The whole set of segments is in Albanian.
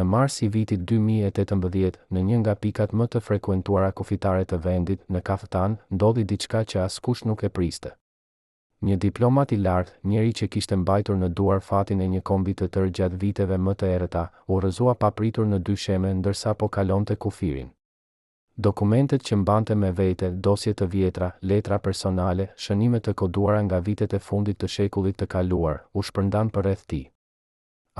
Në mars i vitit 2018, në një nga pikat më të frekuentuara kufitare të vendit, në kaftan, ndodhi diçka që askush nuk e priste. Një diplomat i lartë, njeri që kishte mbajtur në duar fatin e një kombi të tërë gjatë viteve më të errëta, u rrëzua papritur në dysheme ndërsa po kalonte kufirin. Dokumentet që mbante me vete, dosje të vjetra, letra personale, shënime të koduara nga vitet e fundit të shekullit të kaluar, u shpërndan përreth tij.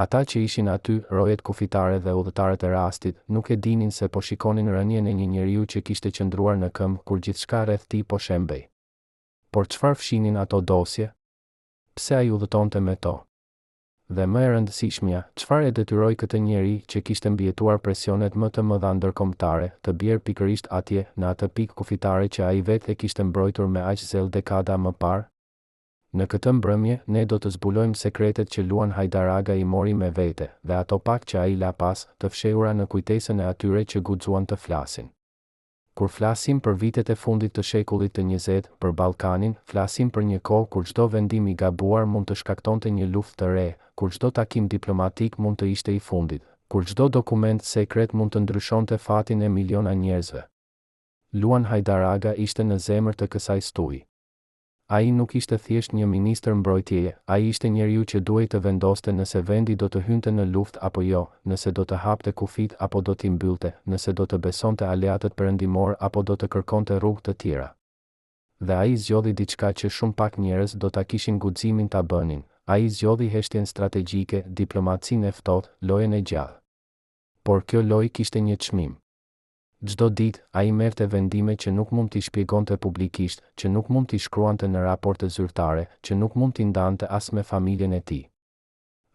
Ata që ishin aty, rojet kufitare dhe udhëtarët e rastit, nuk e dinin se po shikonin rënien e një njeriu që kishte qëndruar në këmbë kur gjithçka rreth tij po shembej. Por çfarë fshinin ato dosje? Pse ai udhëtonte me to? Dhe më e rëndësishmja, çfarë e detyroi këtë njeri që kishte mbijetuar presionet më të mëdha ndërkombëtare, të bjerë pikërisht atje, në atë pikë kufitare që ai vetë e kishte mbrojtur me aq zell dekada më parë? Në këtë mbrëmje, ne do të zbulojmë sekretet që Luan Hajdaraga i mori me vete, dhe ato pak që ai la pas, të fshehura në kujtesën e atyre që guxuan të flasin. Kur flasim për vitet e fundit të shekullit të 20, për Ballkanin, flasim për një kohë kur çdo vendim i gabuar mund të shkaktonte një luftë të re, kur çdo takim diplomatik mund të ishte i fundit, kur çdo dokument sekret mund të ndryshonte fatin e miliona njerëzve. Luan Hajdaraga ishte në zemër të kësaj stuji. Ai nuk ishte thjesht një ministër mbrojtjeje, ai ishte njeriu që duhej të vendoste nëse vendi do të hynte në luftë apo jo, nëse do të hapte kufit apo do t'i mbyllte, nëse do të besonte aleatët perëndimor apo do të kërkonte rrugë të tjera. Dhe ai zgjodhi diçka që shumë pak njerëz do ta kishin guximin ta bënin. Ai zgjodhi heshtjen strategjike, diplomacinë e ftohtë, lojën e gjallë. Por kjo lojë kishte një çmim. Çdo ditë, ai merrte vendime që nuk mund t'i shpjegonte publikisht, që nuk mund t'i shkruante në raporte zyrtare, që nuk mund t'i ndante as me familjen e tij.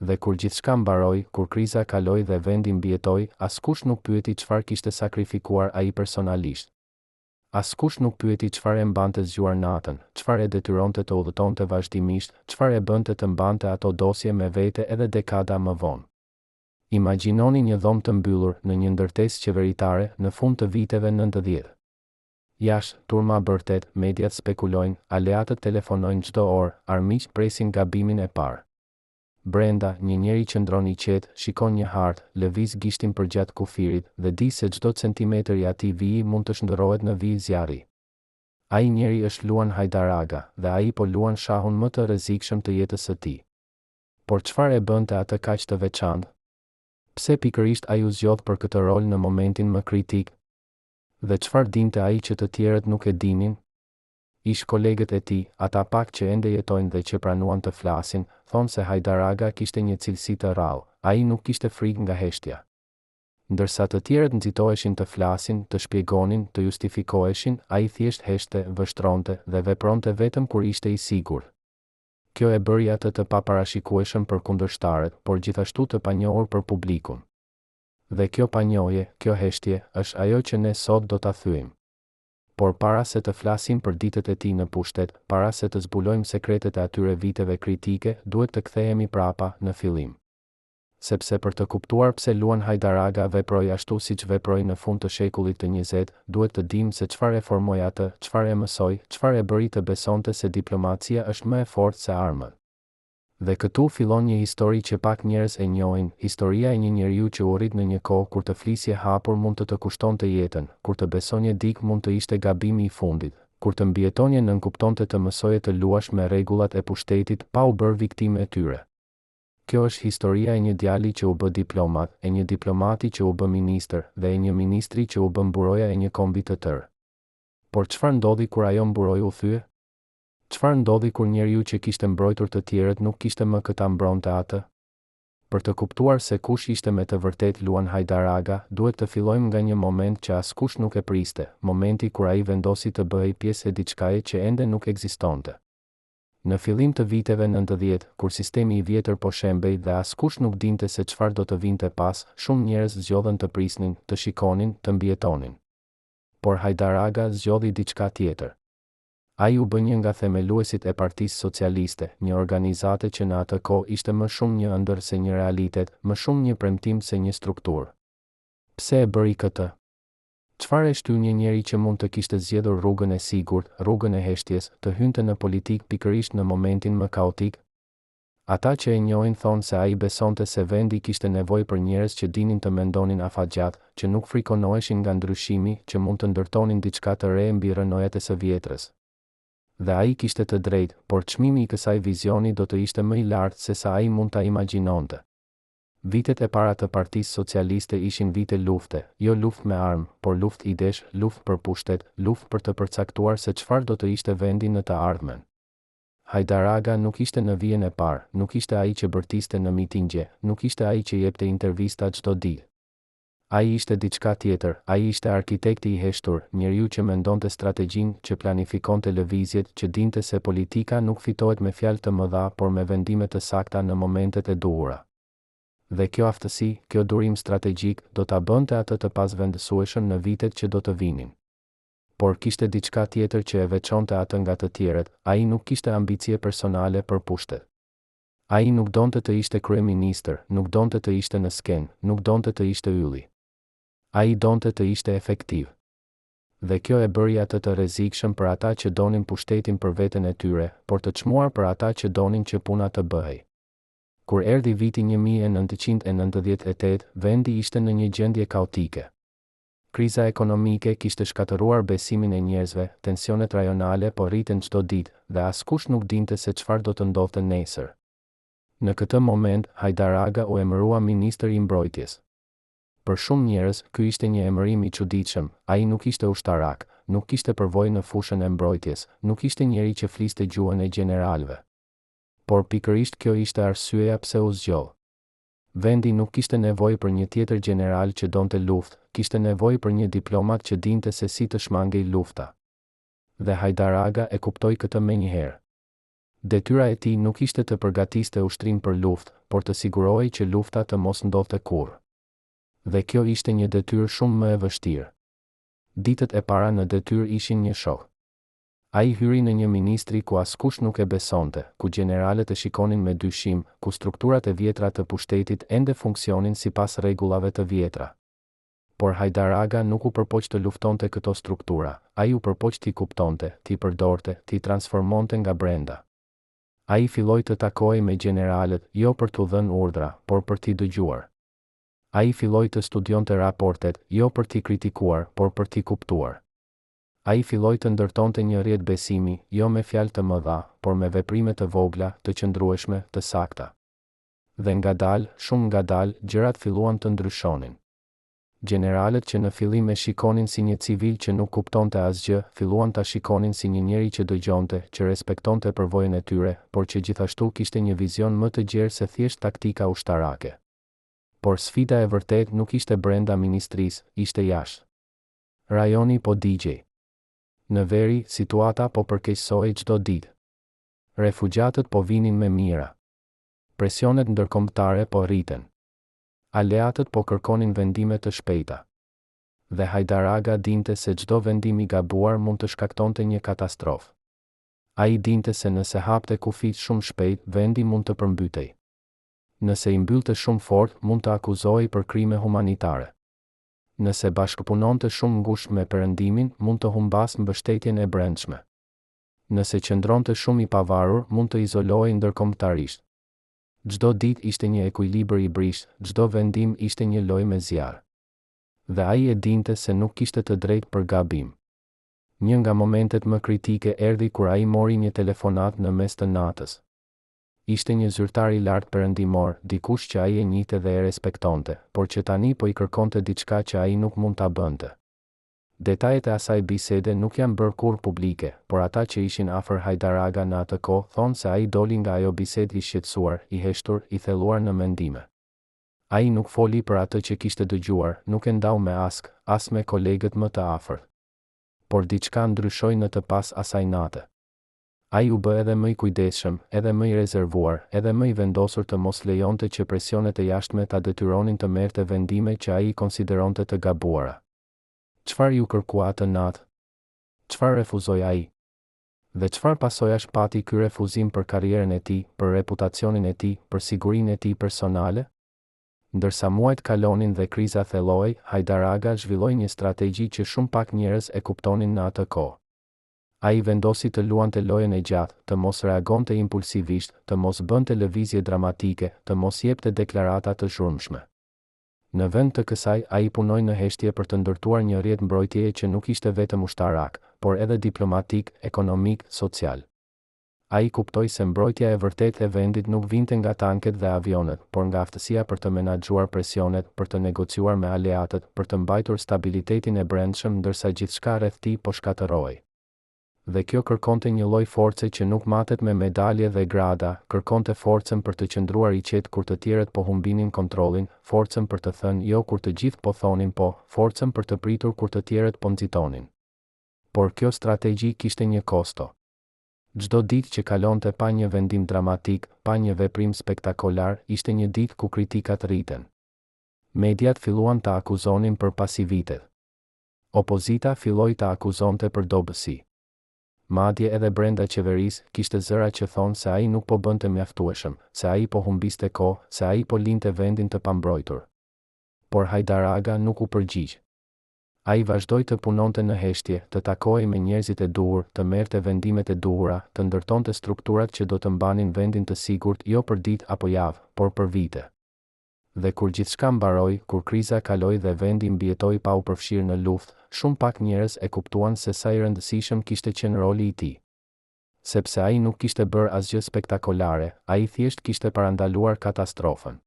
Dhe kur gjithçka mbaroi, kur kriza kaloi dhe vendi mbijetoi, askush nuk pyeti çfarë kishte sakrifikuar ai personalisht. Askush nuk pyeti çfarë e mbante zgjuar natën, çfarë e detyronte të udhëtonte vazhdimisht, çfarë e bënte të mbante ato dosje me vete edhe dekada më vonë. Imagjinoni një dhomë të mbyllur në një ndërtesë qeveritare në fund të viteve 90. Jashtë, turma bërtet, mediat spekulojnë, aleatët telefonojnë çdo orë, armiqt presin gabimin e parë. Brenda, një njeri qëndron i qetë, shikon një hartë, lëviz gishtin përgjatë kufirit dhe di se çdo centimetër i atij viji mund të shndërrohet në vijë zjarri. Ai njeri është Luan Hajdaraga dhe ai po luan shahun më të rrezikshëm të jetës së tij. Por çfarë e bënte atë kaq të veçantë? Pse pikërisht ai u zgjodh për këtë rol në momentin më kritik? Dhe çfarë dinte ai që të tjerët nuk e dinin? Ish kolegët e tij, ata pak që ende jetojnë dhe që pranuan të flasin, thonë se Hajdaraga kishte një cilësi të rrallë, ai nuk kishte frikë nga heshtja. Ndërsa të tjerët nxitoheshin të flasin, të shpjegonin, të justifikoheshin, ai thjesht heshte, vështronte dhe vepronte vetëm kur ishte i sigurt. Kjo e bëri atë të paparashikueshëm për kundërshtarët, por gjithashtu të panjohur për publikun. Dhe kjo panjohje, kjo heshtje, është ajo që ne sot do ta thyejmë. Por para se të flasim për ditët e tij në pushtet, para se të zbulojmë sekretet e atyre viteve kritike, duhet të kthehemi prapa në fillim. Sepse për të kuptuar pse Luan Hajdaraga veproi ashtu siç veproi në fund të shekullit të 20, duhet të dimë se çfarë e formoi atë, çfarë e mësoi, çfarë e bëri të besonte se diplomacia është më e fortë se armët. Dhe këtu fillon një histori që pak njerëz e njohin, historia e një njeriu që u rrit në një kohë kur të flisje hapur mund të kushtonte jetën, kur të besonje dik mund të ishte gabimi i fundit, kur të mbijetonje nënkuptonte të mësoje të luash me rregullat e pushtetit pa u bërë viktimë e tyre. Kjo është historia e një djali që u bë diplomat, e një diplomati që u bë ministër dhe e një ministri që u bë mburoja e një kombi të tërë. Por çfarë ndodhi kur ajo mburoj u thye? Çfarë ndodhi kur njeriu që kishte mbrojtur të tjerët nuk kishte më këta mbronte atë? Për të kuptuar se kush ishte me të vërtet Luan Hajdaraga, duhet të fillojmë nga një moment që askush nuk e priste, momenti kur ai vendosi të bëhej pjesë e diçkaje që ende nuk ekzistonte. Në fillim të viteve 90, kur sistemi i vjetër po shembej dhe askush nuk dinte se çfarë do të vinte pas, shumë njerëz zgjodhen të prisnin, të shikonin, të mbijetonin. Por Hajdaraga zgjodhi diçka tjetër. Ai u bë një nga themeluesit e Partisë Socialiste, një organizate që në atë kohë ishte më shumë një ëndër se një realitet, më shumë një premtim se një strukturë. Pse e bëri këtë? Çfarë e shtyi një njeri që mund të kishte zgjedhur rrugën e sigurt, rrugën e heshtjes, të hynte në politikë pikërisht në momentin më kaotik? Ata që e njohin thonë se ai besonte se vendi kishte nevojë për njerëz që dinin të mendonin afatgjat, që nuk frikonoheshin nga ndryshimi, që mund të ndërtonin diçka të re mbi rënojat e së vjetrës. Dhe ai kishte të drejtë, por çmimi i kësaj vizioni do të ishte më i lartë se sa ai mund ta imagjinonte. Vitet e para të Partisë Socialiste ishin vite lufte, jo luftë me armë, por luftë idesh, luftë për pushtet, luftë për të përcaktuar se çfarë do të ishte vendi në të ardhmen. Hajdar Aga nuk ishte në vijen e parë, nuk ishte ai që bërtiste në mitingje, nuk ishte ai që jepte intervista çdo ditë. Ai ishte diçka tjetër, ai ishte arkitekti i heshtur, njeriu që mendonte strategjinë, që planifikonte lëvizjet, që dinte se politika nuk fitohet me fjalë të mëdha, por me vendime të sakta në momentet e duhura. Dhe kjo aftësi, kjo durim strategjik, do ta bënte atë të pasvendësueshëm në vitet që do të vinin. Por kishte diçka tjetër që e veçonte atë nga të tjerët, ai nuk kishte ambicie personale për pushtet. Ai nuk donte të ishte kryeministër, nuk donte të ishte në skenë, nuk donte të ishte ylli. Ai donte të ishte efektiv. Dhe kjo e bëri atë të rrezikshëm për ata që donin pushtetin për veten e tyre, por të çmuar për ata që donin që puna të bëhej. Kur erdhi viti 1998, vendi ishte në një gjendje kaotike. Kriza ekonomike kishte shkatëruar besimin e njerëzve, tensionet rajonale po rriten çdo ditë, dhe askush nuk dinte se çfarë do të ndodhte nesër. Në këtë moment, Hajdar Aga u emërua ministër i mbrojtjes. Për shumë njerëz, ky ishte një emërim i çuditshëm, ai nuk ishte ushtarak, nuk kishte përvojë në fushën e mbrojtjes, nuk ishte njeri që fliste gjuhën e gjeneralëve. Por pikërisht kjo ishte arsyeja pse u zgjodh. Vendi nuk kishte nevojë për një tjetër gjeneral që donte luftë, kishte nevojë për një diplomat që dinte se si të shmangej lufta. Dhe Hajdar Aga e kuptoi këtë menjëherë. Detyra e tij nuk ishte të përgatiste ushtrin për luftë, por të sigurohej që lufta të mos ndodhte kurrë. Dhe kjo ishte një detyrë shumë më e vështirë. Ditët e para në detyrë ishin një shok. Ai hyri në një ministri ku askush nuk e besonte, ku gjeneralët e shikonin me dyshim, ku strukturat e vjetra të pushtetit ende funksionin sipas rregullave të vjetra. Por Hajdar Aga nuk u përpoq të luftonte këto struktura, ai u përpoq t'i kuptonte, t'i përdorte, t'i transformonte nga brenda. Ai filloi të takohej me gjeneralët, jo për t'u dhënë urdhra, por për t'i dëgjuar. Ai filloi të studionte raportet, jo për t'i kritikuar, por për t'i kuptuar. Ai filloi të ndërtonte një rrjet besimi, jo me fjalë të mëdha, por me veprime të vogla, të qëndrueshme, të sakta. Dhe ngadalë, shumë ngadalë, gjërat filluan të ndryshonin. Gjeneralët që në fillim e shikonin si një civil që nuk kuptonte asgjë, filluan ta shikonin si një njeri që dëgjonte, që respektonte përvojën e tyre, por që gjithashtu kishte një vizion më të gjerë se thjesht taktika ushtarake. Por sfida e vërtet nuk ishte brenda ministrisë, ishte jashtë. Rajoni po digjej. Në veri, situata po përkeqësohej çdo ditë. Refugjatët po vinin me mira. Presionet ndërkombëtare po rriten. Aleatët po kërkonin vendime të shpejta. Dhe Hajdar Aga dinte se çdo vendim i gabuar mund të shkaktonte një katastrofë. Ai dinte se nëse hapte kufit shumë shpejt, vendi mund të përmbytej. Nëse i mbyllte shumë fort, mund të akuzohej për krime humanitare. Nëse bashkëpunonte shumë ngushtë me Perëndimin, mund të humbas mbështetjen e brendshme. Nëse qëndronte shumë i pavarur, mund të izolohej ndërkombëtarisht. Çdo ditë ishte një ekuilibër i brisht, çdo vendim ishte një lojë me zjarr. Dhe ai e dinte se nuk kishte të drejtë për gabim. Një nga momentet më kritike erdhi kur ai mori një telefonat në mes të natës. Ishte një zyrtar i lartë perëndimor, dikush që ai e njihte dhe e respektonte, por që tani po i kërkonte diçka që ai nuk mund ta bënte. Detajet e asaj bisede nuk janë bërë kurrë publike, por ata që ishin afër Hajdar Aga në atë kohë thonë se ai doli nga ajo bisedë i shqetësuar, i heshtur, i thelluar në mendime. Ai nuk foli për atë që kishte dëgjuar, nuk e ndau me as me kolegët më të afërt. Por diçka ndryshoi në të pas asaj nate. Ai u bë edhe më i kujdesshëm, edhe më i rezervuar, edhe më i vendosur të mos lejonte që presionet e jashtme ta detyronin të merrte vendime që ai konsideronte të gabuara. Çfarë ju kërkua atë natë? Çfarë refuzoi ai? Dhe çfarë pasojash pati ky refuzim për karrierën e tij, për reputacionin e tij, për sigurinë e tij personale? Ndërsa muajt kalonin dhe kriza thellohej, Hajdar Aga zhvilloi një strategji që shumë pak njerëz e kuptonin në atë kohë. Ai vendosi të luante lojën e gjatë, të mos reagonte impulsivisht, të mos bënte lëvizje dramatike, të mos jepte deklarata të zhurmshme. Në vend të kësaj, ai punoi në heshtje për të ndërtuar një rrjet mbrojtjeje që nuk ishte vetëm ushtarak, por edhe diplomatik, ekonomik, social. Ai kuptoi se mbrojtja e vërtetë e vendit nuk vinte nga tanket dhe avionet, por nga aftësia për të menaxhuar presionet, për të negociuar me aleatët, për të mbajtur stabilitetin e brendshëm ndërsa gjithçka rreth tij po shkatërrohej. Dhe kjo kërkonte një lloj force që nuk matet me medalje dhe grada, kërkonte forcën për të qëndruar i qetë kur të tjerët po humbinin kontrollin, forcën për të thënë jo kur të gjithë po thonin po, forcën për të pritur kur të tjerët po nxitonin. Por kjo strategji kishte një kosto. Çdo ditë që kalonte pa një vendim dramatik, pa një veprim spektakolar, ishte një ditë ku kritikat rriten. Mediat filluan të akuzonin për pasivitet. Opozita filloi të akuzonte për dobësi. Madje edhe brenda qeverisë kishte zëra që thonë se ai nuk po bënte mjaftueshëm, se ai po humbiste kohë, se ai po linte vendin të pambrojtur. Por Hajdar Aga nuk u përgjigj. Ai vazhdoi të punonte në heshtje, të takohej me njerëzit e duhur, të merrte vendimet e duhura, të ndërtonte strukturat që do të mbanin vendin të sigurt jo për ditë apo javë, por për vite. Dhe kur gjithçka mbaroi, kur kriza kaloi dhe vendi mbijetoi pa u përfshirë në luftë, shumë pak njerëz e kuptuan se sa i rëndësishëm kishte qenë roli i tij. Sepse ai nuk kishte bërë asgjë spektakolare, ai thjesht kishte parandaluar katastrofën.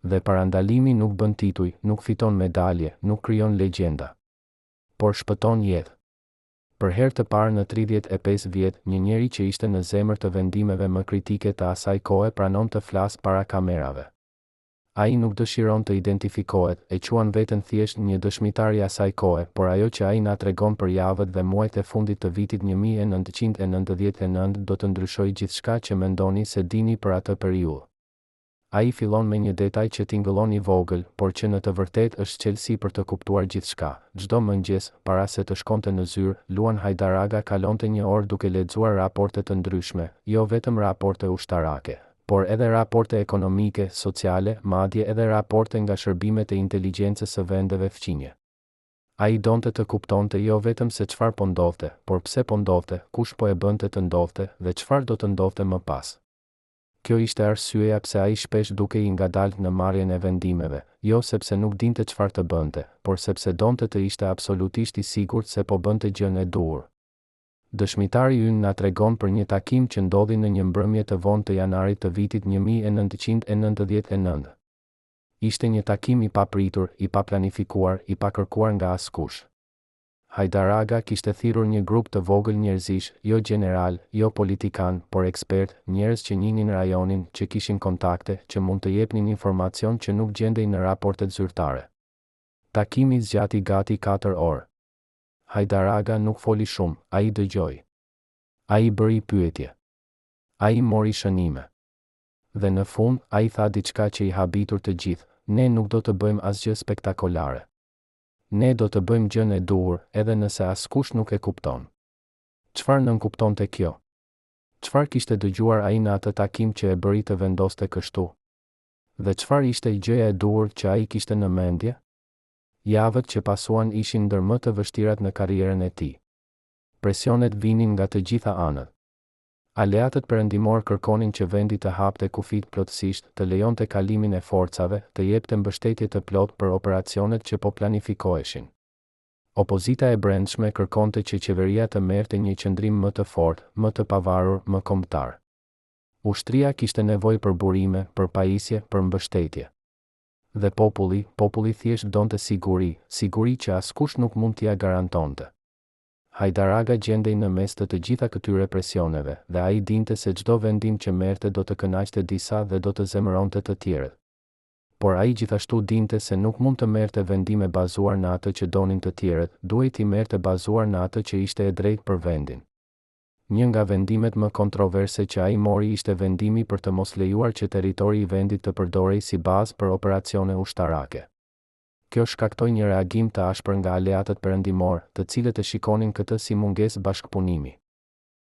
Dhe parandalimi nuk bën tituj, nuk fiton medalje, nuk krijon legjenda, por shpëton jetë. Për herë të parë në 35 vjet, një njeri që ishte në zemër të vendimeve më kritike të asaj kohe pranon të flasë para kamerave. Ai nuk dëshiron të identifikohet, e quan veten thjesht një dëshmitar i asaj kohe, por ajo që ai na tregon për javët dhe muajt e fundit të vitit 1999 do të ndryshojë gjithçka që mendoni se dini për atë periudhë. Ai fillon me një detaj që tingëllon i vogël, por që në të vërtetë është çelësi për të kuptuar gjithçka. Çdo mëngjes, para se të shkonte në zyrë, Luan Hajdar Aga kalonte një orë duke lexuar raporte të ndryshme, jo vetëm raporte ushtarake, por edhe raporte ekonomike, sociale, madje edhe raporte nga shërbimet e inteligjencës së vendeve fqinje. Ai donte të kuptonte jo vetëm se çfarë po ndodhte, por pse po ndodhte, kush po e bënte të ndodhte dhe çfarë do të ndodhte më pas. Kjo ishte arsyeja pse ai shpesh dukej i ngadalt në marrjen e vendimeve, jo sepse nuk dinte çfarë të bënte, por sepse donte të ishte absolutisht i sigurt se po bënte gjën e duhur. Dëshmitari ynë na tregon për një takim që ndodhi në një mbrëmje të vonë të janarit të vitit 1999. Ishte një takim i papritur, i paplanifikuar, i pakërkuar nga askush. Hajdar Aga kishte thirrur një grup të vogël njerëzish, jo general, jo politikan, por ekspert, njerëz që njihnin rajonin, që kishin kontakte, që mund të jepnin informacion që nuk gjendej në raportet zyrtare. Takimi zgjati gati 4 orë. Hajdar Aga nuk foli shumë, ai dëgjoi. Ai bëri pyetje. Ai mori shënime. Dhe në fund, ai tha diçka që i habitur të gjithë, ne nuk do të bëjmë asgjë spektakolare. Ne do të bëjmë gjën e duhur, edhe nëse askush nuk e kupton. Çfarë nënkuptonte kjo? Çfarë kishte dëgjuar ai në atë takim që e bëri të vendoste kështu? Dhe çfarë ishte gjëja e duhur që ai kishte në mendje? Javët që pasuan ishin ndër më të vështirat në karrierën e tij. Presionet vinin nga të gjitha anët. Aleatët perëndimor kërkonin që vendi të hapte kufit plotësisht, të lejonte kalimin e forcave, të jepte mbështetje të plotë për operacionet që po planifikoheshin. Opozita e brendshme kërkonte që qeveria të merrte një qëndrim më të fortë, më të pavarur, më kombëtar. Ushtria kishte nevojë për burime, për pajisje, për mbështetje. Dhe populli thjesht donte siguri që askush nuk mund t'ia garantonte. Hajdar Aga gjendej në mes të gjitha këtyre presioneve, dhe ai dinte se çdo vendim që merrte do të kënaqte disa dhe do të zemëronte të tjerët. Por ai gjithashtu dinte se nuk mund të merrte vendime bazuar në atë që donin të tjerët, duhet i merrte bazuar në atë që ishte e drejtë për vendin. Një nga vendimet më kontroverse që ai mori ishte vendimi për të mos lejuar që territori i vendit të përdorej si bazë për operacione ushtarake. Kjo shkaktoi një reagim të ashpër nga aleatët perëndimor, të cilët e shikonin këtë si mungesë bashkëpunimi.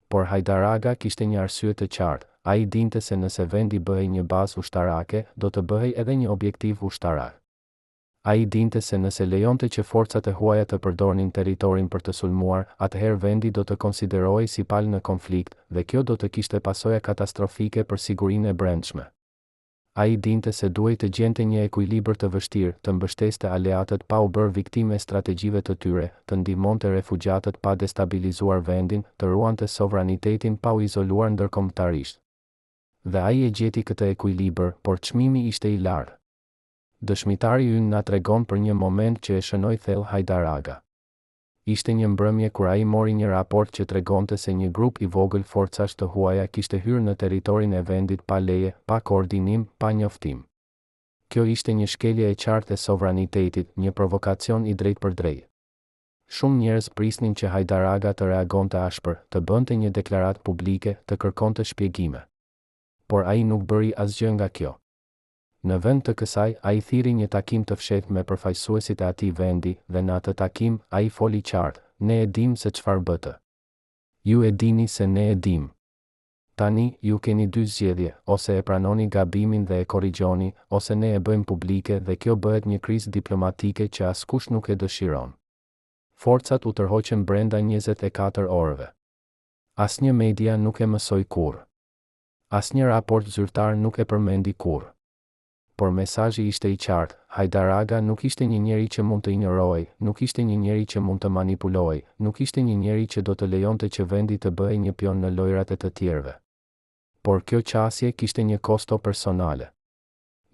Por Hajdar Aga kishte një arsye të qartë, ai dinte se nëse vendi bëhej një bazë ushtarake, do të bëhej edhe një objektiv ushtarak. Ai dinte se nëse lejonte që forcat e huaja të përdornin territorin për të sulmuar, atëherë vendi do të konsiderohej si palë në konflikt, dhe kjo do të kishte pasoja katastrofike për sigurinë e brendshme. Ai dinte se duhej të gjente një ekuilibër të vështirë, të mbështeste aleatët pa u bërë viktime strategjive të tyre, të ndihmonte refugjatët pa destabilizuar vendin, të ruante sovranitetin pa u izoluar ndërkombëtarisht. Dhe ai e gjeti këtë ekuilibër, por çmimi ishte i lartë. Dëshmitari ynë na tregon për një moment që e shënoi thellë Hajdar Aga. Ishte një mbrëmje kur ai mori një raport që tregonte se një grup i vogël forcash të huaja kishte hyrë në territorin e vendit pa leje, pa koordinim, pa njoftim. Kjo ishte një shkelje e qartë e sovranitetit, një provokacion i drejtë për drejtë. Shumë njerëz prisnin që Hajdar Aga të reagonte ashpër, të bënte një deklaratë publike, të kërkonte shpjegime. Por ai nuk bëri asgjë nga kjo. Në vend të kësaj, ai thiri një takim të fshehtë me përfaqësuesit e atij vendi, dhe në atë takim, ai foli qartë: "Ne e dim se çfarë bëtë. Ju e dini se ne e dim. Tani, ju keni dy zgjedhje, ose e pranoni gabimin dhe e korrigjoni, ose ne e bëjmë publike dhe kjo bëhet një krizë diplomatike që askush nuk e dëshiron." Forcat u tërhoqën brenda 24 orëve. Asnjë media nuk e mësoi kurrë. Asnjë raport zyrtar nuk e përmendi kurrë. Por mesazhi ishte i qartë: Hajdar Aga nuk ishte një njeri që mund të injorohej, nuk ishte një njeri që mund të manipulohej, nuk ishte një njeri që do të lejonte që vendi të bëhej një pion në lojrat e të tjerëve. Por kjo qasje kishte një kosto personale.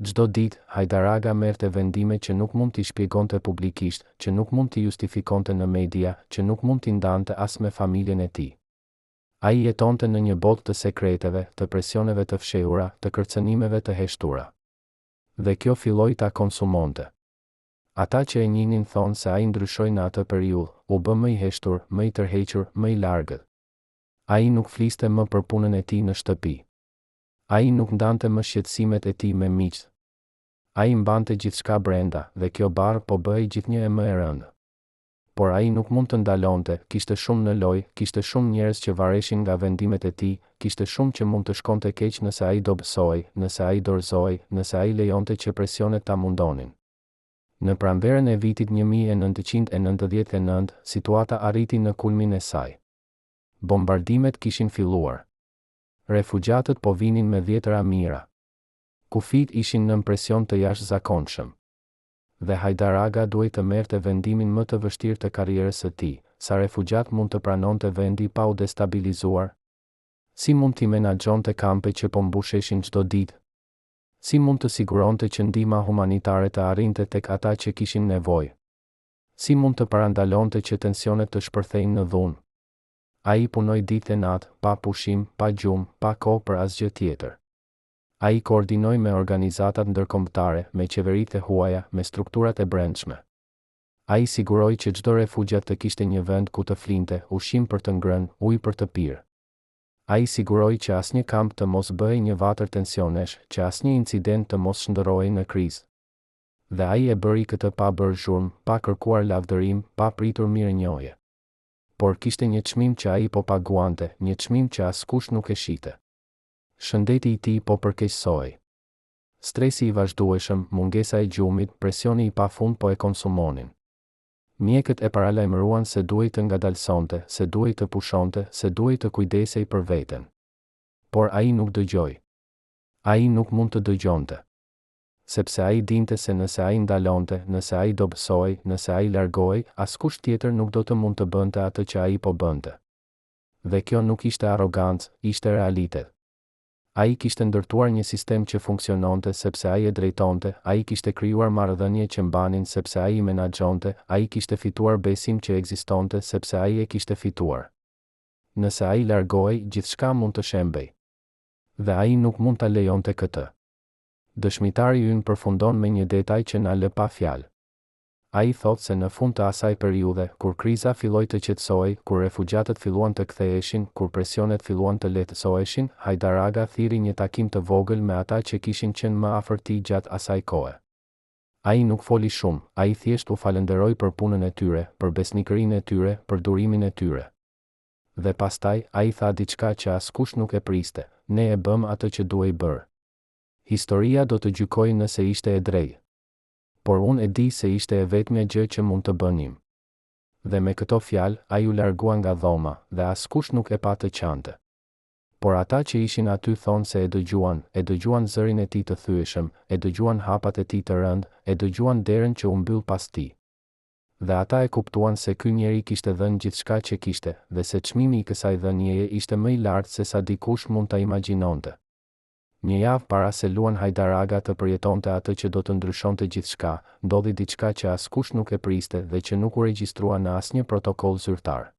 Çdo ditë, Hajdar Aga merrte vendime që nuk mund t'i shpjegonte publikisht, që nuk mund t'i justifikonte në media, që nuk mund t'i ndante as me familjen e tij. Ai jetonte në një botë të sekreteve, të presioneve të fshehura, të kërcënimeve të heshtura. Dhe kjo filloi ta konsumonte. Ata që e njihnin thonë se ai ndryshoi në atë periudhë, u bë më i heshtur, më i tërhequr, më i largët. Ai nuk fliste më për punën e tij në shtëpi. Ai nuk ndante më shqetësimet e tij me miq. Ai mbante gjithçka brenda, dhe kjo barë po bëhej gjithnjë e më e rëndë. Por ai nuk mund të ndalonte, kishte shumë në lojë, kishte shumë njerëz që vareshin nga vendimet e tij, kishte shumë që mund të shkonte keq nëse ai do bësohej, nëse ai dorëzohej, nëse ai lejonte që presionet ta mundonin. Në pranverën e vitit 1999, situata arriti në kulmin e saj. Bombardimet kishin filluar. Refugjatët po vinin me dhjetëra mijëra. Kufit ishin në presion të jashtëzakonshëm. Dhe Hajdar Aga duhej të merrte vendimin më të vështirë të karrierës së tij: sa refugjat mund të pranonte vendi pa u destabilizuar? Si mund t'i menaxhonte kampe që po mbusheshin çdo ditë? Si mund të siguronte që ndihma humanitare të arrinte tek ata që kishin nevojë? Si mund të parandalonte që tensionet të shpërthejnë në dhunë? Ai punoi ditë e natë, pa pushim, pa gjumë, pa kohë për asgjë tjetër. Ai koordinoi me organizatat ndërkombëtare, me qeveritë e huaja, me strukturat e brendshme. Ai siguroi që çdo refugjat të kishte një vend ku të flinte, ushqim për të ngrënë, ujë për të pirë. Ai siguroi që asnjë kamp të mos bëhej një vatër tensionesh, që asnjë incident të mos shndërrohej në krizë. Dhe ai e bëri këtë pa bërë zhurmë, pa kërkuar lavdërim, pa pritur mirënjohje. Por kishte një çmim që ai po paguante, një çmim që askush nuk e shite. Shëndeti i tij po përkeqësohej. Stresi i vazhdueshëm, mungesa e gjumit, presioni i pafund po e konsumonin. Mjekët e paralajmëruan se duhej të ngadalsonte, se duhej të pushonte, se duhej të kujdesej për veten. Por ai nuk dëgjoi. Ai nuk mund të dëgjonte. Sepse ai dinte se nëse ai ndalonte, nëse ai do bësohej, nëse ai largohej, askush tjetër nuk do të mund të bënte atë që ai po bënte. Dhe kjo nuk ishte arrogancë, ishte realitet. Ai kishte ndërtuar një sistem që funksiononte sepse ai e drejtonte, ai kishte krijuar marrëdhënie që mbanin sepse ai i menaxhonte, ai kishte fituar besim që ekzistonte sepse ai e kishte fituar. Nëse ai largohej, gjithçka mund të shembej. Dhe ai nuk mund ta lejonte këtë. Dëshmitari ynë përfundon me një detaj që na lë pa fjalë. Ai thotë se në fund të asaj periudhe, kur kriza filloi të qetësohej, kur refugjatët filluan të ktheheshin, kur presionet filluan të lehtësoheshin, Hajdar Aga thiri një takim të vogël me ata që kishin qenë më afër tij gjatë asaj kohe. Ai nuk foli shumë, ai thjesht u falenderoi për punën e tyre, për besnikërinë e tyre, për durimin e tyre. Dhe pastaj, ai tha diçka që askush nuk e priste: ne e bëm atë që duhej bërë. Historia do të gjykojë nëse ishte e drejtë. Por unë e di se ishte e vetmja gjë që mund të bënim. Dhe me këto fjalë, ai u largua nga dhoma, dhe askush nuk e pa të qante. Por ata që ishin aty thonë se e dëgjuan zërin e tij të thyeshëm, e dëgjuan hapat e tij të rënd, e dëgjuan derën që u mbyll pas tij. Dhe ata e kuptuan se ky njeri kishte dhënë gjithçka që kishte, dhe se çmimi i kësaj dhënieje ishte më i lartë se sa dikush mund ta imagjinonte. Një javë para se Luan Hajdaraga të përjetonte atë që do të ndryshonte gjithçka, ndodhi diçka që askush nuk e priste dhe që nuk u regjistrua në asnjë protokoll zyrtar.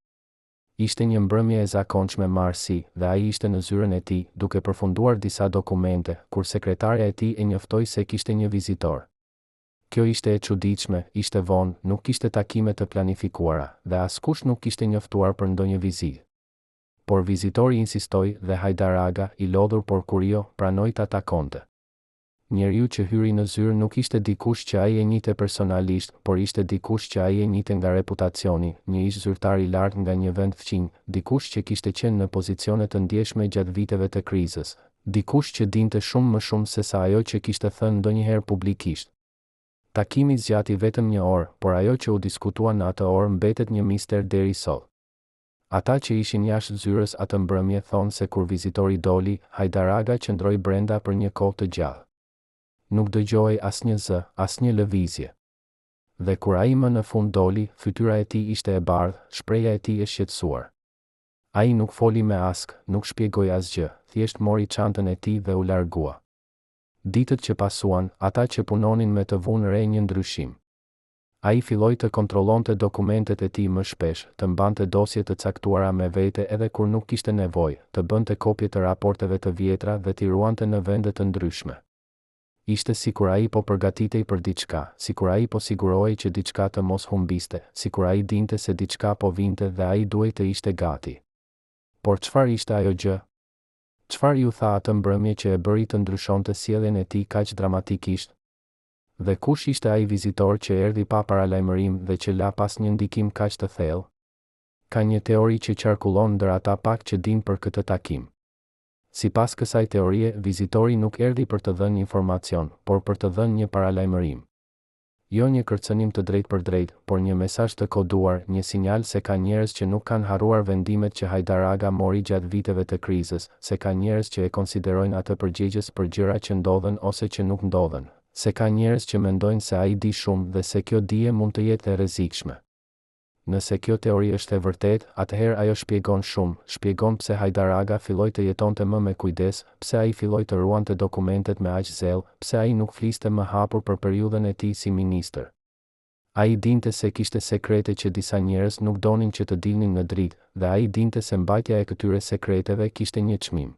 Ishte një mbrëmje e zakonshme marsi, dhe ai ishte në zyrën e tij, duke përfunduar disa dokumente, kur sekretarja e tij e njoftoi se kishte një vizitor. Kjo ishte e çuditshme, ishte vonë, nuk kishte takime të planifikuara, dhe askush nuk kishte njoftuar për ndonjë vizitë. Por vizitori insistoi dhe Hajdaraga, i lodhur por kurio, pranoi ta takonte. Njeriu që hyri në zyrë nuk ishte dikush që ai e njihte personalisht, por ishte dikush që ai e njihte nga reputacioni, një ish zyrtar i lartë nga një vend fqinj, dikush që kishte qenë në pozicione të ndjeshme gjatë viteve të krizës, dikush që dinte shumë më shumë se sa ajo që kishte thënë ndonjëherë publikisht. Takimi zgjati vetëm një orë, por ajo që u diskutua në atë orë mbetet një mister deri sot. Ata që ishin jashtë zyrës atë mbrëmje thonë se kur vizitori doli, Hajdaraga qëndroi brenda për një kohë të gjallë. Nuk dëgjoi asnjë zë, asnjë lëvizje. Dhe kur ai më në fund doli, fytyra e tij ishte e bardhë, shpreha e tij e shqetësuar. Ai nuk foli me ask, nuk shpjegoi asgjë, thjesht mori çantën e tij dhe u largua. Ditët që pasuan, ata që punonin me të vunë re një ndryshim. Ai filloi të kontrollonte dokumentet e tij më shpesh, të mbante dosje të caktuara me vete edhe kur nuk kishte nevojë, të bënte kopje të raporteve të vjetra dhe t'i ruante në vende të ndryshme. Ishte sikur ai po përgatitej për diçka, sikur ai po sigurohej që diçka të mos humbiste, sikur ai dinte se diçka po vinte dhe ai duhej të ishte gati. Por çfarë ishte ajo gjë? Çfarë ju tha atë mbrëmje që e bëri të ndryshonte sjelljen e tij kaq dramatikisht? Dhe kush ishte ai vizitor që erdhi pa paralajmërim dhe që la pas një ndikim kaq të thellë? Ka një teori që qarkullon ndër ata pak që din për këtë takim. Sipas kësaj teorie, vizitori nuk erdhi për të dhënë informacion, por për të dhënë një paralajmërim. Jo një kërcënim të drejtë për drejtë, por një mesazh të koduar, një sinjal se ka njerëz që nuk kanë harruar vendimet që Hajdaraga mori gjatë viteve të krizës, se ka njerëz që e konsiderojnë atë përgjegjës për gjëra që ndodhen ose që nuk ndodhen, se ka njerëz që mendojnë se ai di shumë dhe se kjo dije mund të jetë e rrezikshme. Nëse kjo teori është e vërtetë, atëherë ajo shpjegon pse Hajdaraga filloi të jetonte më me kujdes, pse ai filloi të ruante dokumentet me aq zell, pse ai nuk fliste më hapur për periudhën e tij si ministër. Ai dinte se kishte sekrete që disa njerëz nuk donin që të dilnin në dritë, dhe ai dinte se mbajtja e këtyre sekreteve kishte një çmim.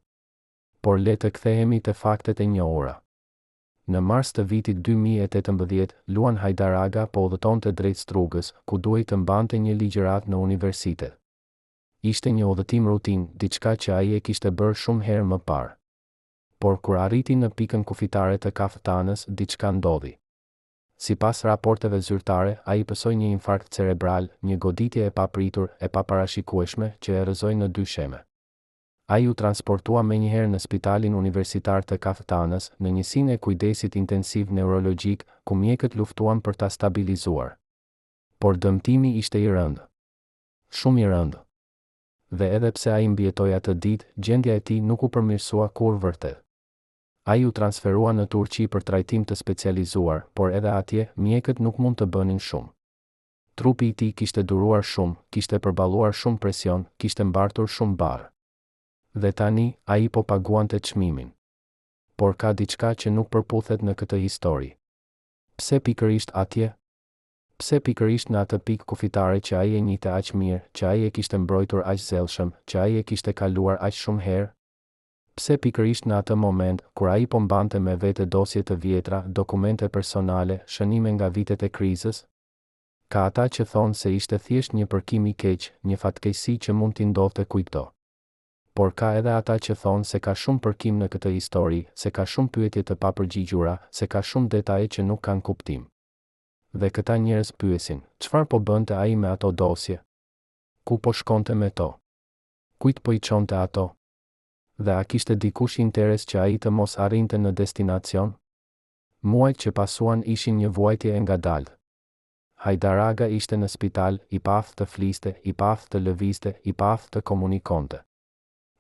Por le të kthehemi te faktet e njohura. Në mars të vitit 2018, Luan Hajdaraga po udhëtonte drejt Strugës, ku duhej të mbante një ligjëratë në universitet. Ishte një udhëtim rutin, diçka që ai e kishte bërë shumë herë më parë. Por kur arriti në pikën kufitare të kafetanës, diçka ndodhi. Sipas raporteve zyrtare, ai pësoi një infarkt cerebral, një goditje e papritur, e paparashikueshme, që e rrëzoi në 2 sheme. Ai u transportua menjëherë në spitalin universitar të Kaftanës, në njësinë e kujdesit intensiv neurologjik, ku mjekët luftuan për ta stabilizuar. Por dëmtimi ishte i rëndë. Shumë i rëndë. Dhe edhe pse ai mbijetoi atë ditë, gjendja e tij nuk u përmirësua kur vërtet. Ai u transferua në Turqi për trajtim të specializuar, por edhe atje, mjekët nuk mund të bënin shumë. Trupi i tij kishte duruar shumë, kishte përballuar shumë presion, kishte mbartur shumë barë. Dhe tani, ai po paguante çmimin. Por ka diçka që nuk përputhet në këtë histori. Pse pikërisht atje? Pse pikërisht në atë pikë kufitare që ai e njihte aq mirë, që ai e kishte mbrojtur aq zellshëm, që ai e kishte kaluar aq shumë herë? Pse pikërisht në atë moment, kur ai po mbante me vete dosje të vjetra, dokumente personale, shënime nga vitet e krizës? Ka ata që thonë se ishte thjesht një përkim i keq, një fatkeqësi që mund t'i ndodhte kujto. Por ka edhe ata që thonë se ka shumë përkim në këtë histori, se ka shumë pyetje të papërgjigjura, se ka shumë detaje që nuk kanë kuptim. Dhe këta njerëz pyesin, çfarë po bënte ai me ato dosje? Ku po shkonte me to? Kujt po I çonte ato? Dhe a kishte dikush interes që ai të mos arrinte në destinacion? Muajt që pasuan ishin një vuajtje e ngadaltë. Hajdar Aga ishte në spital, i paftë të fliste, i paftë të lëvizte, i paftë të komunikonte.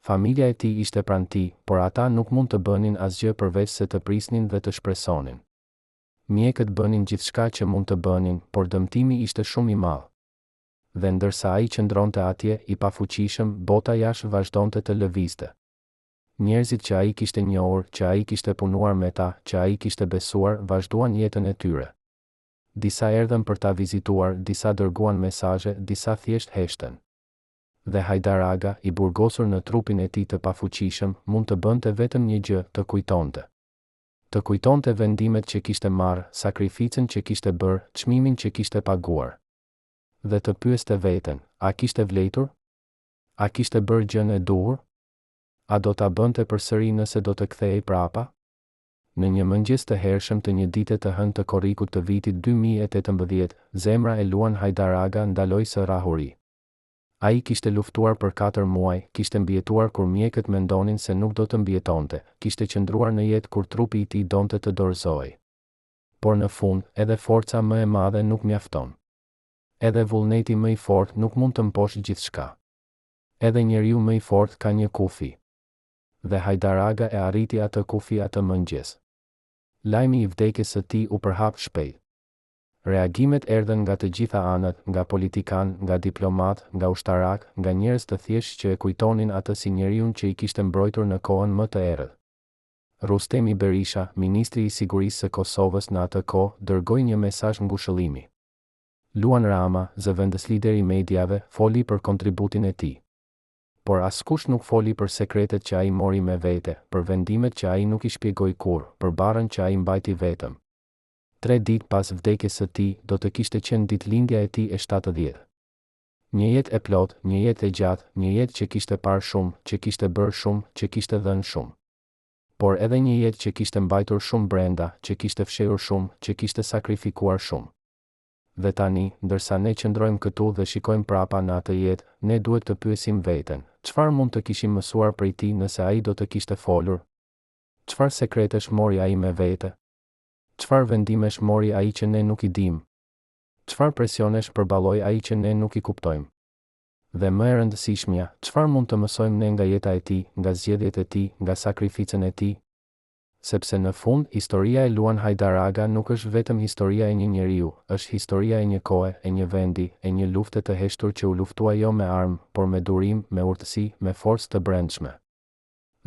Familja e tij ishte pranë tij, por ata nuk mund të bënin asgjë përveç se të prisnin dhe të shpresonin. Mjekët bënin gjithçka që mund të bënin, por dëmtimi ishte shumë i madh. Dhe ndërsa ai qëndronte atje, i pafuqishëm, bota jashtë vazhdonte të lëvizte. Njerëzit që ai kishte njohur, që ai kishte punuar me ta, që ai kishte besuar, vazhduan jetën e tyre. Disa erdhën për ta vizituar, disa dërguan mesazhe, disa thjesht heshten. Dhe Hajdar Aga, i burgosur në trupin e tij të pafuqishëm, mund të bënte vetëm një gjë, të kujtonte. Të kujtonte vendimet që kishte marrë, sakrificën që kishte bërë, çmimin që kishte paguar. Dhe të pyeste veten, a kishte vlerëtur? A kishte bërë gjën e duhur? A do ta bënte përsëri nëse do të kthehej prapa? Në një mëngjes të hershëm të një dite të hënë të korrikut të vitit 2018, zemra e Luan Hajdar Aga ndaloi së rahuri. Ai kishte luftuar për 4 muaj, kishte mbijetuar kur mjekët mendonin se nuk do të mbijetonte, kishte qëndruar në jetë kur trupi i tij donte të dorëzohej. Por në fund, edhe forca më e madhe nuk mjafton. Edhe vullneti më i fortë nuk mund të mposhtë gjithçka. Edhe njeriu më i fortë ka një kufi. Dhe Hajdar Aga e arriti atë kufi atë mëngjes. Lajmi i vdekjes së tij u përhap shpejt. Reagimet erdhen nga të gjitha anët, nga politikan, nga diplomat, nga ushtarak, nga njerëz të thjeshtë që e kujtonin atë si njeriun që i kishte mbrojtur në kohën më të errët. Rustemi Berisha, ministri i sigurisë së Kosovës në atë kohë, dërgoi një mesazh ngushëllimi. Luan Rama, zëvendës lideri i mediave, foli për kontributin e tij. Por askush nuk foli për sekretet që ai mori me vete, për vendimet që ai nuk i shpjegoi kurrë, për barrën që ai mbajti vetëm. 3 ditë pas vdekjes së tij, do të kishte qenë ditëlindja e tij e 70. Një jetë e plot, një jetë e gjatë, një jetë që kishte parë shumë, që kishte bërë shumë, që kishte dhënë shumë. Por edhe një jetë që kishte mbajtur shumë brenda, që kishte fshehur shumë, që kishte sakrifikuar shumë. Dhe tani, ndërsa ne qëndrojmë këtu dhe shikojmë prapa në atë jetë, ne duhet të pyesim veten, çfarë mund të kishim mësuar prej tij nëse ai do të kishte folur? Çfarë sekretesh mori ai me vete? Çfarë vendimesh mori ai që ne nuk i dim? Çfarë presionesh përballoi ai që ne nuk i kuptojmë? Dhe më e rëndësishmja, çfarë mund të mësojmë ne nga jeta e tij, nga zgjedhjet e tij, nga sakrificën e tij? Sepse në fund, historia e Luan Hajdar Aga nuk është vetëm historia e një njeriu, është historia e një kohe, e një vendi, e një lufte të heshtur që u luftua jo me armë, por me durim, me urtësi, me forcë të brendshme.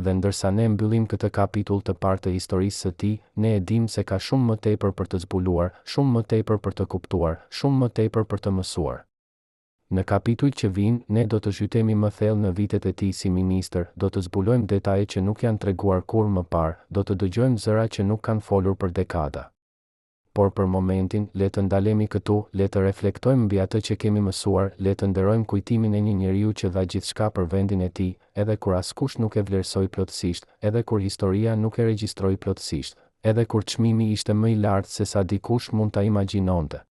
Dhe ndërsa ne mbyllim këtë kapitull të parë të historisë së tij, ne e dim se ka shumë më tepër për të zbuluar, shumë më tepër për të kuptuar, shumë më tepër për të mësuar. Në kapitujt që vijnë, ne do të zhytemi më thellë në vitet e tij si ministër, do të zbulojmë detaje që nuk janë treguar kurrë më parë, do të dëgjojmë zëra që nuk kanë folur për dekada. Por për momentin, le të ndalemi këtu, le të reflektojmë mbi atë që kemi mësuar, le të nderojmë kujtimin e një njeriu që dha gjithçka për vendin e tij, edhe kur askush nuk e vlerësoi plotësisht, edhe kur historia nuk e regjistroi plotësisht, edhe kur çmimi ishte më i lartë se sa dikush mund ta imagjinonte.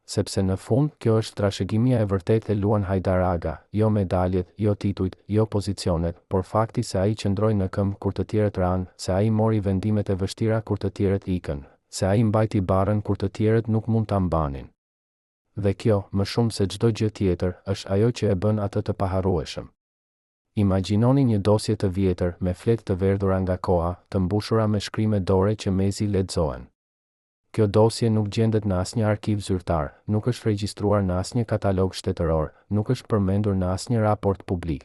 Sepse në fund, kjo është trashëgimia e vërtetë e Luan Hajdar Aga, jo medaljet, jo titujt, jo pozicionet, por fakti se ai qëndroi në këmbë kur të tjerët ranë, se ai mori vendimet e vështira kur të tjerët ikën, se ai mbajti barrën kur të tjerët nuk mund ta mbanin. Dhe kjo, më shumë se çdo gjë tjetër, është ajo që e bën atë të paharrueshëm. Imagjinoni një dosje të vjetër, me fletë të verdhura nga koha, të mbushura me shkrime dore që mezi lexohen. Kjo dosje nuk gjendet në asnjë arkiv zyrtar, nuk është regjistruar në asnjë katalog shtetëror, nuk është përmendur në asnjë raport publik.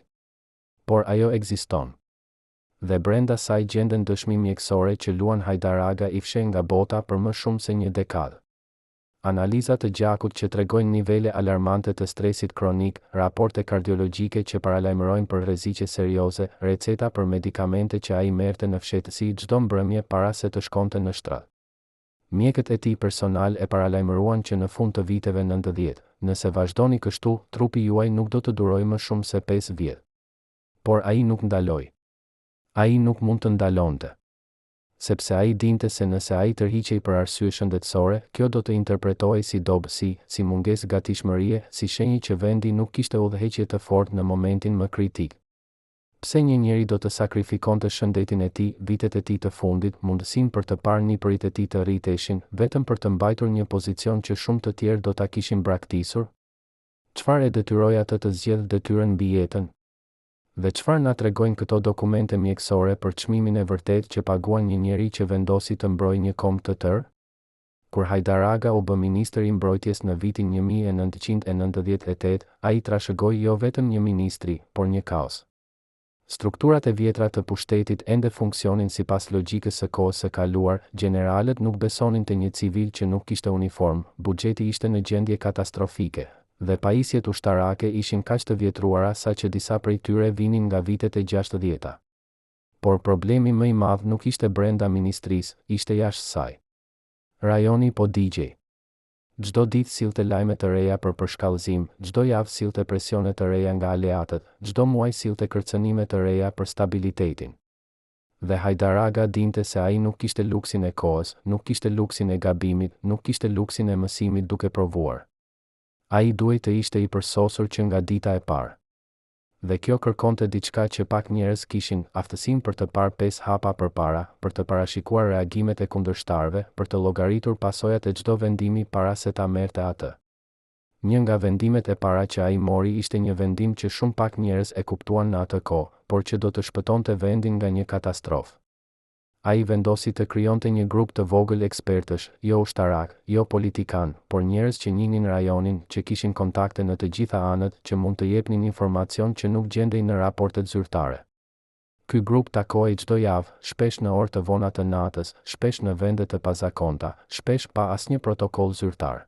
Por ajo ekziston. Dhe brenda saj gjenden dëshmi mjekësore që Luan Hajdar Aga i fsheh nga bota për më shumë se një dekadë. Analiza të gjakut që tregojnë nivele alarmante të stresit kronik, raporte kardiologjike që paralajmërojnë për rreziqe serioze, receta për medikamente që ai merrte në fshehtësi çdo mbrëmje para se të shkonte në shtrat. Mjekët e tij personal e paralajmëruan që në fund të viteve 90, nëse vazhdoni kështu, trupi juaj nuk do të durojë më shumë se 5 vjet. Por ai nuk ndaloi. Ai nuk mund të ndalonte. Sepse ai dinte se nëse ai tërhiqej për arsye shëndetësore, kjo do të interpretohej si dobësi, si mungesë gatishmërie, si shenjë që vendi nuk kishte udhëheqje të fortë në momentin më kritik. Pse një njeri do të sakrifikonte shëndetin e tij, vitet e tij të fundit, mundësinë për të parë nipërit e tij të rriteshin, vetëm për të mbajtur një pozicion që shumë të tjerë do ta kishin braktisur? Çfarë e detyroi atë të zgjedhë detyrën mbi jetën? Dhe çfarë na tregojnë këto dokumente mjekësore për çmimin e vërtetë që paguan një njeri që vendosi të mbrojë një kombë të tërë? Kur Hajdar Aga u bë ministër i mbrojtjes në vitin 1998, ai trashëgoi jo vetëm një ministri, por një kaos. Strukturat e vjetra të pushtetit ende funksionin sipas logjikës së kohës së kaluar, generalët nuk besonin te një civil që nuk kishte uniform, buxheti ishte në gjendje katastrofike, dhe pajisjet ushtarake ishin kaq të vjetruara sa që disa prej tyre vinin nga vitet e 60-ta. Por problemi më i madh nuk ishte brenda ministrisë, ishte jashtë saj. Rajoni po digjej. Çdo ditë sillte lajme të reja për përshkallëzim, çdo javë sillte presione të reja nga aleatët, çdo muaj sillte kërcënime të reja për stabilitetin. Dhe Hajdar Aga dinte se ai nuk kishte luksin e kohës, nuk kishte luksin e gabimit, nuk kishte luksin e mësimit duke provuar. Ai duhej të ishte i përsosur që nga dita e parë. Dhe kjo kërkonte diçka që pak njerëz kishin, aftësinë për të parë 5 hapa përpara, për të parashikuar reagimet e kundërshtarëve, për të llogaritur pasojat e çdo vendimi para se ta merrte atë. Një nga vendimet e para që ai mori ishte një vendim që shumë pak njerëz e kuptuan në atë kohë, por që do të shpëtonte vendin nga një katastrofë. Ai vendosi të krijonte një grup të vogël ekspertësh, jo ushtarak, jo politikan, por njerëz që njihnin rajonin, që kishin kontakte në të gjitha anët, që mund të jepnin informacion që nuk gjendej në raportet zyrtare. Ky grup takohej çdo javë, shpesh në orë të vona të natës, shpesh në vende të pazakonta, shpesh pa asnjë protokoll zyrtar.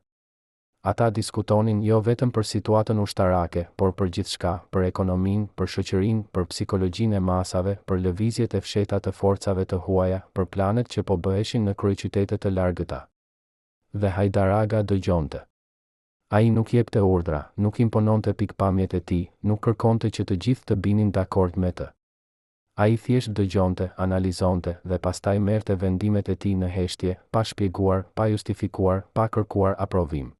Ata diskutonin jo vetëm për situatën ushtarake, por për gjithçka, për ekonominë, për shoqërinë, për psikologjinë e masave, për lëvizjet e fshehta të forcave të huaja, për planet që po bëheshin në kryeqytete të largëta. Dhe Hajdar Aga dëgjonte. Ai nuk jepte urdhra, nuk impononte pikpamjet e tij, nuk kërkonte që të gjithë të binin dakord me të. Ai thjesht dëgjonte, analizonte dhe pastaj merrte vendimet e tij në heshtje, pa shpjeguar, pa justifikuar, pa kërkuar aprovim.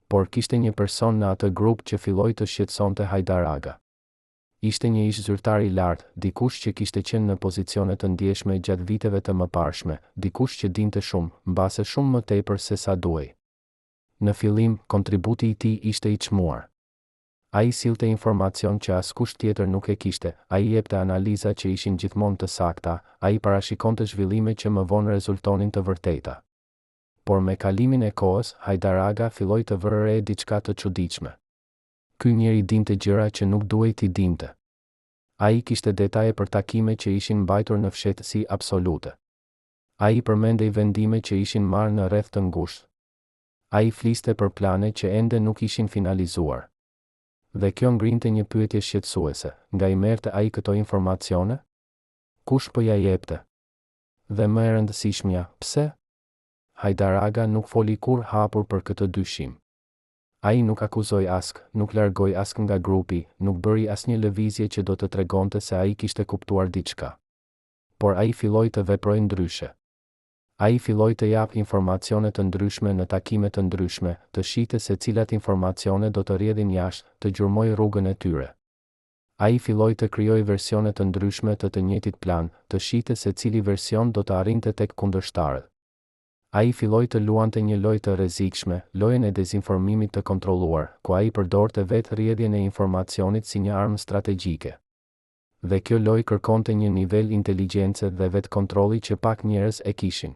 Por kishte një person në atë grup që filloi të shqetësonte Hajdar Aga. Ishte një ish zyrtar i lartë, dikush që kishte qenë në pozicione të ndjeshme gjatë viteve të mëparshme, dikush që dinte shumë, mbase shumë më tepër se sa duhej. Në fillim, kontributi i tij ishte i çmuar. Ai sillte informacion që askush tjetër nuk e kishte, ai jepte analiza që ishin gjithmonë të sakta, ai parashikonte zhvillime që më vonë rezultonin të vërteta. Por me kalimin e kohës, Hajdar Aga filloi të vërë re diçka të çuditshme. Ky njeri dinte gjëra që nuk duhej t'i dinte. Ai kishte detaje për takime që ishin mbajtur në fshehtësi absolute. Ai përmendej vendime që ishin marrë në rreth të ngushtë. Ai fliste për plane që ende nuk ishin finalizuar. Dhe kjo ngrinte një pyetje shqetësuese, nga i merrte ai këto informacione? Kush po ja jepte? Dhe më e rëndësishmja, pse? Hajdar Aga nuk foli kur hapur për këtë dyshim. Ai nuk akuzoi ask, nuk largoi ask nga grupi, nuk bëri asnjë lëvizje që do të tregonte se ai kishte kuptuar diçka. Por ai filloi të veprojë ndryshe. Ai filloi të jap informacione të ndryshme në takime të ndryshme, të shihte se cilat informacione do të rrjedhin jashtë, të gjurmoi rrugën e tyre. Ai filloi të krijojë versione të ndryshme të njëjtit plan, të shihte se cili version do të arrinte tek kundërshtarët. Ai filloi të luante një lojë të rrezikshme, lojën e dezinformimit të kontrolluar, ku ai përdorte vetë rrjedhjen e informacionit si një armë strategjike. Dhe kjo lojë kërkonte një nivel inteligjence dhe vetë kontrolli që pak njerëz e kishin.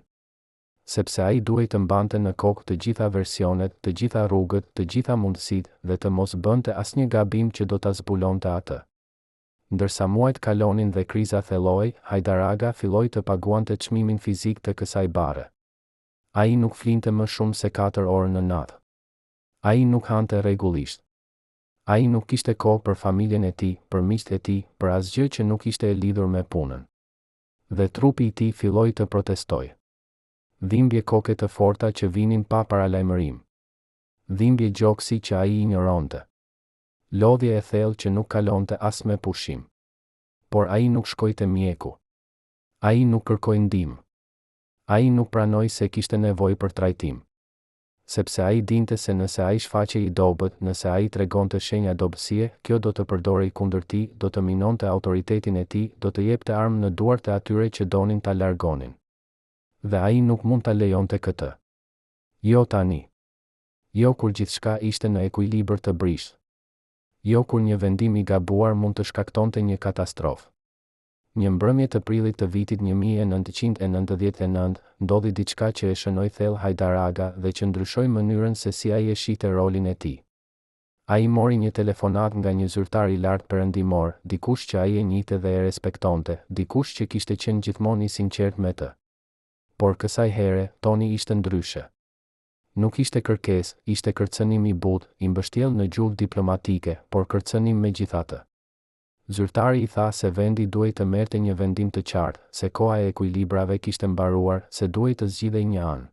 Sepse ai duhej të mbante në kokë të gjitha versionet, të gjitha rrugët, të gjitha mundësitë dhe të mos bënte asnjë gabim që do ta zbulonte atë. Ndërsa muajt kalonin dhe kriza thellohej, Hajdar Aga filloi të paguante çmimin fizik të kësaj bare. Ai nuk flinte më shumë se 4 orë në natë. Ai nuk hante rregullisht. Ai nuk kishte kohë për familjen e tij, për miqtë e tij, për asgjë që nuk ishte e lidhur me punën. Dhe trupi i tij filloi të protestojë. Dhimbje koke të forta që vinin pa paralajmërim. Dhimbje gjoksi që ai injoronte. Lodhje e thellë që nuk kalonte as me pushim. Por ai nuk shkoi te mjeku. Ai nuk kërkoi ndihmë. Ai nuk pranoi se kishte nevojë për trajtim. sepse ai dinte se nëse ai shfaqej i dobët, nëse ai tregonte shenja dobësie, kjo do të përdorej kundër tij, do të minonte autoritetin e tij, do të jepte armë në duart e atyre që donin ta largonin. Dhe ai nuk mund ta lejonte këtë. Jo tani. Jo kur gjithçka ishte në ekuilibër të brishtë. Jo kur një vendim i gabuar mund të shkaktonte një katastrofë. Një mbrëmje të prillit të vitit 1999, ndodhi diçka që e shënoi thellë Hajdar Aga dhe që ndryshoi mënyrën se si ai e shihte rolin e tij. Ai mori një telefonat nga një zyrtar i lartë perëndimor, dikush që ai e njihte dhe e respektonte, dikush që kishte qenë gjithmonë i sinqert me të. Por kësaj here, toni ishte ndryshe. Nuk ishte kërkesë, ishte kërcënim i butë, i mbështjellë në gjuhë diplomatike, por kërcënim megjithatë. Zyrtari i tha se vendi duhej të merrte një vendim të qartë, se koha e ekuilibrave kishte mbaruar, se duhej të zgjidhej një anë.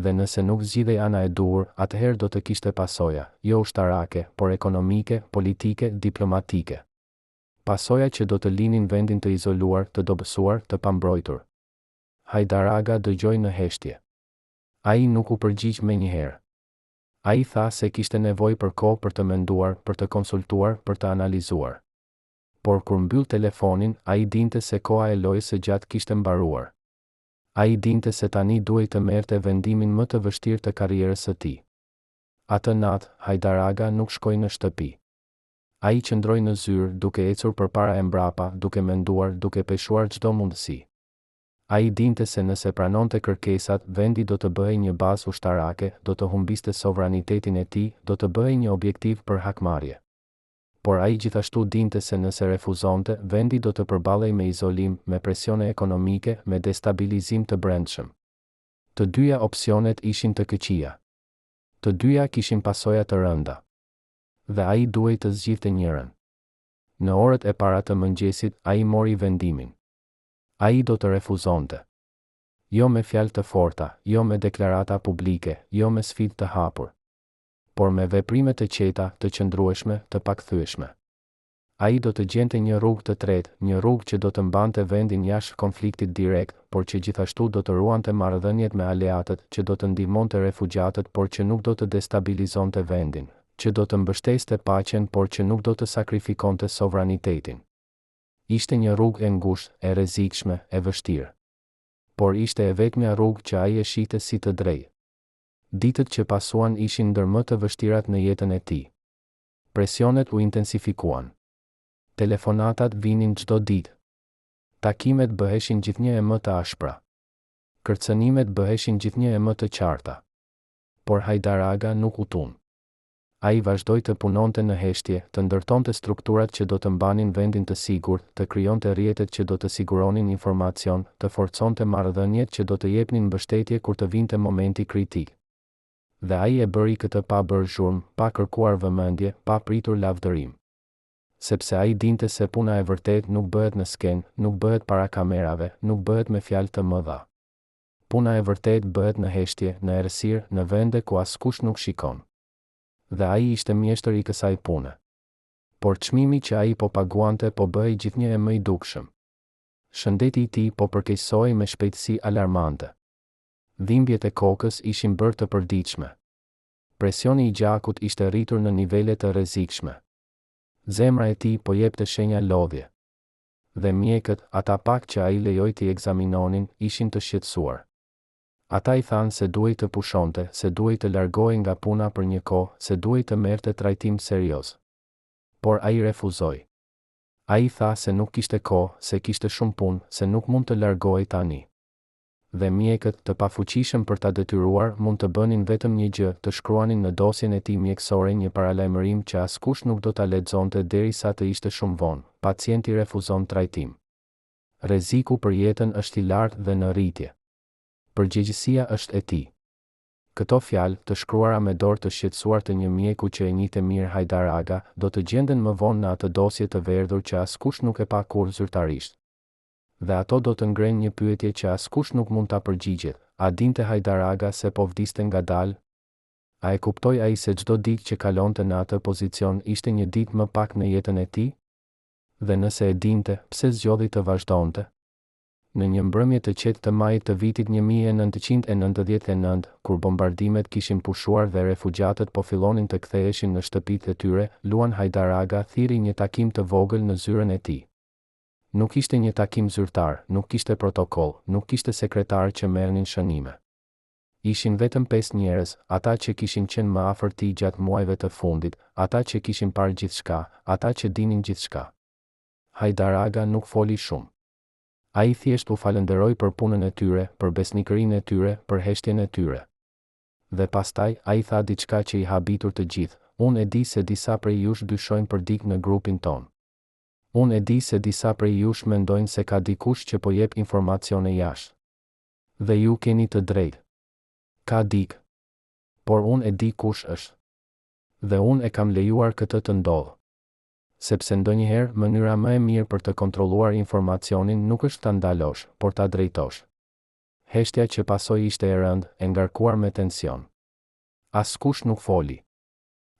Dhe nëse nuk zgjidhej ana e duhur, atëherë do të kishte pasoja, jo ushtarake, por ekonomike, politike, diplomatike. Pasoja që do të linin vendin të izoluar, të dobësuar, të pambrojtur. Hajdar Aga dëgjoi në heshtje. Ai nuk u përgjigj menjëherë. Ai tha se kishte nevojë për kohë për të menduar, për të konsultuar, për të analizuar. Por kur mbyll telefonin, ai dinte se koha e lojës së gjatë kishte mbaruar. Ai dinte se tani duhej të merrte vendimin më të vështirë të karrierës së tij. Atë natë, Hajdar Aga nuk shkoi në shtëpi. Ai qëndroi në zyrë, duke ecur përpara e mbrapa, duke menduar, duke peshuar çdo mundësi. Ai dinte se nëse pranonte kërkesat, vendi do të bëhej një bazë ushtarake, do të humbiste sovranitetin e tij, do të bëhej një objektiv për hakmarrje. Por ai gjithashtu dinte se nëse refuzonte, vendi do të përballej me izolim, me presione ekonomike, me destabilizim të brendshëm. Të dyja opsionet ishin të këqija. Të dyja kishin pasoja të rënda. Dhe ai duhej të zgjidhte njërin. Në orët e para të mëngjesit, ai mori vendimin. Ai do të refuzonte. Jo me fjalë të forta, jo me deklarata publike, jo me sfidë të hapur, por me veprime të qeta, të qëndrueshme, të pakthyeshme. Ai do të gjente një rrugë të tretë, një rrugë që do të mbante vendin jashtë konfliktit direkt, por që gjithashtu do të ruante marrëdhëniet me aleatët, që do të ndihmonte refugjatët, por që nuk do të destabilizonte vendin, që do të mbështeste paqen, por që nuk do të sakrifikonte sovranitetin. Ishte një rrugë e ngushtë, e rrezikshme, e vështirë. Por ishte e vetmja rrugë që ai e shihte si të drejtë. Ditët që pasuan ishin ndër më të vështirat në jetën e tij. Presionet u intensifikuan. Telefonatat vinin çdo ditë. Takimet bëheshin gjithnjë e më të ashpra. Kërcënimet bëheshin gjithnjë e më të qarta. Por Hajdar Aga nuk u tund. Ai vazhdoi të punonte në heshtje, të ndërtonte strukturat që do të mbanin vendin të sigurt, të krijonte rrjetet që do të siguronin informacion, të forconte marrëdhëniet që do të jepnin mbështetje kur të vinte momenti kritik. Dhe ai e bëri këtë pa bërë zhurmë, pa kërkuar vëmendje, pa pritur lavdërim. Sepse ai dinte se puna e vërtet nuk bëhet në skenë, nuk bëhet para kamerave, nuk bëhet me fjalë të mëdha. Puna e vërtet bëhet në heshtje, në errësirë, në vende ku askush nuk shikon. Dhe ai ishte mjeshtër i kësaj pune. Por çmimi që ai po paguante po bëhej gjithnjë e më i dukshëm. Shëndeti i tij po përkeqësohej me shpejtësi alarmante. Dhimbjet e kokës ishin bërë të përditshme. Presioni i gjakut ishte rritur në nivele të rrezikshme. Zemra e tij po jepte shenja lodhje. Dhe mjekët, ata pak që ai lejoi t'i ekzaminonin, ishin të shqetësuar. Ata i thanë se duhej të pushonte, se duhej të largohej nga puna për një kohë, se duhej të merrte trajtim serioz. Por ai refuzoi. Ai tha se nuk kishte kohë, se kishte shumë punë, se nuk mund të largohej tani. Dhe mjekët, të pafuqishëm për ta detyruar, mund të bënin vetëm një gjë, të shkruanin në dosjen e tij mjekësore një paralajmërim që askush nuk do ta lexonte derisa të ishte shumë vonë. Pacienti refuzon trajtim. Rreziku për jetën është i lartë dhe në rritje. Përgjegjësia është e tij. Këto fjalë, të shkruara me dorë të shqetësuar të një mjeku që e njihte mirë Hajdar Aga, do të gjenden më vonë në atë dosje të verdhur që askush nuk e pa kurrë zyrtarisht. Dhe ato do të ngrenë një pyetje që askush nuk mund ta përgjigjet. A dinte Hajdar Aga se po vdiste ngadalë? A e kuptoi ai se çdo ditë që kalonte në atë pozicion ishte një ditë më pak në jetën e tij? Dhe nëse e dinte, pse zgjodhi të vazhdonte? Në një mbrëmje të qetë të majit të vitit 1999, kur bombardimet kishin pushuar dhe refugjatët po fillonin të ktheheshin në shtëpitë e tyre, Luan Hajdar Aga thiri një takim të vogël në zyrën e tij. Nuk ishte një takim zyrtar, nuk kishte protokoll, nuk kishte sekretar që merrnin shënime. Ishin vetëm 5 njerëz, ata që kishin qenë më afër tij gjatë muajve të fundit, ata që kishin parë gjithçka, ata që dinin gjithçka. Hajdar Aga nuk foli shumë. Ai thjesht u falenderoi për punën e tyre, për besnikërinë e tyre, për heshtjen e tyre. Dhe pastaj, ai tha diçka që i habitur të gjithë: "Unë e di se disa prej jush dyshojnë për dikë në grupin ton. Unë e di se disa prej jush mendojnë se ka dikush që po jep informacione jashtë. Dhe ju keni të drejtë. Ka dikë. Por unë e di kush është. Dhe unë e kam lejuar këtë të ndodhë. Sepse ndonjëherë mënyra më e mirë për të kontrolluar informacionin nuk është ta ndalosh, por ta drejtosh." Heshtja që pasoi ishte e rëndë, e ngarkuar me tension. Askush nuk foli.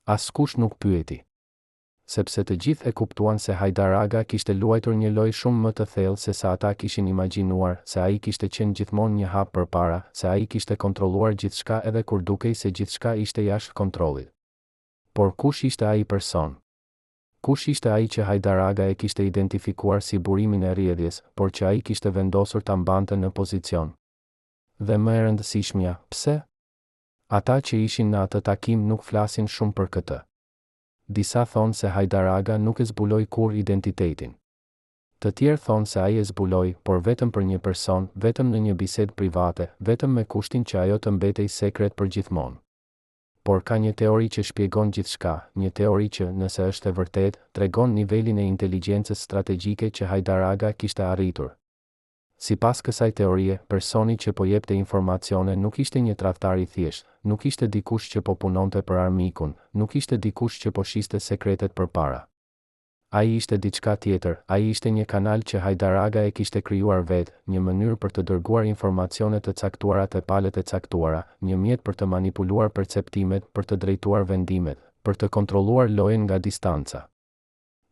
Askush nuk pyeti. Sepse të gjithë e kuptuan se Hajdar Aga kishte luajtur një lojë shumë më të thellë se sa ata kishin imagjinuar, se ai kishte qenë gjithmonë një hap përpara, se ai kishte kontrolluar gjithçka edhe kur dukej se gjithçka ishte jashtë kontrollit. Por kush ishte ai person? Kush ishte ai që Hajdar Aga e kishte identifikuar si burimin e rrjedhjes, por që ai kishte vendosur ta mbante në pozicion? Dhe më e rëndësishmja, pse? Ata që ishin në atë takim nuk flasin shumë për këtë. Disa thonë se Hajdar Aga nuk e zbuloi kur identitetin. Të tjerë thonë se ai e zbuloi, por vetëm për një person, vetëm në një bisedë private, vetëm me kushtin që ajo të mbetej sekret për gjithmonë. Por ka një teori që shpjegon gjithçka, një teori që, nëse është e vërtetë, tregon nivelin e inteligjencës strategjike që Hajdar Aga kishte arritur. Sipas kësaj teorie, personi që po jepte informacione nuk ishte një tradhtar i thjeshtë, nuk ishte dikush që po punonte për armikun, nuk ishte dikush që po shiste sekretet përpara. Ai ishte diçka tjetër, ai ishte një kanal që Hajdar Aga e kishte krijuar vetë, një mënyrë për të dërguar informacione të caktuara te palët e caktuara, një mjet për të manipuluar perceptimet, për të drejtuar vendimet, për të kontrolluar lojën nga distanca.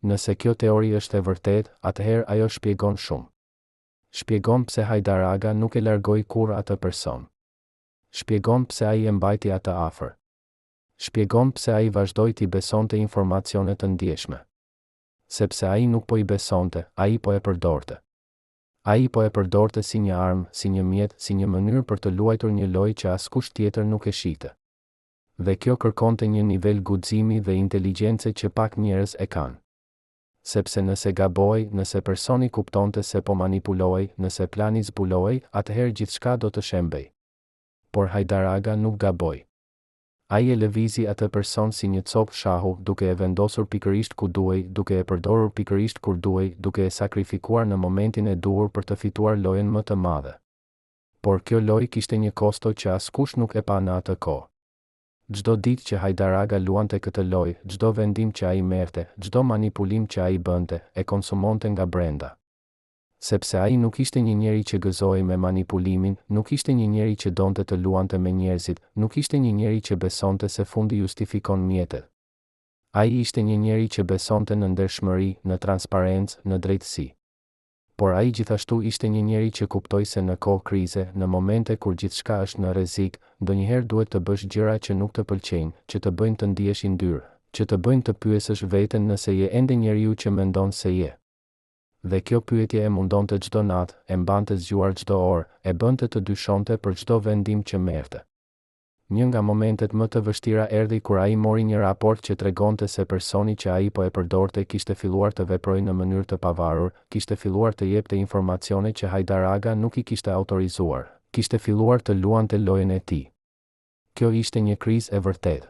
Nëse kjo teori është e vërtetë, atëherë ajo shpjegon shumë. Shpjegon pse Hajdar Aga nuk e largoi kurrë atë person. Shpjegon pse ai e mbajti atë afër. Shpjegon pse ai vazhdoi t'i besonte informacione të ndjeshme. Sepse ai nuk po i besonte, ai po e përdorte. Ai po e përdorte si një armë, si një mjet, si një mënyrë për të luajtur një lojë që askush tjetër nuk e shihte. Dhe kjo kërkonte një nivel guximi dhe inteligjence që pak njerëz e kanë. Sepse nëse gaboi, nëse personi kuptonte se po manipulohej, nëse plani zbulohej, atëherë gjithçka do të shembej. Por Hajdar Aga nuk gaboi. Ai e lëvizi atë person si një copë shahu, duke e vendosur pikërisht ku duhej, duke e përdorur pikërisht kur duhej, duke e sakrifikuar në momentin e duhur për të fituar lojën më të madhe. Por kjo lojë kishte një kosto që askush nuk e pa në atë kohë. Çdo ditë që Hajdar Aga luante këtë lojë, çdo vendim që ai merrte, çdo manipulim që ai bënte, e konsumonte nga brenda. Sepse ai nuk ishte një njeri që gëzoi me manipulimin, nuk ishte një njeri që donte të luante me njerëzit, nuk ishte një njeri që besonte se fundi justifikon mjetet. Ai ishte një njeri që besonte në ndershmëri, në transparencë, në drejtësi. Por ai gjithashtu ishte një njeri që kuptoi se në kohë krize, në momente kur gjithçka është në rrezik, ndonjëherë duhet të bësh gjëra që nuk të pëlqejnë, që të bëjnë të ndihesh i ndyrë, që të bëjnë të pyesësh veten nëse je ende njeriu që mendon se je. Dhe kjo pyetje e mundonte çdo natë, e mbante zgjuar çdo orë, e bënte të dyshonte për çdo vendim që merrte. Një nga momentet më të vështira erdhi kur ai mori një raport që tregonte se personi që ai po e përdorte kishte filluar të veprojë në mënyrë të pavarur, kishte filluar të jepte informacione që Hajdar Aga nuk i kishte autorizuar, kishte filluar të luante lojën e tij. Kjo ishte një krizë e vërtetë.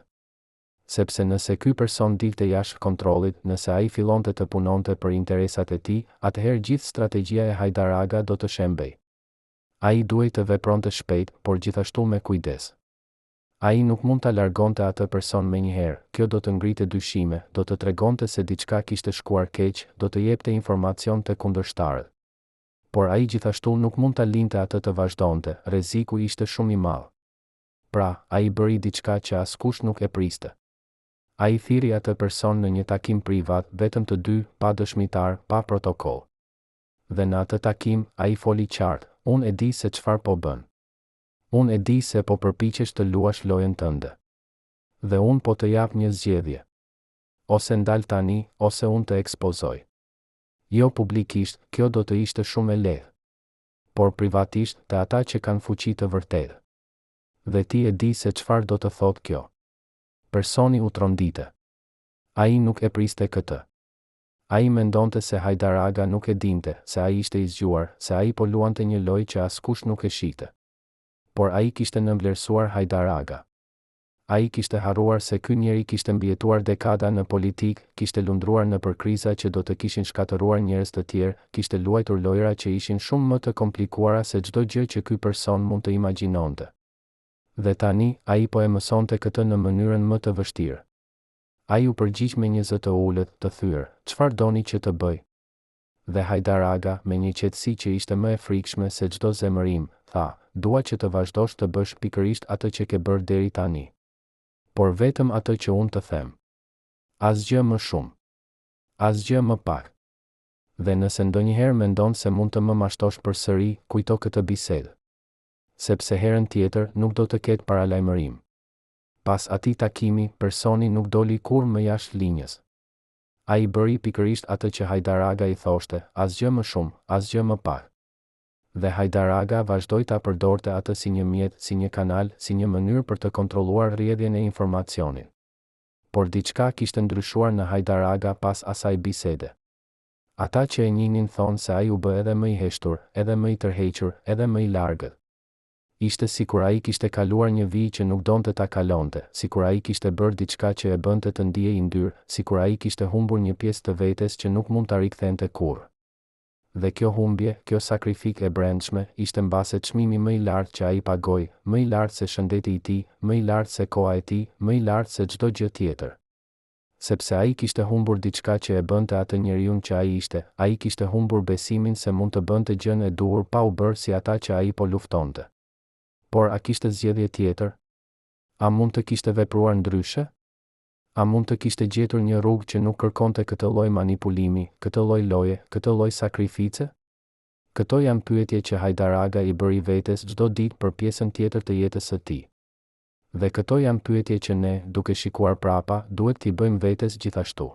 Sepse nëse ky person dilte jashtë kontrollit, nëse ai fillonte të punonte për interesat e tij, atëherë gjithë strategjia e Hajdar Aga do të shembej. Ai duhej të vepronte shpejt, por gjithashtu me kujdes. Ai nuk mund ta largonte atë person menjëherë, kjo do të ngrite dyshime, do të tregonte se diçka kishte shkuar keq, do të jepte informacion të kundërshtarët. Por ai gjithashtu nuk mund ta linte atë të vazhdonte, rreziku ishte shumë i madh. Pra, ai bëri diçka që askush nuk e priste. Ai thiri atë person në një takim privat, vetëm të dy, pa dëshmitar, pa protokoll. Dhe në atë takim, ai foli qartë, unë e di se çfarë po bën. Unë e di se po përpiqesh të luash lojën tënde. Dhe unë po të jap një zgjedhje. Ose ndal tani, ose unë të ekspozoj. Jo publikisht, kjo do të ishte shumë e lehtë. Por privatisht, te ata që kanë fuqi të vërtetë. Dhe ti e di se çfarë do të thotë kjo. Personi u trondite. Ai nuk e priste këtë. Ai mendonte se Hajdar Aga nuk e dinte, se ai ishte i zgjuar, se ai po luante një lojë që askush nuk e shite. Por ai kishte nënvlerësuar Hajdar Aga. Ai kishte harruar se ky njeri kishte mbijetuar dekada në politikë, kishte lundruar nëpër kriza që do të kishin shkatëruar njerëz të tjerë, kishte luajtur lojra që ishin shumë më të komplikuara se çdo gjë që ky person mund të imagjinonte. Dhe tani, ai po e mësonte këtë në mënyrën më të vështirë. Ai u përgjigj me një zë të ulët, të thyer, çfarë doni që të bëj? Dhe Hajdar Aga, me një qetësi që ishte më e frikshme se çdo zemërim, tha, dua që të vazhdosh të bësh pikërisht atë që ke bërë deri tani. Por vetëm atë që unë të them. Asgjë më shumë. Asgjë më pak. Dhe nëse ndonjëherë mendon se mund të më mashtosh përsëri, kujto këtë bisedë. Sepse herën tjetër nuk do të ketë paralajmërim. Pas atij takimi, personi nuk doli kurrë më jashtë linjës. Ai bëri pikërisht atë që Hajdar Aga i thoshte, asgjë më shumë, asgjë më pak. Dhe Hajdar Aga vazhdoi ta përdorte atë si një mjet, si një kanal, si një mënyrë për të kontrolluar rrjedhjen e informacionit. Por diçka kishte ndryshuar në Hajdar Aga pas asaj bisede. Ata që e njihnin thonë se ai u bë edhe më i heshtur, edhe më i tërhequr, edhe më i largët. Ishte sikur ai kishte kaluar një vijë që nuk donte ta kalonte, sikur ai kishte bërë diçka që e bënte të ndiej i ndyrë, sikur ai kishte humbur një pjesë të vetes që nuk mund ta rikthente kurrë. Dhe kjo humbje, kjo sakrifikë e brendshme, ishte mbase çmimi më i lartë që ai pagoi, më i lartë se shëndeti i tij, më i lartë se koha e tij, më i lartë se çdo gjë tjetër. Sepse ai kishte humbur diçka që e bënte atë njeriu që ai ishte, ai kishte humbur besimin se mund të bënte gjën e duhur pa u bërë si ata që ai po luftonte. Por a kishte zgjedhje tjetër? A mund të kishte vepruar ndryshe? A mund të kishte gjetur një rrugë që nuk kërkonte këtë lloj manipulimi, këtë lloj loje, këtë lloj sakrifice? Këto janë pyetje që Hajdar Aga i bëri vetes çdo ditë për pjesën tjetër të jetës së tij. Dhe këto janë pyetje që ne, duke shikuar prapa, duhet t'i bëjmë vetes gjithashtu.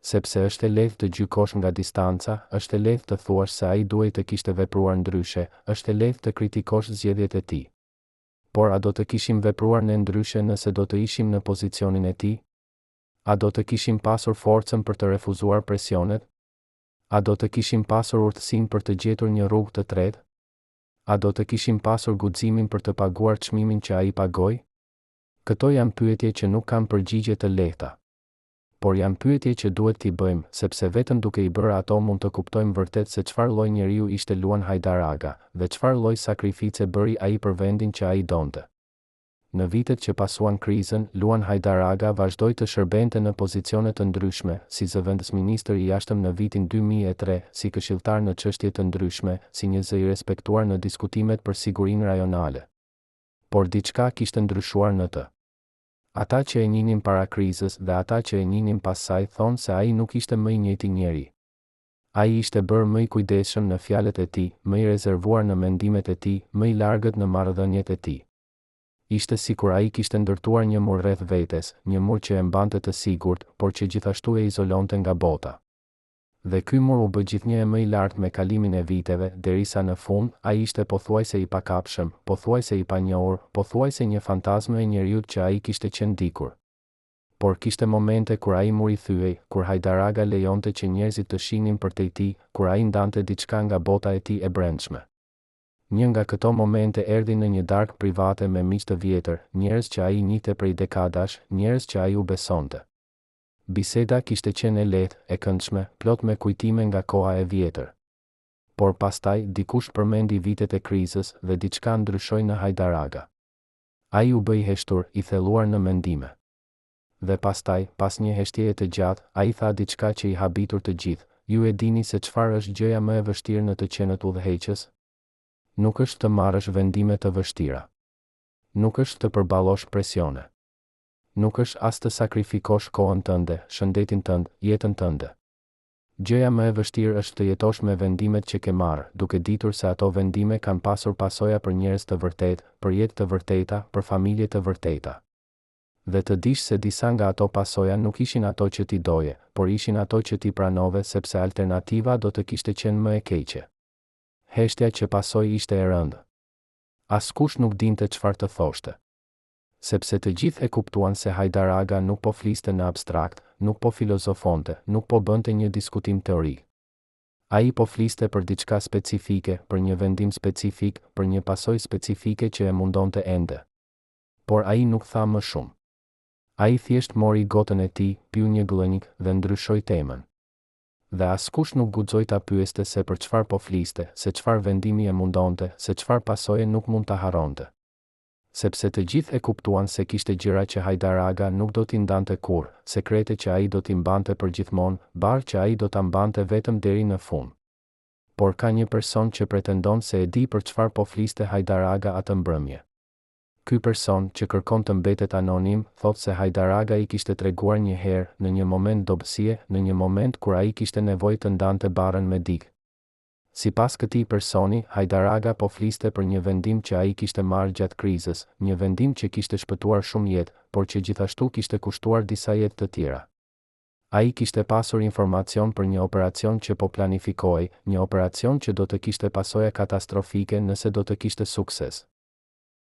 Sepse është e lehtë të gjykosh nga distanca, është e lehtë të thuash se ai duhej të kishte vepruar ndryshe, është e lehtë të kritikosh zgjedhjet e tij. Por a do të kishim vepruar ne ndryshe nëse do të ishim në pozicionin e tij? A do të kishim pasur forcën për të refuzuar presionet? A do të kishim pasur urtësinë për të gjetur një rrugë të tretë? A do të kishim pasur guximin për të paguar çmimin që ai pagoi? Këto janë pyetje që nuk kanë përgjigje të lehta. Por janë pyetje që duhet t'i bëjmë, sepse vetëm duke i bërë ato mund të kuptojmë vërtet se çfarë lloj njeriu ishte Luan Hajdar Aga, dhe çfarë lloj sakrifice bëri ai për vendin që ai donte. Në vitet që pasuan krizën, Luan Hajdar Aga vazhdoi të shërbente në pozicione të ndryshme, si zëvendësministër i jashtëm në vitin 2003, si këshilltar në çështje të ndryshme, si një zë i respektuar në diskutimet për sigurinë rajonale. Por diçka kishte ndryshuar në të. Ata që e njihnin para krizës dhe ata që e njihnin pas saj thonë se ai nuk ishte më i njëjti njeri. Ai ishte bërë më i kujdesshëm në fjalët e tij, më i rezervuar në mendimet e tij, më i largët në marrëdhëniet e tij. Ishte sikur ai kishte ndërtuar një mur rreth vetes, një mur që e mbante të sigurt, por që gjithashtu e izolonte nga bota. Dhe ky mur u bë gjithnjë më i lartë me kalimin e viteve, derisa në fund ai ishte pothuajse i pakapshëm, pothuajse i panjohur, pothuajse një fantazmë e njeriu që ai kishte qenë dikur. Por kishte momente kur ai muri thyej, kur Hajdar Aga lejonte që njerëzit të shihnin përtej tij, kur ai ndante diçka nga bota e tij e brendshme. Një nga këto momente erdhi në një darkë private me miq të vjetër, njerëz që ai njihte prej dekadash, njerëz që ai u besonte. Biseda kishte qenë e lehtë, e këndshme, plot me kujtime nga koha e vjetër. Por pastaj dikush përmendi vitet e krizës dhe diçka ndryshoi në Hajdar Aga. Ai u bë i heshtur, i thelluar në mendime. Dhe pastaj, pas një heshtjeje të gjatë, ai tha diçka që i habitur të gjithë. Ju e dini se çfarë është gjëja më e vështirë në të qenë udhëheqës? Nuk është të marrësh vendime të vështira. Nuk është të përballosh presione. Nuk është as të sakrifikosh kohën tënde, shëndetin tënd, jetën tënde. Gjëja më e vështirë është të jetosh me vendimet që ke marrë, duke ditur se ato vendime kanë pasur pasoja për njerëz të vërtetë, për jetë të vërteta, për familje të vërteta. Dhe të dish se disa nga ato pasoja nuk ishin ato që ti doje, por ishin ato që ti pranove sepse alternativa do të kishte qenë më e keqe. Heshtja që pasoi ishte e rëndë. Askush nuk dinte çfarë të thoshte. Sepse të gjithë e kuptuan se Hajdar Aga nuk po fliste në abstrakt, nuk po filozofonte, nuk po bënte një diskutim teorik. Ai po fliste për diçka specifike, për një vendim specifik, për një pasojë specifike që e mundonte ende. Por ai nuk tha më shumë. Ai thjesht mori gotën e tij, piu një glënjik dhe ndryshoi temën. Dhe askush nuk guxoi ta pyeste se për çfarë po fliste, se çfarë vendimi e mundonte, se çfarë pasoje nuk mund ta harronte. Sepse të gjithë e kuptuan se kishte gjëra që Hajdar Aga nuk do t'i ndante kurrë, sekrete që ai do t'i mbante për gjithmonë, barë që ai do ta mbante vetëm deri në fund. Por ka një person që pretendon se e di për çfarë po fliste Hajdar Aga atë mbrëmje. Ky person, që kërkon të mbetet anonim, thot se Hajdar Aga i kishte treguar një herë, në një moment dobësie, në një moment kur ai kishte nevojë të ndante barën me dikë. Sipas këtij personi, Hajdar Aga po fliste për një vendim që ai kishte marrë gjatë krizës, një vendim që kishte shpëtuar shumë jetë, por që gjithashtu kishte kushtuar disa jetë të tjera. Ai kishte pasur informacion për një operacion që po planifikohej, një operacion që do të kishte pasoja katastrofike nëse do të kishte sukses.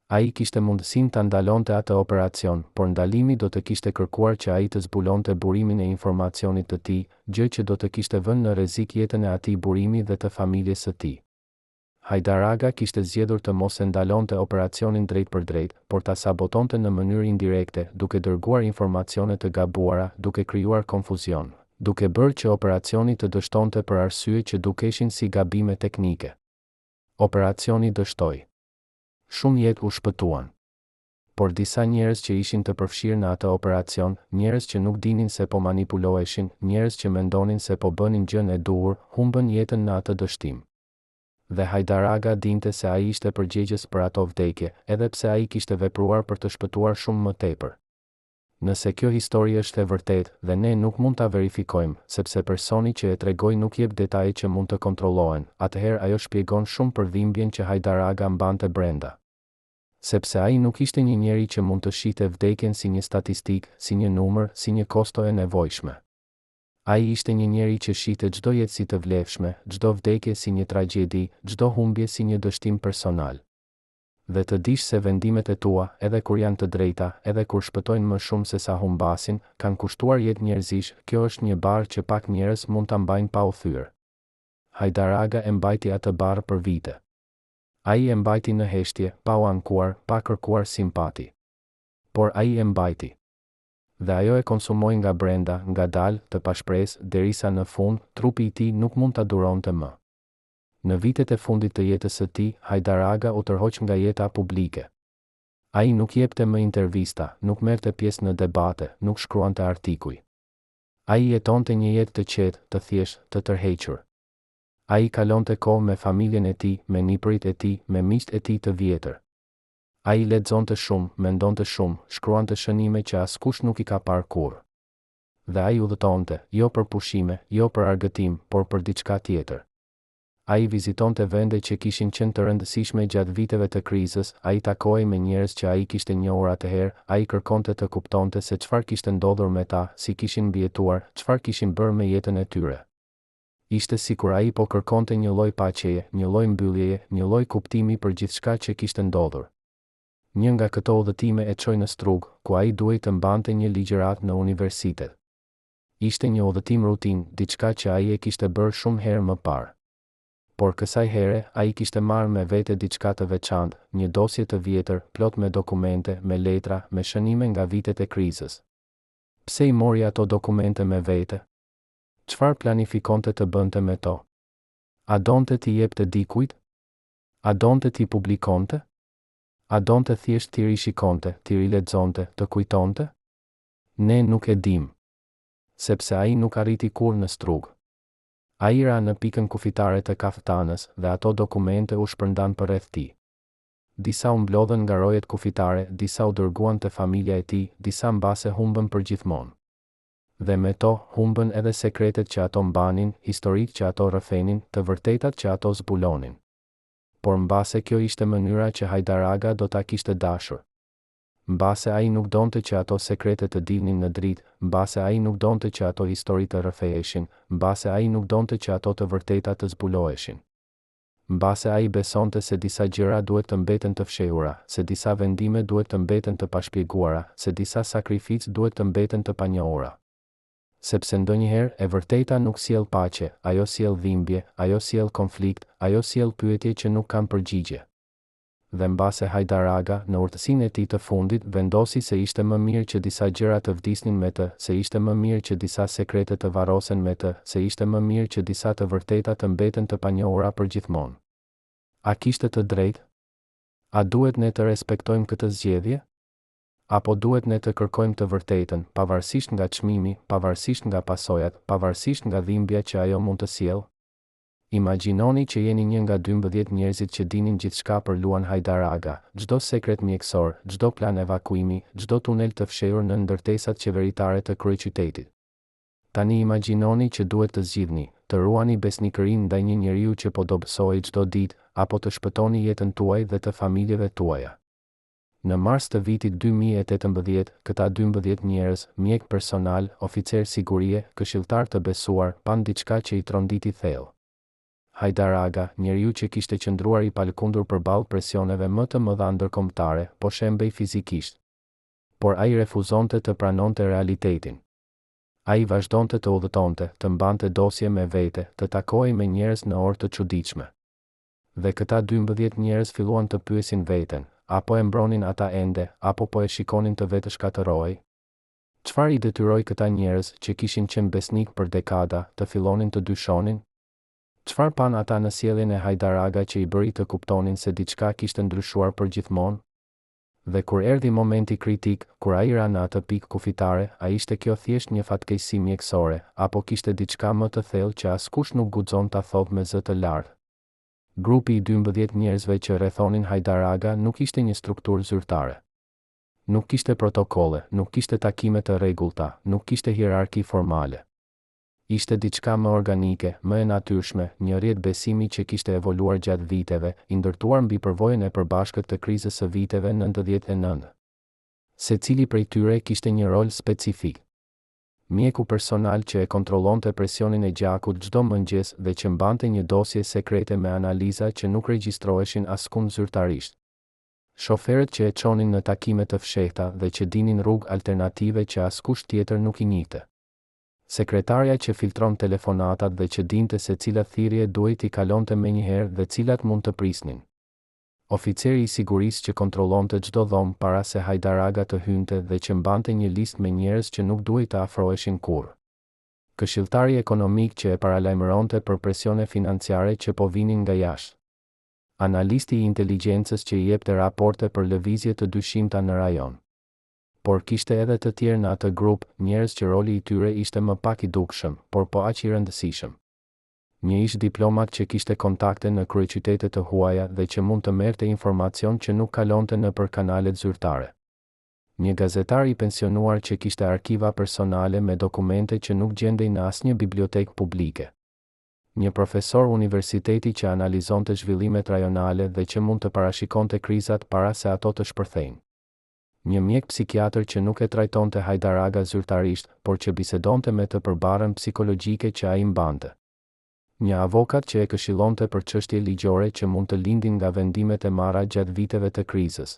Ai kishte mundësinë ta ndalonte atë operacion, por ndalimi do të kishte kërkuar që ai të zbulonte burimin e informacionit të tij, gjë që do të kishte vënë në rrezik jetën e atij burimi dhe të familjes së tij. Hajdar Aga kishte zgjedhur të mos e ndalonte operacionin drejt për drejt, por ta sabotonte në mënyrë indirekte, duke dërguar informacione të gabuara, duke krijuar konfuzion, duke bërë që operacioni të dështonte për arsye që dukeshin si gabime teknike. Operacioni dështoi. Shumë jetë u shpëtuan. Por disa njerëz që ishin të përfshirë në atë operacion, njerëz që nuk dinin se po manipuloheshin, njerëz që mendonin se po bënin gjën e duhur, humbën jetën në atë dështim. Dhe Hajdar Aga dinte se ai ishte përgjegjës për ato vdekje, edhe pse ai kishte vepruar për të shpëtuar shumë më tepër. Nëse kjo histori është e vërtetë dhe ne nuk mund ta verifikojmë, sepse personi që e tregoi nuk jep detaje që mund të kontrollohen, atëherë ajo shpjegon shumë për dhimbjen që Hajdar Aga mbante brenda. Sepse ai nuk ishte një njeri që mund të shihte vdekjen si një statistik, si një numër, si një kosto e nevojshme. Ai ishte një njeri që shihte çdo jetë si të vlefshme, çdo vdekje si një tragjedi, çdo humbje si një dështim personal. Dhe të dish se vendimet e tua, edhe kur janë të drejta, edhe kur shpëtojnë më shumë se sa humbasin, kanë kushtuar jetë njerëzish, kjo është një barë që pak njerëz mund ta mbajnë pa u thyer. Hajdar Aga e mbajti atë barë për vite. Ai e mbajti në heshtje, pa u ankuar, pa kërkuar simpati. Por ai e mbajti. Dhe ajo e konsumoi nga brenda, ngadalë, të pashpresë, derisa në fund, trupi i tij nuk mund ta duronte më. Në vitet e fundit të jetës së tij, Hajdar Aga u tërhoq nga jeta publike. Ai nuk jepte më intervista, nuk merrte pjesë në debate, nuk shkruante artikuj. Ai jetonte një jetë të qetë, të thjeshtë, të tërhequr. Ai kalonte kohë me familjen e tij, me nipërit e tij, me miqtë e tij të vjetër. Ai lexonte shumë, mendonte shumë, shkruante shënime që askush nuk i ka parë kurrë. Dhe ai udhëtonte, jo për pushime, jo për argëtim, por për diçka tjetër. Ai vizitonte vende që kishin qenë të rëndësishme gjatë viteve të krizës, ai takohej me njerëz që ai kishte njohur atëherë, ai kërkonte të kuptonte se çfarë kishte ndodhur me ta, si kishin mbijetuar, çfarë kishin bërë me jetën e tyre. Ishte sikur ai po kërkonte një lloj paqeje, një lloj mbylljeje, një lloj kuptimi për gjithçka që kishte ndodhur. Një nga këto udhëtime e çoi në Strug, ku ai duhej të mbante një ligjëratë në universitet. Ishte një udhëtim rutinë, diçka që ai e kishte bërë shumë herë më parë. Por kësaj here, ai kishte marrë me vete diçka të veçantë, një dosje të vjetër, plot me dokumente, me letra, me shënime nga vitet e krizës. Pse i mori ato dokumente me vete? Çfarë planifikonte të bënte me to? A donte t'i jepte dikujt? A donte t'i publikonte? A donte thjesht t'i rishikonte, t'i rilexonte, të kujtonte? Ne nuk e dim. Sepse ai nuk arriti kurrë në Strug. Ai ra në pikën kufitare të kaftanës dhe ato dokumente u shpërndan përreth tij. Disa u mblodhen nga rojet kufitare, disa u dërguan te familja e tij, disa mbase humbën përgjithmonë. Dhe me to, humbën edhe sekretet që ato mbanin, historitë që ato rrëfenin, të vërtetat që ato zbulonin. Por mbase kjo ishte mënyra që Hajdar Aga do ta kishte dashur. Mbase ai nuk donte që ato sekrete të dilnin në dritë, mbase ai nuk donte që ato histori të rrëfeheshin, mbase ai nuk donte që ato të vërtetat të zbuloheshin. Mbase ai besonte se disa gjëra duhet të mbeten të fshehura, se disa vendime duhet të mbeten të pashpjeguara, se disa sakrificë duhet të mbeten të panjohura. Sepse ndonjëherë e vërteta nuk sjell paqe, ajo sjell dhimbje, ajo sjell konflikt, ajo sjell pyetje që nuk kanë përgjigje. Dhe mbase Hajdar Aga, në urtësinë e tij të fundit, vendosi se ishte më mirë që disa gjëra të vdisnin me të, se ishte më mirë që disa sekrete të varrosen me të, se ishte më mirë që disa të vërteta të mbeten të panjohura përgjithmonë. A kishte të drejtë? A duhet ne të respektojmë këtë zgjedhje? Apo duhet ne të kërkojmë të vërtetën, pavarësisht nga çmimi, pavarësisht nga pasojat, pavarësisht nga dhimbja që ajo mund të sjellë? Imagjinoni që jeni një nga 12 njerëzit që dinin gjithçka për Luan Hajdar Aga, çdo sekret mjekësor, çdo plan evakuimi, çdo tunel të fshehur në ndërtesat qeveritare të kryeqytetit. Tani imagjinoni që duhet të zgjidhni, të ruani besnikërinë ndaj një njeriu që po dobësohej çdo ditë, apo të shpëtoni jetën tuaj dhe të familjeve tuaja. Në mars të vitit 2018, këta 12 njerëz, mjek personal, oficer sigurie, këshilltar të besuar, pan diçka që i tronditi thellë. Hajdar Aga, njeriu që kishte qëndruar i palkundur përballë presioneve më të mëdha ndërkombëtare, po shembej fizikisht. Por ai refuzonte të pranonte realitetin. Ai vazhdonte të udhëtonte, të mbante dosje me vete, të takohej me njerëz në orë të çuditshme. Dhe këta 12 njerëz filluan të pyesin veten, apo e mbronin ata ende, apo po e shikonin të vetë shkatërrohej? Çfarë i detyroi këta njerëz që kishin qenë besnik për dekada, të fillonin të dyshonin? Çfarë pan ata në sjelljen e Hajdar Aga që i bëri të kuptonin se diçka kishte ndryshuar përgjithmonë? Dhe kur erdhi momenti kritik, kur ai ra në atë pikë kufitare, a ishte kjo thjesht një fatkeqësi mjekësore, apo kishte diçka më të thellë që askush nuk guxon ta thotë me zë të lartë? Grupi i 12 njerëzve që rrethonin Hajdar Aga nuk ishte një strukturë zyrtare. Nuk kishte protokolle, nuk kishte takime të rregullta, nuk kishte hierarki formale. Ishte diçka më organike, më e natyrshme, një rrjet besimi që kishte evoluar gjatë viteve, i ndërtuar mbi përvojën e përbashkët të krizës së viteve 99. Secili prej tyre kishte një rol specifik. Mjeku personal që e kontrollonte presionin e gjakut çdo mëngjes dhe që mbante një dosje sekrete me analiza që nuk regjistroheshin askund zyrtarisht. Shoferët që e çonin në takime të fshehta dhe që dinin rrugë alternative që askush tjetër nuk i njihte. Sekretarja që filtron telefonatat dhe që dinte se cilat thirrje duhet i kalonte menjëherë dhe cilat mund të prisnin. Oficeri i sigurisë që kontrollonte çdo dhomë para se Hajdar Aga të hynte dhe që mbante një listë me njerëz që nuk duhej të afroheshin kurrë. Këshilltari ekonomik që e paralajmëronte për presione financiare që po vinin nga jashtë. Analisti i inteligjencës që i jepte raporte për lëvizje të dyshimta në rajon. Por kishte edhe të tjerë në atë grup, njerëz që roli i tyre ishte më pak i dukshëm, por po aq i rëndësishëm. Një ish diplomat që kishte kontakte në kryeqytete të huaja dhe që mund të merrte informacion që nuk kalonte nëpër kanalet zyrtare. Një gazetar i pensionuar që kishte arkiva personale me dokumente që nuk gjendej në asnjë bibliotekë publike. Një profesor universiteti që analizonte zhvillimet rajonale dhe që mund të parashikonte krizat para se ato të shpërthejnë. Një mjek psikiatër që nuk e trajtonte Hajdar Aga zyrtarisht, por që bisedonte me të përbarën psikologjike që ai mbante. Një avokat që e këshillonte për çështje ligjore që mund të lindin nga vendimet e marra gjatë viteve të krizës.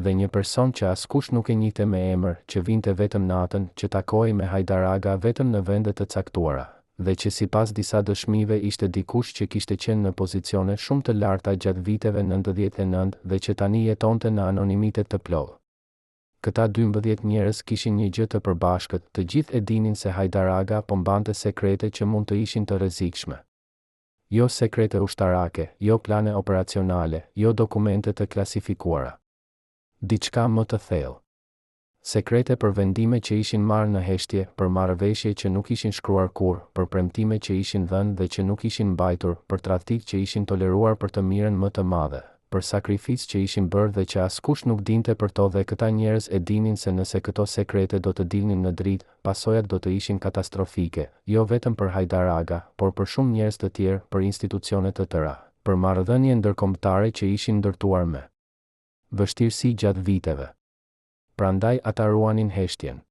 Dhe një person që askush nuk e njihte me emër, që vinte vetëm natën, që takohej me Hajdar Aga vetëm në vende të caktuara, dhe që sipas disa dëshmive ishte dikush që kishte qenë në pozicione shumë të larta gjatë viteve 99 dhe që tani jetonte në anonimitet të plotë. Këta 12 njerëz kishin një gjë të përbashkët, të gjithë e dinin se Hajdar Aga po mbante sekrete që mund të ishin të rrezikshme. Jo sekrete ushtarake, jo plane operacionale, jo dokumente të klasifikuara. Diçka më të thellë. Sekrete për vendime që ishin marrë në heshtje, për marrëveshje që nuk ishin shkruar kurrë, për premtime që ishin dhënë dhe që nuk ishin mbajtur, për tradhtik që ishin toleruar për të mirën më të madhe, për sakrificë që ishin bërë dhe që askush nuk dinte për to, dhe këta njerëz e dinin se nëse këto sekrete do të dilnin në dritë, pasojat do të ishin katastrofike, jo vetëm për Hajdar Aga, por për shumë njerëz të tjerë, për institucione të tëra, për marrëdhënie ndërkombëtare që ishin ndërtuar me vështirësi gjatë viteve. Prandaj ata ruanin heshtjen.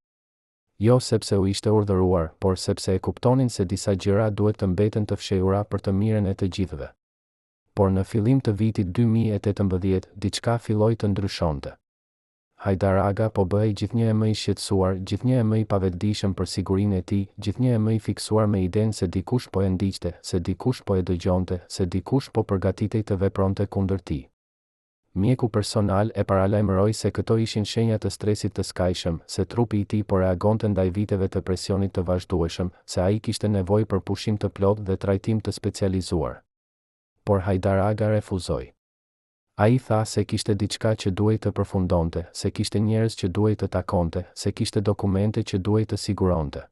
Jo sepse u ishte urdhëruar, por sepse e kuptonin se disa gjëra duhet të mbeten të fshehura për të mirën e të gjithëve. Por në fillim të vitit 2018, diçka filloi të ndryshonte. Hajdar Aga po bëhej gjithnjë më i shqetësuar, gjithnjë më i pavetëdijshëm për sigurinë e tij, gjithnjë më i fiksuar me idenë se dikush po e ndiqte, se dikush po e dëgjonte, se dikush po përgatitej të vepronte kundër tij. Mjeku personal e paralajmëroi se këto ishin shenja të stresit të skajshëm, se trupi i tij po reagonte ndaj viteve të presionit të vazhdueshëm, se ai kishte nevojë për pushim të plotë dhe trajtim të specializuar. Por Hajdar Aga refuzoi. Ai tha se kishte diçka që duhej të përfundonte, se kishte njerëz që duhej të takonte, se kishte dokumente që duhej të siguronte.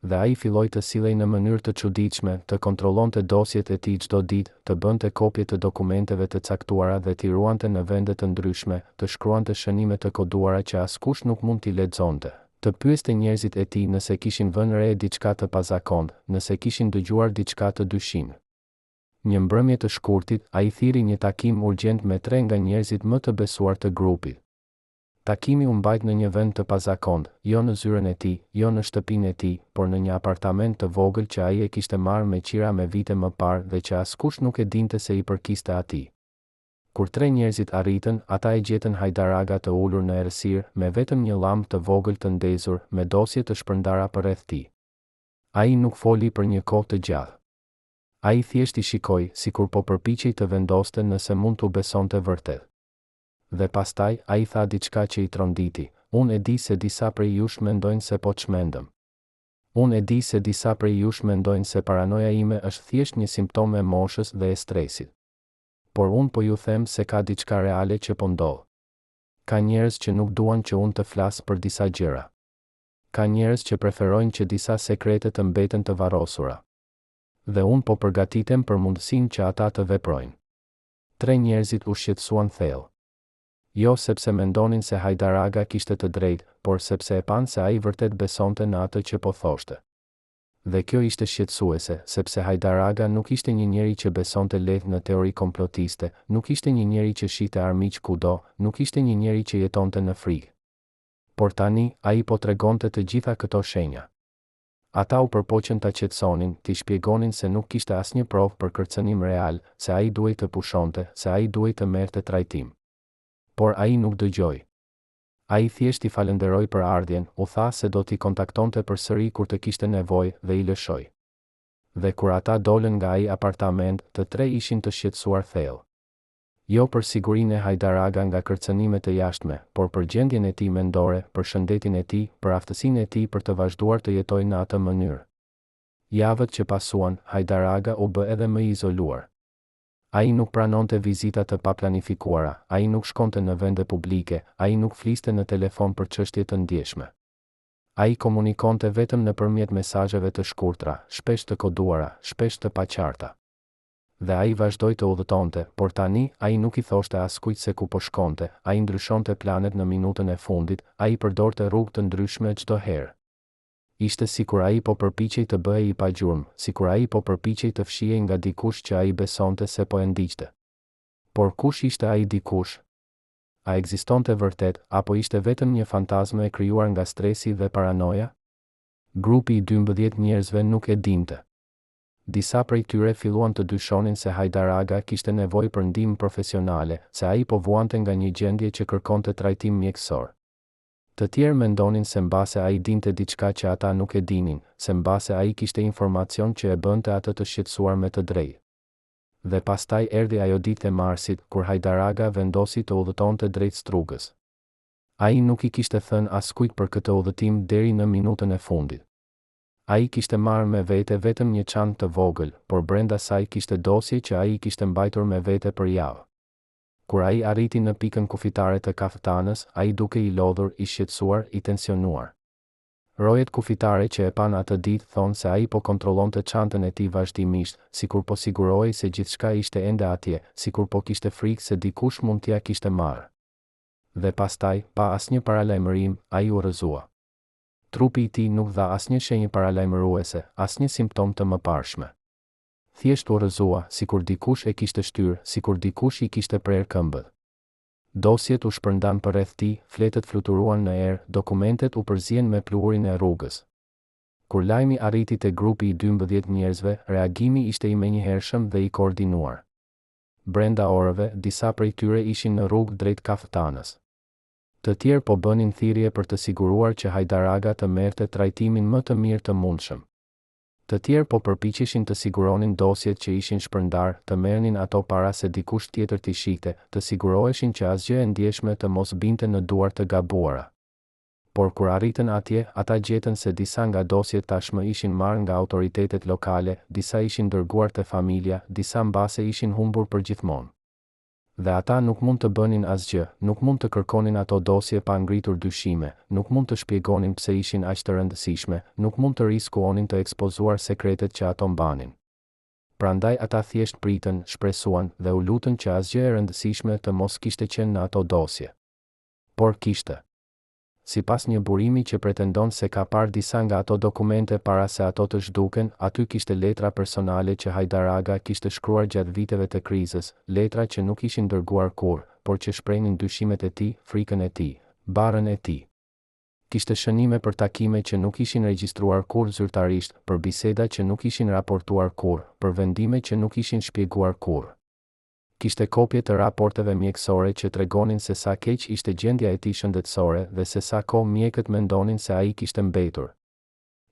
Dhe ai filloi të sillej në mënyrë të çuditshme, të kontrollonte dosjet e tij çdo ditë, të bënte kopje të dokumenteve të caktuara dhe t'i ruante në vende të ndryshme, të shkruante shënime të koduara që askush nuk mund t'i lexonte, të pyeste njerëzit e tij nëse kishin vënë re diçka të pazakontë, nëse kishin dëgjuar diçka të dyshim. Një mbrëmje të shkurtit, ai thiri një takim urgjent me 3 nga njerëzit më të besuar të grupit. Takimi u mbajt në një vend të pazakontë, jo në zyrën e tij, jo në shtëpinë e tij, por në një apartament të vogël që ai e kishte marrë me qira me vite më parë dhe që askush nuk e dinte se i përkiste atij. Kur 3 njerëzit arritën, ata e gjetën Hajdar Aga të ulur në errësirë, me vetëm një llamp të vogël të ndezur, me dosje të shpërndara përreth tij. Ai nuk foli për një kohë të gjatë. Ai thjesht I shikoi, sikur po përpiqej të vendoste nëse mund t'u besonte vërtet. Dhe pastaj, ai tha diçka që I tronditi: "Unë e di se disa prej jush mendojnë se po çmendem. Unë e di se disa prej jush mendojnë se paranoja ime është thjesht një simptom e moshës dhe e stresit. Por unë po ju them se ka diçka reale që po ndodh. Ka njerëz që nuk duan që unë të flas për disa gjëra. Ka njerëz që preferojnë që disa sekrete të mbeten të varrosura. Dhe unë po përgatitem për mundësinë që ata të veprojnë." 3 njerëzit u shqetësuan thellë. Jo sepse mendonin se Hajdar Aga kishte të drejtë, por sepse e panë se ai vërtet besonte në atë që po thoshte. Dhe kjo ishte shqetësuese, sepse Hajdar Aga nuk ishte një njeri që besonte lehtë në teori komplotiste, nuk ishte një njeri që shihte armiq kudo, nuk ishte një njeri që jetonte në frikë. Por tani, ai po tregonte të gjitha këto shenja. Ata u përpoqën ta qetësonin, t'i shpjegonin se nuk kishte asnjë provë për kërcënim real, se ai duhej të pushonte, se ai duhej të merrte trajtim. Por ai nuk dëgjoi. Ai thjesht I falenderoi për ardhjen, u tha se do t'i kontaktonte përsëri kur të kishte nevojë dhe I lëshoi. Dhe kur ata dolën nga ai apartament, të 3 ishin të shqetësuar thellë. Jo për sigurinë e Hajdar Aga nga kërcënime të jashtme, por për gjendjen e tij mendore, për shëndetin e tij, për aftësinë e tij për të vazhduar të jetojë në atë mënyrë. Javët që pasuan, Hajdar Aga u bë edhe më I izoluar. Ai nuk pranonte vizita të paplanifikuara, ai nuk shkonte në vende publike, ai nuk fliste në telefon për çështje të ndjeshme. Ai komunikonte vetëm nëpërmjet mesazheve të shkurtra, shpesh të koduara, shpesh të paqarta. Dhe ai vazhdoi të udhëtonte, por tani ai nuk I thoshte askujt se ku po shkonte, ai ndryshonte planet në minutën e fundit, ai përdorte rrugë të ndryshme çdo herë. Ishte sikur ai po përpiqej të bëhej I pagjurmë, sikur ai po përpiqej të fshihej nga dikush që ai besonte se po e ndiqte. Por kush ishte ai dikush? A ekzistonte vërtet, apo ishte vetëm një fantazmë e krijuar nga stresi dhe paranoja? Grupi I 12 njerëzve nuk e dinte. Disa prej tyre filluan të dyshonin se Hajdar Aga kishte nevojë për ndihmë profesionale, se ai po vuante nga një gjendje që kërkonte trajtim mjekësor. Të tjerë mendonin se mbase ai dinte diçka që ata nuk e dinin, se mbase ai kishte informacion që e bënte atë të shqetësuar me të drejtë. Dhe pastaj erdhi ajo ditë e marsit, kur Hajdar Aga vendosi të udhëtonte drejt Strugës. Ai nuk I kishte thënë askujt për këtë udhëtim deri në minutën e fundit. Ai kishte marrë me vete vetëm një çantë të vogël, por brenda saj kishte dosje që ai kishte mbajtur me vete për javë. Kur ai arriti në pikën kufitare të kafetanës, ai duke I lodhur, I shqetësuar, I tensionuar. Rojet kufitare që e pan atë ditë thonë se ai po kontrollonte çantën e tij vazhdimisht, sikur po sigurohej se gjithçka ishte ende atje, sikur po kishte frikë se dikush mund t'ia kishte marrë. Dhe pastaj, pa asnjë paralajmërim, ai u rrëzua. Trupi i tij nuk dha asnjë shenjë paralajmëruese, asnjë simptom të mëparshme. Thjesht u rrëzua, sikur dikush e kishte shtyrë, sikur dikush i kishte prerë këmbët. Dosjet u shpërndan përreth tij, fletët fluturuan në erë, dokumentet u përzien me pluhurin e rrugës. Kur lajmi arriti te grupi i 12 njerëzve, reagimi ishte i menjëhershëm dhe i koordinuar. Brenda orëve, disa prej tyre ishin në rrugë drejt kaftanës. Të tjerë po bënin thirrje për të siguruar që Hajdaraga të merrte trajtimin më të mirë të mundshëm. Të tjerë po përpiqeshin të siguronin dosjet që ishin shpërndar, të merrnin ato para se dikush tjetër t'i shihte, të siguroheshin që asgjë e ndjeshme të mos binte në duar të gabuara. Por kur arritën atje, ata gjetën se disa nga dosjet tashmë ishin marrë nga autoritetet lokale, disa ishin dërguar te familja, disa mbase ishin humbur përgjithmonë. Dhe ata nuk mund të bënin asgjë, nuk mund të kërkonin ato dosje pa ngritur dyshime, nuk mund të shpjegonin pse ishin aq të rëndësishme, nuk mund të riskuonin të ekspozuar sekretet që ato mbanin. Prandaj ata thjesht pritën, shpresuan dhe u lutën që asgjë e rëndësishme të mos kishte qenë në ato dosje. Por kishte. Sipas një burimi që pretendon se ka parë disa nga ato dokumente para se ato të zhduken, aty kishte letra personale që Hajdaraga kishte shkruar gjatë viteve të krizës, letra që nuk ishin dërguar kurrë, por që shprehnin dyshimet e tij, frikën e tij, barrën e tij. Kishte shënime për takime që nuk ishin regjistruar kurrë zyrtarisht, për biseda që nuk ishin raportuar kurrë, për vendime që nuk ishin shpjeguar kurrë. Kishte kopje të raporteve mjekësore që tregonin se sa keq ishte gjendja e tij shëndetësore dhe se sa kohë mjekët mendonin se ai kishte mbetur.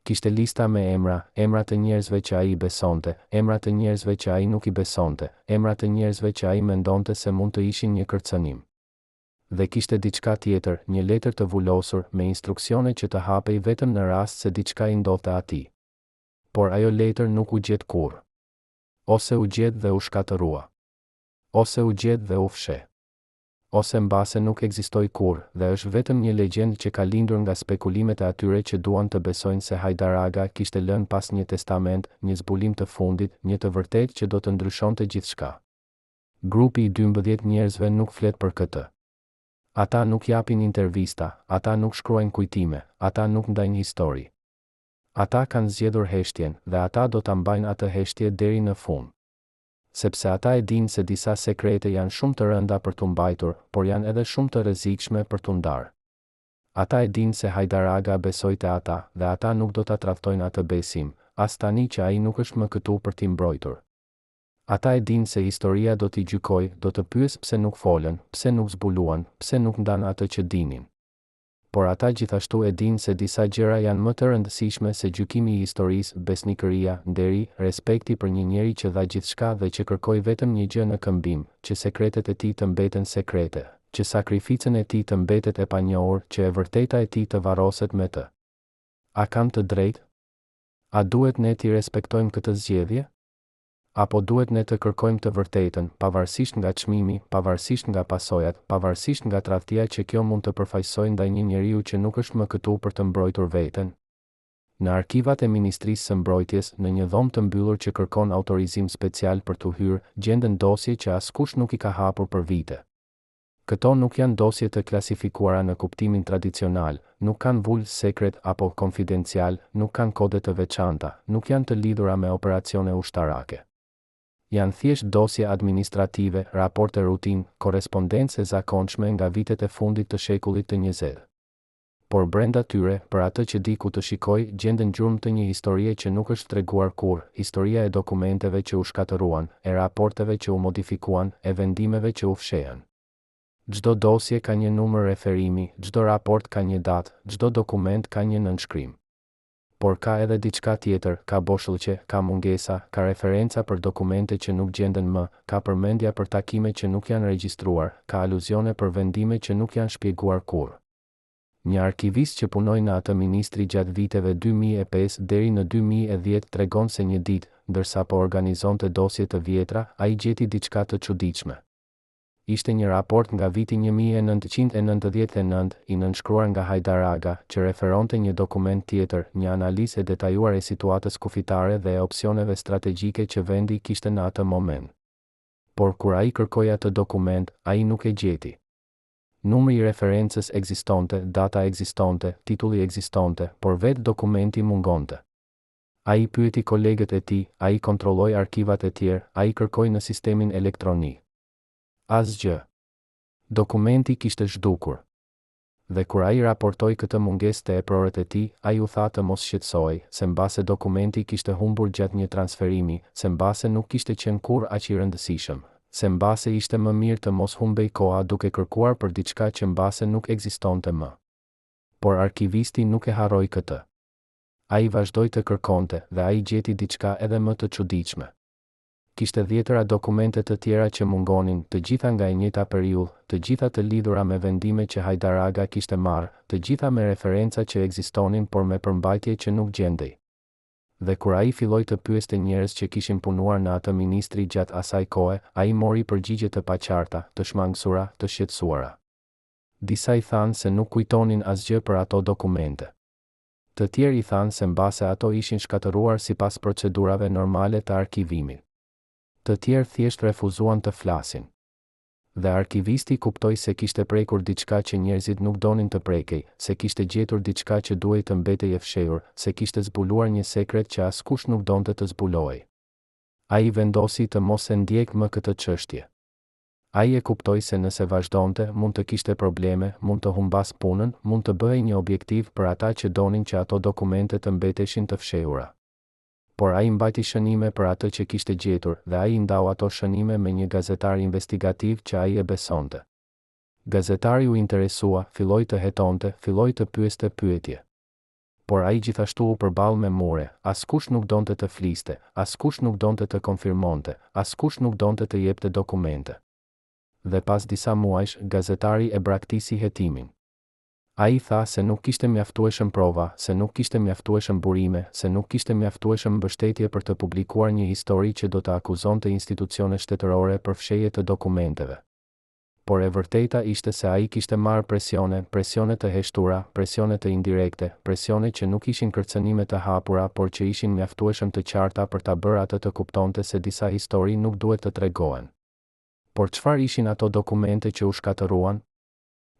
Kishte lista me emra, emra të njerëzve që ai i besonte, emra të njerëzve që ai nuk i besonte, emra të njerëzve që ai mendonte se mund të ishin një kërcënim. Dhe kishte diçka tjetër, një letër të vulosur me instruksione që të hapej vetëm në rast se diçka i ndodhte atij. Por ajo letër nuk u gjet kurrë. Ose u gjet dhe u shkatërrua. Ose u gjet dhe u fshe. Ose mbase nuk ekzistoi kurrë dhe është vetëm një legjendë që ka lindur nga spekulimet e atyre që duan të besojnë se Hajdaraga kishte lënë pas një testament, një zbulim të fundit, një të vërtetë që do të ndryshonte gjithçka. Grupi i 12 njerëzve nuk flet për këtë. Ata nuk japin intervista, ata nuk shkruajnë kujtime, ata nuk ndajnë histori. Ata kanë zgjedhur heshtjen dhe ata do ta mbajnë atë heshtje deri në fund. Sepse ata e dinë se disa sekrete janë shumë të rënda për t'u mbajtur, por janë edhe shumë të rrezikshme për t'u ndarë. Ata e dinë se Hajdaraga besoi te ata dhe ata nuk do ta tradhtojnë atë besim, as tani që ai nuk është më këtu për t'i mbrojtur. Ata e dinë se historia do t'i gjykojë, do të pyesë pse nuk folën, pse nuk zbuluan, pse nuk ndan atë që dinin. Por ata gjithashtu e dinë se disa gjëra janë më të rëndësishme se gjykimi i historisë, besnikëria, nderi, respekti për një njeri që dha gjithçka dhe që kërkoi vetëm një gjë në këmbim, që sekretet e tij të mbeten sekrete, që sakrificën e tij të mbetet e panjohur, që e vërteta e tij të varroset me të. A kanë të drejtë? A duhet ne t'i respektojmë këtë zgjedhje? Apo duhet ne të kërkojmë të vërtetën, pavarësisht nga çmimi, pavarësisht nga pasojat, pavarësisht nga tradhtia që kjo mund të përfaqësojë ndaj një njeriu që nuk është më këtu për të mbrojtur veten? Në arkivat e Ministrisë së Mbrojtjes, në një dhomë të mbyllur që kërkon autorizim special për t'u hyrë, gjenden dosje që askush nuk i ka hapur për vite. Këto nuk janë dosje të klasifikuara në kuptimin tradicional, nuk kanë vull sekret apo konfidencial, nuk kanë kode të veçanta, nuk janë të lidhura me operacione ushtarake. Janë thjesht dosje administrative, raporte rutinë, korrespondencë e zakonshme nga vitet e fundit të shekullit të 20. Por brenda tyre, për atë që di ku të shikoj, gjenden gjurmë të një historie që nuk është treguar kurrë, historia e dokumenteve që u shkatëruan, e raporteve që u modifikuan, e vendimeve që u fshehen. Çdo dosje ka një numër referimi, çdo raport ka një datë, çdo dokument ka një nënshkrim. Por ka edhe diçka tjetër, ka boshllëqe, ka mungesa, ka referenca për dokumente që nuk gjenden më, ka përmendja për takime që nuk janë regjistruar, ka aluzione për vendime që nuk janë shpjeguar kurrë. Një arkivist që punoi në atë ministri gjatë viteve 2005 deri në 2010 tregon se një ditë, ndërsa po organizonte dosje të vjetra, ai gjeti diçka të çuditshme. Ishte një raport nga viti 1999 i nënshkruar nga Hajdar Aga, që referonte një dokument tjetër, një analizë e detajuar e situatës kufitare dhe e opsioneve strategjike që vendi kishte në atë moment. Por kur ai kërkoi atë dokument, ai nuk e gjeti. Numri i referencës ekzistonte, data ekzistonte, titulli ekzistonte, por vetë dokumenti mungonte. Ai pyeti kolegët e tij, ai kontrolloi arkivat e tjerë, ai kërkoi në sistemin elektronik. Asgjë. Dokumenti kishte zhdukur. Dhe kur ai raportoi këtë mungesë te eprorët e tij, ai u tha të mos shqetësohej, se mbase dokumenti kishte humbur gjatë një transferimi, se mbase nuk kishte qenë kurrë aq i rëndësishëm, se mbase ishte më mirë të mos humbej koha duke kërkuar për diçka që mbase nuk ekzistonte më. Por arkivisti nuk e harroi këtë. Ai vazhdoi të kërkonte dhe ai gjeti diçka edhe më të çuditshme. Kishte dhjetëra dokumente të tjera që mungonin, të gjitha nga e njëjta periudhë, të gjitha të lidhura me vendime që Hajdar Aga kishte marrë, të gjitha me referenca që ekzistonin por me përmbajtje që nuk gjendej. Dhe kur ai filloi të pyeste njerëz që kishin punuar në atë ministri gjatë asaj kohe, ai mori përgjigje të paqarta, të shmangësura, të shqetësuara. Disa i thanë se nuk kujtonin asgjë për ato dokumente. Të tjerë i thanë se mbase ato ishin shkatëruar sipas procedurave normale të arkivimit. Të tjerë thjesht refuzuan të flasin. Dhe arkivisti kuptoi se kishte prekur diçka që njerëzit nuk donin të prekej, se kishte gjetur diçka që duhej të mbetej e fshehur, se kishte zbuluar një sekret që askush nuk donte të zbulohej. Ai vendosi të mos e ndjek më këtë çështje. Ai e kuptoi se nëse vazhdonte, mund të kishte probleme, mund të humbas punën, mund të bëhej një objektiv për ata që donin që ato dokumente të mbeteshin të fshehura. Por ai mbajti shënime për atë që kishte gjetur dhe ai ndau ato shënime me një gazetar investigativ që ai e besonte. Gazetari u interesua, filloi të hetonte, filloi të pyeste pyetje. Por ai gjithashtu u përball me mure, askush nuk donte të fliste, askush nuk donte të konfirmonte, askush nuk donte të jepte dokumente. Dhe pas disa muajsh, gazetari e braktisi hetimin. Ai tha se nuk kishte mjaftueshëm prova, se nuk kishte mjaftueshëm burime, se nuk kishte mjaftueshëm mbështetje për të publikuar një histori që do të akuzonte institucione shtetërore për fshehje të dokumenteve. Por e vërteta ishte se ai kishte marrë presione të heshtura, presione të indirekte, presione që nuk ishin kërcënime të hapura, por që ishin mjaftueshëm të qarta për ta bërë atë të kuptonte se disa histori nuk duhet të tregohen. Por çfarë ishin ato dokumente që u shkatëruan?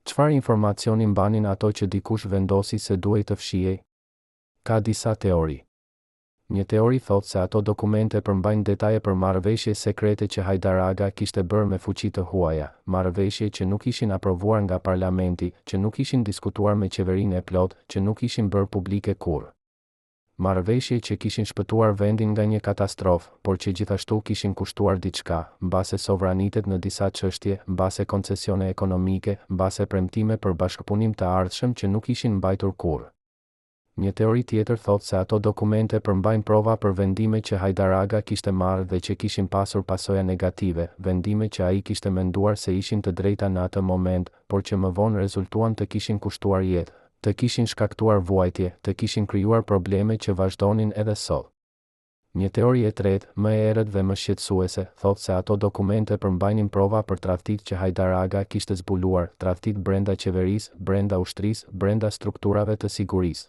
Çfarë informacioni mbanin ato që dikush vendosi se duhej të fshihej? Ka disa teori. Një teori thotë se ato dokumente përmbajnë detaje për marrëveshje sekrete që Hajdar Aga kishte bërë me fuqi të huaja, marrëveshje që nuk ishin aprovuar nga parlamenti, që nuk ishin diskutuar me qeverinë e plot, që nuk ishin bërë publike kurrë. Marrëveshje që kishin shpëtuar vendin nga një katastrofë, por që gjithashtu kishin kushtuar diçka, mbase sovranitet në disa çështje, mbase koncesione ekonomike, mbase premtime për bashkëpunim të ardhshëm që nuk ishin mbajtur kurrë. Një teori tjetër thotë se ato dokumente përmbajnë prova për vendime që Hajdar Aga kishte marrë dhe që kishin pasur pasoja negative, vendime që ai kishte menduar se ishin të drejta në atë moment, por që më vonë rezultuan të kishin kushtuar jetë, të kishin shkaktuar vuajtje, të kishin krijuar probleme që vazhdonin edhe sot. Një teori e tretë, më e errët dhe më shqetësuese, thotë se ato dokumente përmbajnin prova për tradhtit që Hajdar Aga kishte zbuluar, tradhtit brenda qeverisë, brenda ushtrisë, brenda strukturave të sigurisë.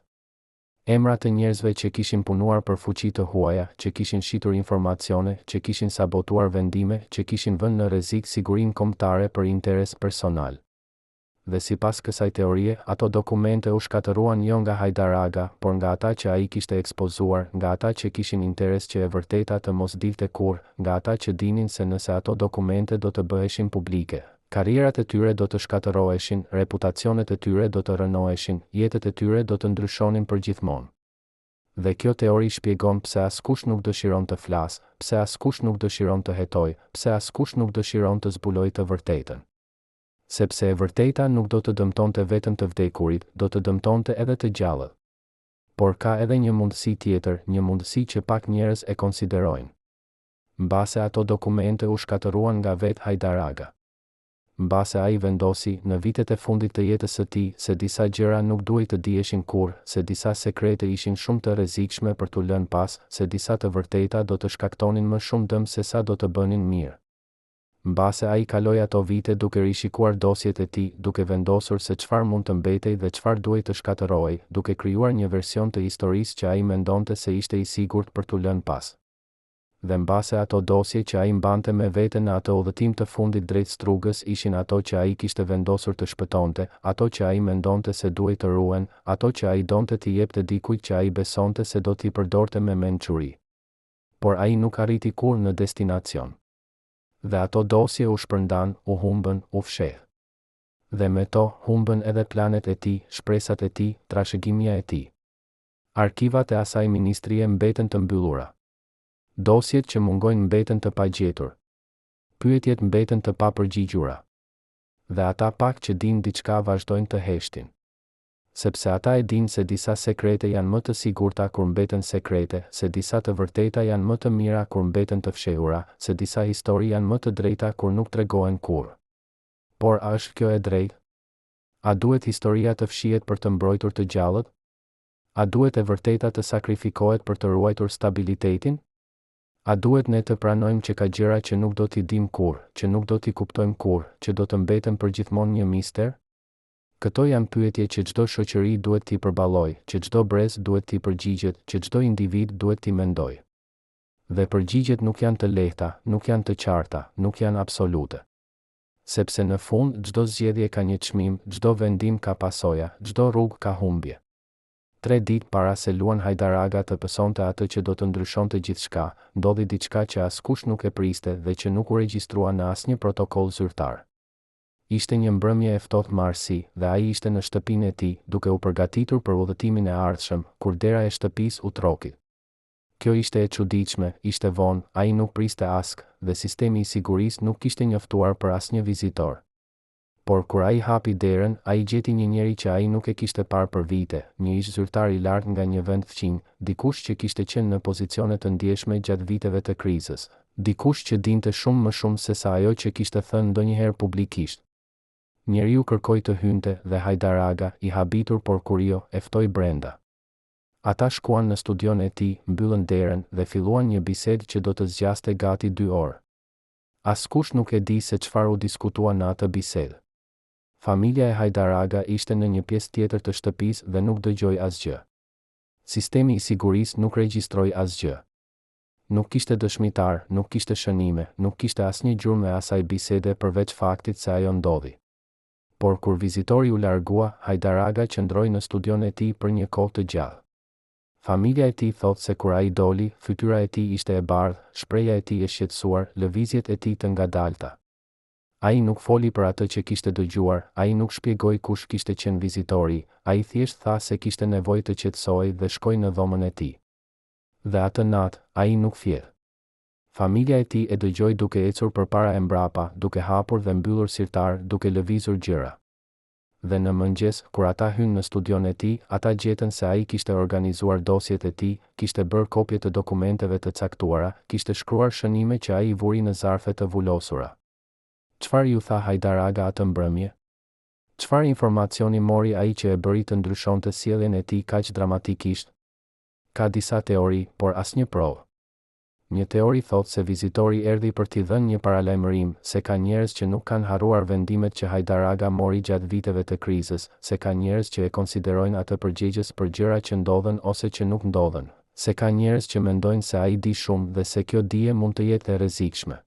Emra të njerëzve që kishin punuar për fuqi të huaja, që kishin shitur informacione, që kishin sabotuar vendime, që kishin vënë në rrezik sigurinë kombëtare për interes personal. Dhe sipas kësaj teorie, ato dokumente u shkatëruan jo nga Hajdar Aga, por nga ata që ai kishte ekspozuar, nga ata që kishin interes që e vërteta të mos dilte kurrë, nga ata që dinin se nëse ato dokumente do të bëheshin publike, karrierat e tyre do të shkatëroheshin, reputacionet e tyre do të rënoheshin, jetët e tyre do të ndryshonin përgjithmonë. Dhe kjo teori shpjegon pse askush nuk dëshiron të flasë, pse askush nuk dëshiron të hetojë, pse askush nuk dëshiron të zbulojë të vërtetën. Sepse e vërteta nuk do të dëmtonte vetëm të vdekurit, do të dëmtonte edhe të gjallët. Por ka edhe një mundësi tjetër, një mundësi që pak njerëz e konsiderojnë. Mbase ato dokumente u shkatëruan nga vetë Hajdar Aga. Mbase ai vendosi në vitet e fundit të jetës së tij se disa gjëra nuk duhej të diheshin kurrë, se disa sekrete ishin shumë të rrezikshme për t'u lënë pas, se disa të vërteta do të shkaktonin më shumë dëm se sa do të bënin mirë. Mbase ai kaloi ato vite duke rishikuar dosjet e tij, duke vendosur se çfarë mund të mbetej dhe çfarë duhej të shkatërrohej, duke krijuar një version të historisë që ai mendonte se ishte i sigurt për t'u lënë pas. Dhe mbase ato dosje që ai mbante me vete në atë udhëtim të fundit drejt Strugës ishin ato që ai kishte vendosur të shpëtonte, ato që ai mendonte se duhej të ruhen, ato që ai donte t'i jepte dikujt që ai besonte se do t'i përdorte me mençuri. Por ai nuk arriti kur në destinacion. Dhe ato dosje u shpërndan, u humbën, u fsheh. Dhe me to, humbën edhe planet e tij, shpresat e tij, trashëgimia e tij. Arkivat e asaj ministrie mbeten të mbyllura. Dosjet që mungojnë mbeten të pagjetur. Pyetjet mbeten të papërgjigjura. Dhe ata pak që dinë diçka vazhdojnë të heshtin. Sepse ata e dinë se disa sekrete janë më të sigurta kur mbeten sekrete, se disa të vërteta janë më të mira kur mbeten të fshehura, se disa histori janë më të drejta kur nuk tregohen kurrë. Por a është kjo e drejtë? A duhet historia të fshihet për të mbrojtur të gjallët? A duhet e vërteta të sakrifikohet për të ruajtur stabilitetin? A duhet ne të pranojmë që ka gjëra që nuk do t'i dim kurrë, që nuk do t'i kuptojmë kurrë, që do të mbeten përgjithmonë një mister? Këto janë pyetje që çdo shoqëri duhet t'i përballojë, që çdo brez duhet t'i përgjigjet, që çdo individ duhet t'i mendojë. Dhe përgjigjet nuk janë të lehta, nuk janë të qarta, nuk janë absolute. Sepse në fund çdo zgjedhje ka një çmim, çdo vendim ka pasoja, çdo rrugë ka humbje. 3 ditë para se Luan Hajdaraga të pësonte atë që do të ndryshonte gjithçka, ndodhi diçka që askush nuk e priste dhe që nuk u regjistrua në asnjë protokoll zyrtar. Ishte një mbrëmje e ftohtë marsi dhe ai ishte në shtëpinë e tij, duke u përgatitur për udhëtimin e ardhshëm, kur dera e shtëpisë u troki. Kjo ishte e çuditshme, ishte vonë, ai nuk priste ask, dhe sistemi i sigurisë nuk kishte njoftuar për asnjë vizitor. Por kur ai hapi derën, ai gjeti një njeri që ai nuk e kishte parë për vite, një ish zyrtar i lartë nga një vend fqinj, dikush që kishte qenë në pozicione të ndjeshme gjatë viteve të krizës, dikush që dinte shumë më shumë se sa ajo që kishte thënë ndonjëherë publikisht. Njeriu kërkoi të hynte dhe Hajdaraga, i habitur por kurio, e ftoi brenda. Ata shkuan në studion e tij, mbyllën derën dhe filluan një bisedë që do të zgjaste gati 2 orë. Askush nuk e di se çfarë u diskutua në atë bisedë. Familja e Hajdaraga ishte në një pjesë tjetër të shtëpisë dhe nuk dëgjoi asgjë. Sistemi i sigurisë nuk regjistroi asgjë. Nuk kishte dëshmitar, nuk kishte shënime, nuk kishte asnjë gjurmë e asaj bisede përveç faktit se ajo ndodhi. Por kur vizitori u largua, Hajdaraga qëndroi në studion e tij për një kohë të gjallë. Familja e tij thotë se kur ai doli, fytyra e tij ishte e bardhë, shpreha e tij e shqetësuar, lëvizjet e tij të ngadalta. Ai nuk foli për atë që kishte dëgjuar, ai nuk shpjegoi kush kishte qenë vizitori, ai thjesht tha se kishte nevojë të qetësohej dhe shkoi në dhomën e tij. Dhe atë natë, ai nuk fjedh. Familja e tij e dëgjoi duke ecur përpara e mbrapa, duke hapur dhe mbyllur sirtar, duke lëvizur gjëra. Dhe në mëngjes, kur ata hynë në studion e tij, ata gjetën se ai kishte organizuar dosjet e tij, kishte bërë kopje të dokumenteve të caktuara, kishte shkruar shënime që ai i vuri në zarfe të vulosura. Çfarë ju tha Hajdaraga atë mbrëmje? Çfarë informacioni mori ai që e bëri të ndryshonte sjelljen e tij kaq dramatikisht? Ka disa teori, por asnjë provë. Një teori thotë se vizitori erdhi për t'i dhënë një paralajmërim, se ka njerëz që nuk kanë harruar vendimet që Hajdaraga mori gjatë viteve të krizës, se ka njerëz që e konsiderojnë atë përgjegjës për gjëra që ndodhen ose që nuk ndodhen, se ka njerëz që mendojnë se ai di shumë dhe se kjo dije mund të jetë e rrezikshme.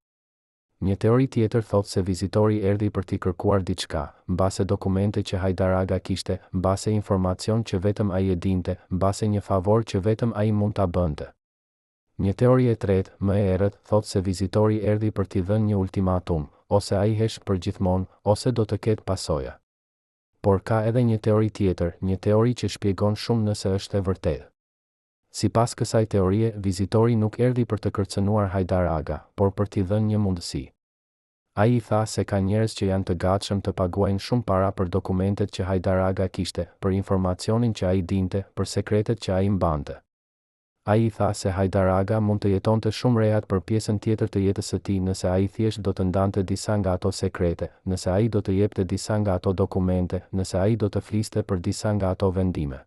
Një teori tjetër thotë se vizitori erdhi për t'i kërkuar diçka, mbase dokumente që Hajdaraga kishte, mbase informacion që vetëm ai e dinte, mbase një favor që vetëm ai mund ta bënte. Një teori e tretë, më e errët, thotë se vizitori erdhi për t'i dhënë një ultimatum, ose ai hesh për gjithmonë, ose do të ketë pasoja. Por ka edhe një teori tjetër, një teori që shpjegon shumë nëse është e vërtetë. Sipas kësaj teorie, vizitori nuk erdhi për të kërcënuar Hajdaraga, por për t'i dhënë një mundësi. Ai i tha se ka njerëz që janë të gatshëm të paguajnë shumë para për dokumentet që Hajdaraga kishte, për informacionin që ai dinte, për sekretet që ai mbante. Ai i tha se Hajdaraga mund të jetonte shumë rehat për pjesën tjetër të jetës së tij nëse ai thjesht do të ndante disa nga ato sekrete, nëse ai do të jepte disa nga ato dokumente, nëse ai do të fliste për disa nga ato vendime.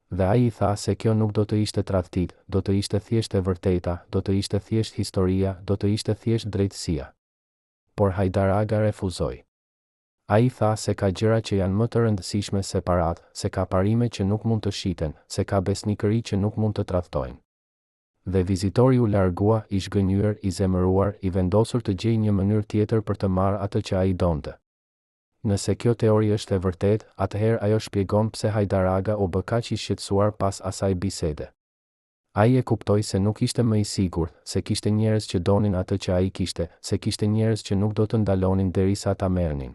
Dhe ai i tha se kjo nuk do të ishte tradhtit, do të ishte thjesht e vërteta, do të ishte thjesht historia, do të ishte thjesht drejtësia. por Hajdar Aga refuzoi. Ai tha se ka gjëra që janë më të rëndësishme separat, se ka parime që nuk mund të shiten, se ka besnikëri që nuk mund të tradhtojnë. Dhe vizitori u largua, i zhgënjur, i zemëruar, i vendosur të gjejë një mënyrë tjetër për të marrë atë që ai donte. Nëse kjo teori është e vërtet, atëherë ajo shpjegon pse Hajdar Aga u bë kaq i shqetësuar pas asaj bisede. Ai e kuptoi se nuk ishte më i sigurt, se kishte njerëz që donin atë që ai kishte, se kishte njerëz që nuk do të ndalonin derisa ta merrnin.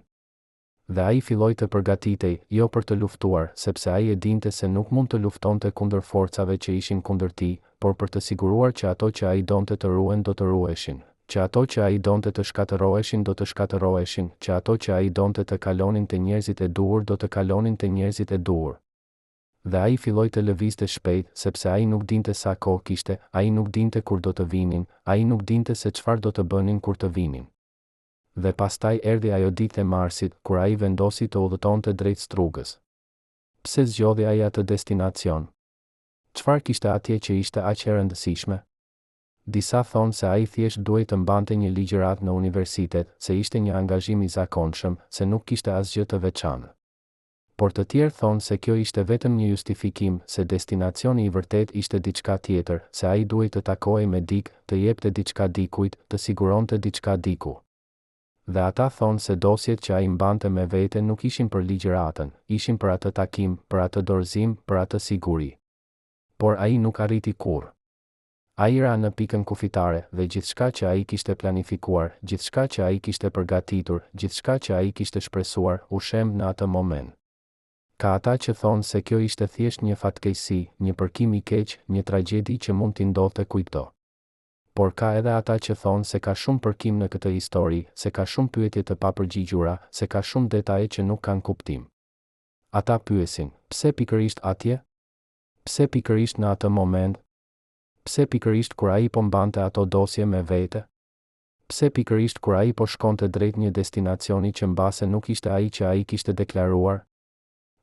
Dhe ai filloi të përgatitej, jo për të luftuar, sepse ai e dinte se nuk mund të luftonte kundër forcave që ishin kundër tij, por për të siguruar që ato që ai donte të ruhen do të ruheshin, që ato që ai donte të shkatërroheshin do të shkatërroheshin, që ato që ai donte të kalonin te njerëzit e duhur do të kalonin te njerëzit e duhur. Dhe ai filloi të lëvizte shpejt, sepse ai nuk dinte sa kohë kishte, ai nuk dinte kur do të vinin, ai nuk dinte se çfarë do të bënin kur të vinin. Dhe pastaj erdhi ajo ditë e marsit, kur ai vendosi të udhëtonte drejt Strugës. Pse zgjodhi ai atë destinacion? Çfarë kishte atje që ishte aq e rëndësishme? Disa thonë se ai thjesht duhej të mbante një ligjërat në universitet, se ishte një angazhim i zakonshëm, se nuk kishte asgjë të veçantë. Por të tjerë thonë se kjo ishte vetëm një justifikim, se destinacioni i vërtet ishte diçka tjetër, se ai duhej të takohej me dikë, të jepte diçka dikujt, të siguronte diçka diku. Dhe ata thonë se dosjet që ai mbante me vete nuk ishin për ligjëratën, ishin për atë takim, për atë dorëzim, për atë siguri. Por ai nuk arriti kurrë. Ai ra në pikën kufitare dhe gjithçka që ai kishte planifikuar, gjithçka që ai kishte përgatitur, gjithçka që ai kishte shpresuar, u shemb në atë moment. Ka ata që thonë se kjo ishte thjesht një fatkeqësi, një përkim i keq, një tragjedi që mund t'i ndodhte kujtdo. Por ka edhe ata që thonë se ka shumë përkim në këtë histori, se ka shumë pyetje të papërgjigjura, se ka shumë detaje që nuk kanë kuptim. Ata pyesin, pse pikërisht atje? Pse pikërisht në atë moment? Pse pikërisht kur ai po mbante ato dosje me vete? Pse pikërisht kur ai po shkonte drejt një destinacioni që mbase nuk ishte ai që ai kishte deklaruar?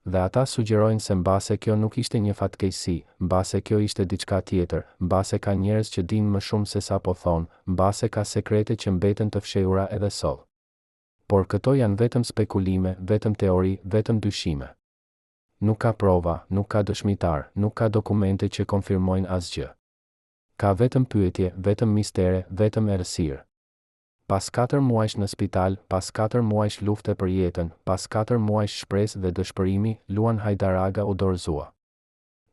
Dhe ata sugjerojnë se mbase kjo nuk ishte një fatkeqësi, mbase kjo ishte diçka tjetër, mbase ka njerëz që dinë më shumë se sa po thonë, mbase ka sekrete që mbeten të fshehura edhe sot. Por këto janë vetëm spekulime, vetëm teori, vetëm dyshime. Nuk ka prova, nuk ka dëshmitar, nuk ka dokumente që konfirmojnë asgjë. Ka vetëm pyetje, vetëm mistere, vetëm errësirë. Pas 4 muajsh në spital, pas 4 muajsh lufte për jetën, pas 4 muajsh shpresë dhe dëshpërimi, Luan Hajdar Aga u dorëzua.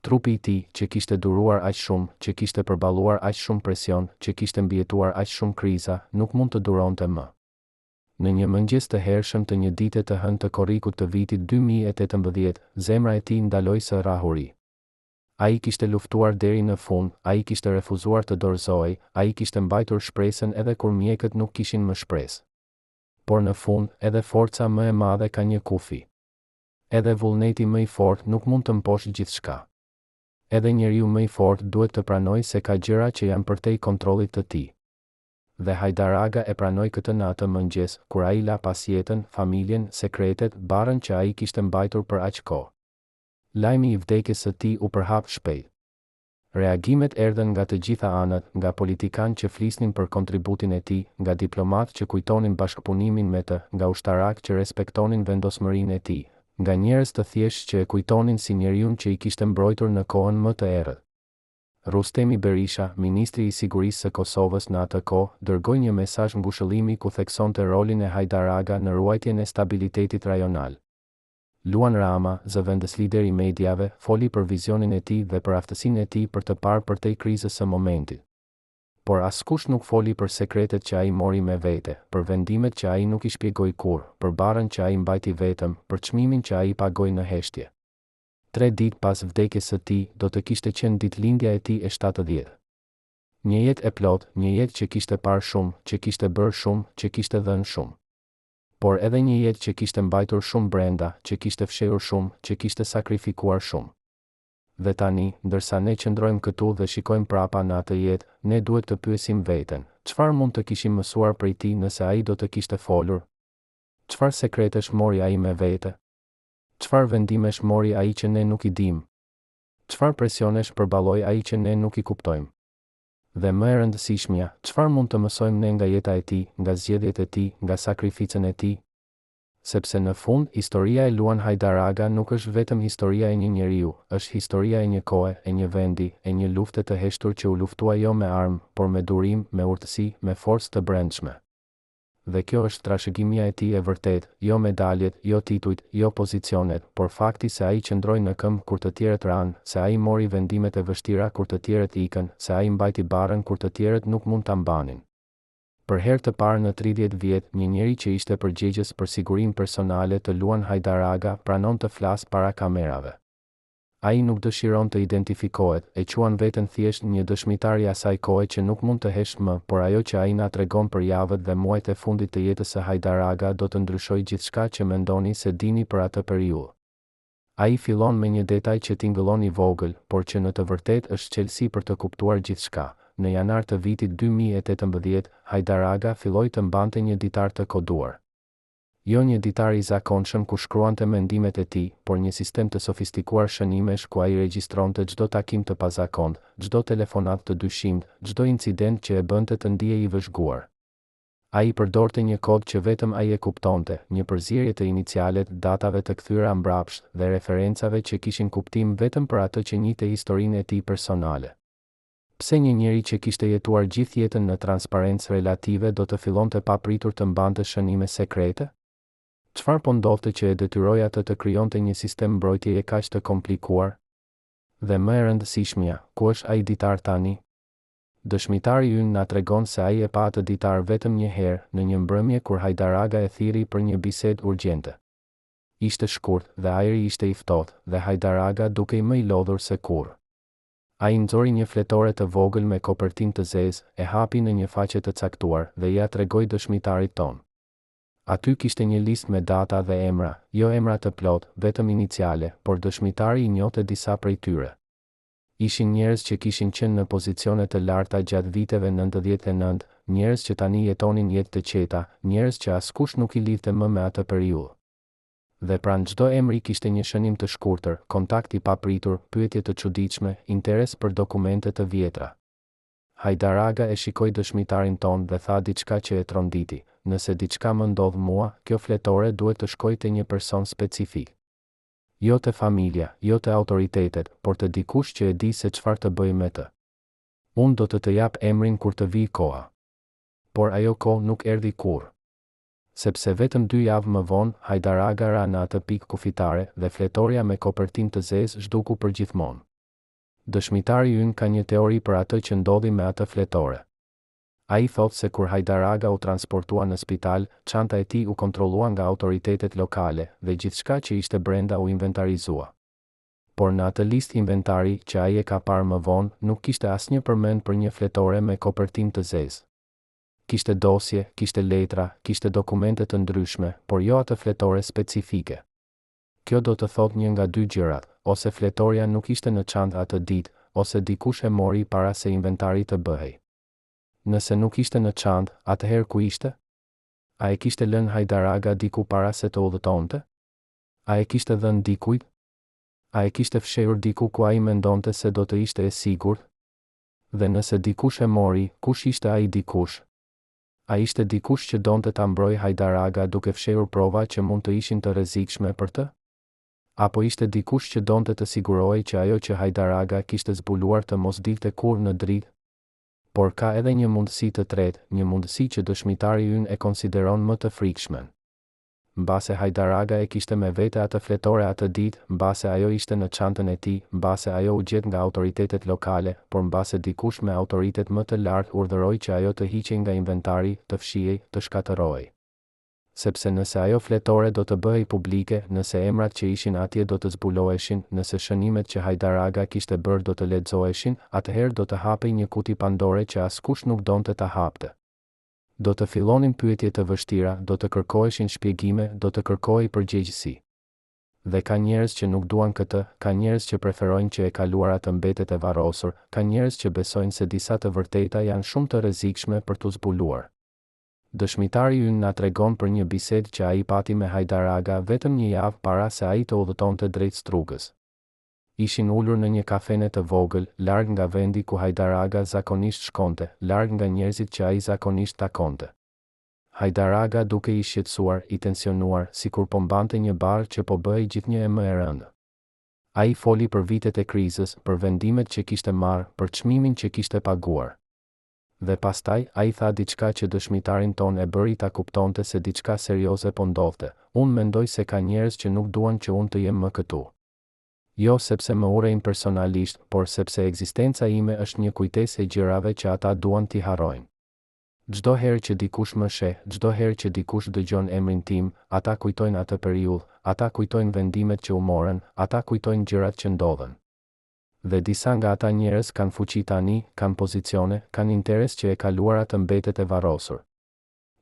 Trupi i tij, që kishte duruar aq shumë, që kishte përballuar aq shumë presion, që kishte mbijetuar aq shumë kriza, nuk mund të duronte më. Në një mëngjes të hershëm të një dite të hënë të korrikut të vitit 2018, zemra e tij ndaloi së rrahuri. Ai kishte luftuar deri në fund, ai kishte refuzuar të dorëzohej, ai kishte mbajtur shpresën edhe kur mjekët nuk kishin më shpresë. Por në fund, edhe forca më e madhe ka një kufi. Edhe vullneti më i fortë nuk mund të mposhtë gjithçka. Edhe njeriu më i fortë duhet të pranojë se ka gjëra që janë përtej kontrollit të tij. Dhe Hajdar Aga e pranoi këtë në atë mëngjes, kur ai la pas jetën, familjen, sekretet, barën që ai kishte mbajtur për aq kohë. Lajmi i vdekjes së tij u përhap shpejt. Reagimet erdhen nga të gjitha anët, nga politikanë që flisnin për kontributin e tij, nga diplomatë që kujtonin bashkëpunimin me të, nga ushtarak që respektonin vendosmërinë e tij, nga njerëz të thjeshtë që e kujtonin si njeriu që i kishte mbrojtur në kohën më të errët. Rustemi Berisha, ministri i sigurisë së Kosovës në atë kohë, dërgoi një mesazh ngushëllimi ku theksonte rolin e Hajdar Aga në ruajtjen e stabilitetit rajonal. Luan Rama, zëvendës lider i mediave, foli për vizionin e tij dhe për aftësinë e tij për të parë përtej krizës së momentit. Por askush nuk foli për sekretet që ai mori me vete, për vendimet që ai nuk i shpjegoi kurrë, për barën që ai mbajti vetëm, për çmimin që ai pagoi në heshtje. 3 ditë pas vdekjes së tij, do të kishte qenë ditëlindja e tij e 70. Një jetë e plot, një jetë që kishte parë shumë, që kishte bërë shumë, që kishte dhënë shumë. Por edhe një jetë që kishte mbajtur shumë brenda, që kishte fshehur shumë, që kishte sakrifikuar shumë. Dhe tani, ndërsa ne qëndrojmë këtu dhe shikojmë prapa në atë jetë, ne duhet të pyesim veten, çfarë mund të kishim mësuar prej tij nëse ai do të kishte folur? Çfarë sekretesh mori ai me vete? Çfarë vendimesh mori ai që ne nuk i dim? Çfarë presionesh përballoi ai që ne nuk i kuptojmë? Dhe më e rëndësishmja, çfarë mund të mësojmë ne nga jeta e tij, nga zgjedhjet e tij, nga sakrificën e tij? Sepse në fund, historia e Luan Hajdar Aga nuk është vetëm historia e një njeriu, është historia e një kohe, e një vendi, e një lufte të heshtur që u luftua jo me armë, por me durim, me urtësi, me forcë të brendshme. Dhe kjo është trashëgimia e tij e vërtet, jo medaljet, jo titujt, jo pozicionet, por fakti se ai qëndroi në këmbë kur të tjerët ranë, se ai mori vendimet e vështira kur të tjerët ikën, se ai mbajti barrën kur të tjerët nuk mund ta mbanin. Për herë të parë në 30 vjet, një njeri që ishte përgjegjës për sigurinë personale të Luan Hajdar Aga pranon të flasë para kamerave. Ai nuk dëshiron të identifikohet, e quan veten thjesht një dëshmitar i asaj kohe që nuk mund të hesht më, por ajo që ai na tregon për javët dhe muajt e fundit të jetës së Hajdar Aga do të ndryshojë gjithçka që mendoni se dini për atë periudhë. Ai fillon me një detaj që tingëllon i vogël, por që në të vërtetë është çelësi për të kuptuar gjithçka. Në janar të vitit 2018, Hajdar Aga filloi të mbante një ditar të koduar. Jo një ditar i zakonshëm ku shkruante mendimet e tij, por një sistem të sofistikuar shënimesh ku ai regjistronte çdo takim të pazakont, çdo telefonat të dyshimt, çdo incident që e bënte të ndihej i vëzhguar. Ai përdorte një kod që vetëm ai e kuptonte, një përzierje të inicialet, datave të kthyera mbrapsht dhe referencave që kishin kuptim vetëm për atë që njihte historinë e tij personale. Pse një njeri që kishte jetuar gjithë jetën në transparencë relative do të fillonte papritur të mbante shënime sekrete? Çfarë po ndodhte që e detyroi atë të krijonte një sistem mbrojtjeje kaq të komplikuar? Dhe më e rëndësishmja, ku është ai ditar tani? Dëshmitari ynë na tregon se ai e pa atë ditar vetëm një herë, në një mbrëmje kur Hajdar Aga e thiri për një bisedë urgjente. Ishte shkurt dhe ajri ishte i ftohtë, dhe Hajdar Aga dukej më i lodhur se kurrë. Ai nxori një fletore të vogël me kopertinë të zezë, e hapi në një faqe të caktuar dhe ja tregoi dëshmitarit ton. Aty kishte një listë me data dhe emra, jo emra të plot, vetëm iniciale, por dëshmitari i njohte disa prej tyre. Ishin njerëz që kishin qenë në pozicione të larta gjatë viteve 99, njerëz që tani jetonin jetë të qeta, njerëz që askush nuk i lidhte më me atë periudhë. Dhe pranë çdo emri kishte një shënim të shkurtër, kontakt i papritur, pyetje të çuditshme, interes për dokumente të vjetra. Hajdar Aga e shikoi dëshmitarin ton dhe tha diçka që e tronditi: nëse diçka më ndodh mua, kjo fletore duhet të shkojë te një person specifik. Jo te familja, jo te autoritetet, por te dikush që e di se çfarë të bëj me të. Unë do të jap emrin kur të vijë koha. Por ajo kohë nuk erdhi kurrë. Sepse vetëm 2 javë më vonë, Hajdar Aga ra në atë pikë kufitare dhe fletoria me kopertinë të zezë zhduku përgjithmonë. Dëshmitari ynë ka një teori për atë që ndodhi me atë fletore. Ai thotë se kur Hajdar Aga u transportua në spital, çanta e tij u kontrollua nga autoritetet lokale dhe gjithçka që ishte brenda u inventarizua. Por në atë listë inventari që ai e ka parë më vonë, nuk kishte asnjë përmend për një fletore me kopertinë të zezë. Kishte dosje, kishte letra, kishte dokumente të ndryshme, por jo atë fletore specifike. Kjo do të thotë një nga 2 gjërat: ose fletoria nuk ishte në çantë atë ditë, ose dikush e mori para se inventari të bëhej. Nëse nuk ishte në çantë, atëherë ku ishte? A e kishte lënë Hajdar Aga diku para se të udhëtonte? A e kishte dhënë dikujt? A e kishte fshehur diku ku ai mendonte se do të ishte e sigurt? Dhe nëse dikush e mori, kush ishte ai dikush? A ishte dikush që donte ta mbrojë Hajdar Aga duke fshehur prova që mund të ishin të rrezikshme për të? Apo ishte dikush që donte të sigurohej që ajo që Hajdar Aga kishte zbuluar të mos dilte kurrë në dritë? Por ka edhe një mundësi të tretë, një mundësi që dëshmitari ynë e konsideron më të frikshmen. Mbase Hajdar Aga e kishte me vete atë fletore atë ditë, mbase ajo ishte në çantën e tij, mbase ajo u gjet nga autoritetet lokale, por mbase dikush me autoritet më të lartë urdhëroi që ajo të hiqej nga inventari, të fshihej, të shkatërrohej. Sepse nëse ajo fletore do të bëhej publike, nëse emrat që ishin atje do të zbuloheshin, nëse shënimet që Hajdar Aga kishte bërë do të lexoheshin, atëherë do të hapej një kuti Pandore që askush nuk donte ta hapte. Do të fillonin pyetje të vështira, do të kërkoheshin shpjegime, do të kërkohej përgjegjësi. Dhe ka njerëz që nuk duan këtë, ka njerëz që preferojnë që e kaluara të mbetet e varrosur, ka njerëz që besojnë se disa të vërteta janë shumë të rrezikshme për t'u zbuluar. Dëshmitari ynë na tregon për një bisedë që ai pati me Hajdar Aga vetëm një javë para se ai të udhëtonte drejt Strugës. Ishin ulur në një kafene të vogël, larg nga vendi ku Hajdar Aga zakonisht shkonte, larg nga njerëzit që ai zakonisht takonte. Hajdar Aga duke i shqetësuar, i tensionuar, sikur po mbante një barë që po bëhej gjithnjë e më e rëndë. Ai foli për vitet e krizës, për vendimet që kishte marrë, për çmimin që kishte paguar. Dhe pastaj, ai tha diçka që dëshmitarin ton e bëri ta kuptonte se diçka serioze po ndodhte. Unë mendoj se ka njerëz që nuk duan që unë të jem më këtu. Jo sepse më urrejnë personalisht, por sepse ekzistenca ime është një kujtesë e gjërave që ata duan t'i harrojnë. Çdo herë që dikush më sheh, çdo herë që dikush dëgjon emrin tim, ata kujtojnë atë periudhë, ata kujtojnë vendimet që u morën, ata kujtojnë gjërat që ndodhen. Dhe disa nga ata njerëz kanë fuqi tani, kanë pozicione, kanë interes që e kaluara të mbetet e varrosur.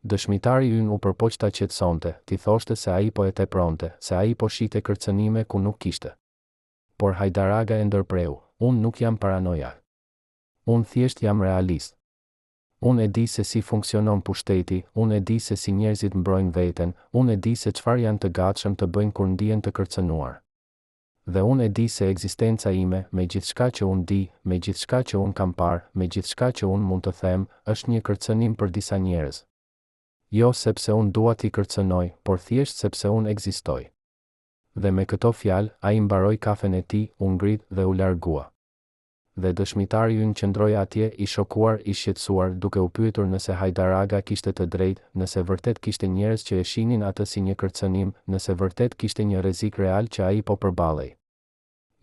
Dëshmitari ynë u përpoq ta qetësonte, t'i thoshte se ai po e tepronte, se ai po shite kërcënime ku nuk kishte. Por Hajdar Aga e ndërpreu, unë nuk jam paranoiak. Unë thjesht jam realist. Unë e di se si funksionon pushteti, unë e di se si njerëzit mbrojnë veten, unë e di se çfarë janë të gatshëm të bëjnë kur ndihen të kërcënuar. Dhe unë e di se ekzistenca ime, me gjithçka që unë di, me gjithçka që unë kam parë, me gjithçka që unë mund të them, është një kërcënim për disa njerëz. Jo sepse unë dua t'i kërcënoj, por thjesht sepse unë ekzistoj. Dhe me këto fjalë, ai mbaroi kafen e tij, u ngrit dhe u largua. Dhe dëshmitari ynë qëndroi atje, i shokuar, i shqetësuar, duke u pyetur nëse Hajdar Aga kishte të drejtë, nëse vërtet kishte njerëz që e shihnin atë si një kërcënim, nëse vërtet kishte një rrezik real që ai po përballej.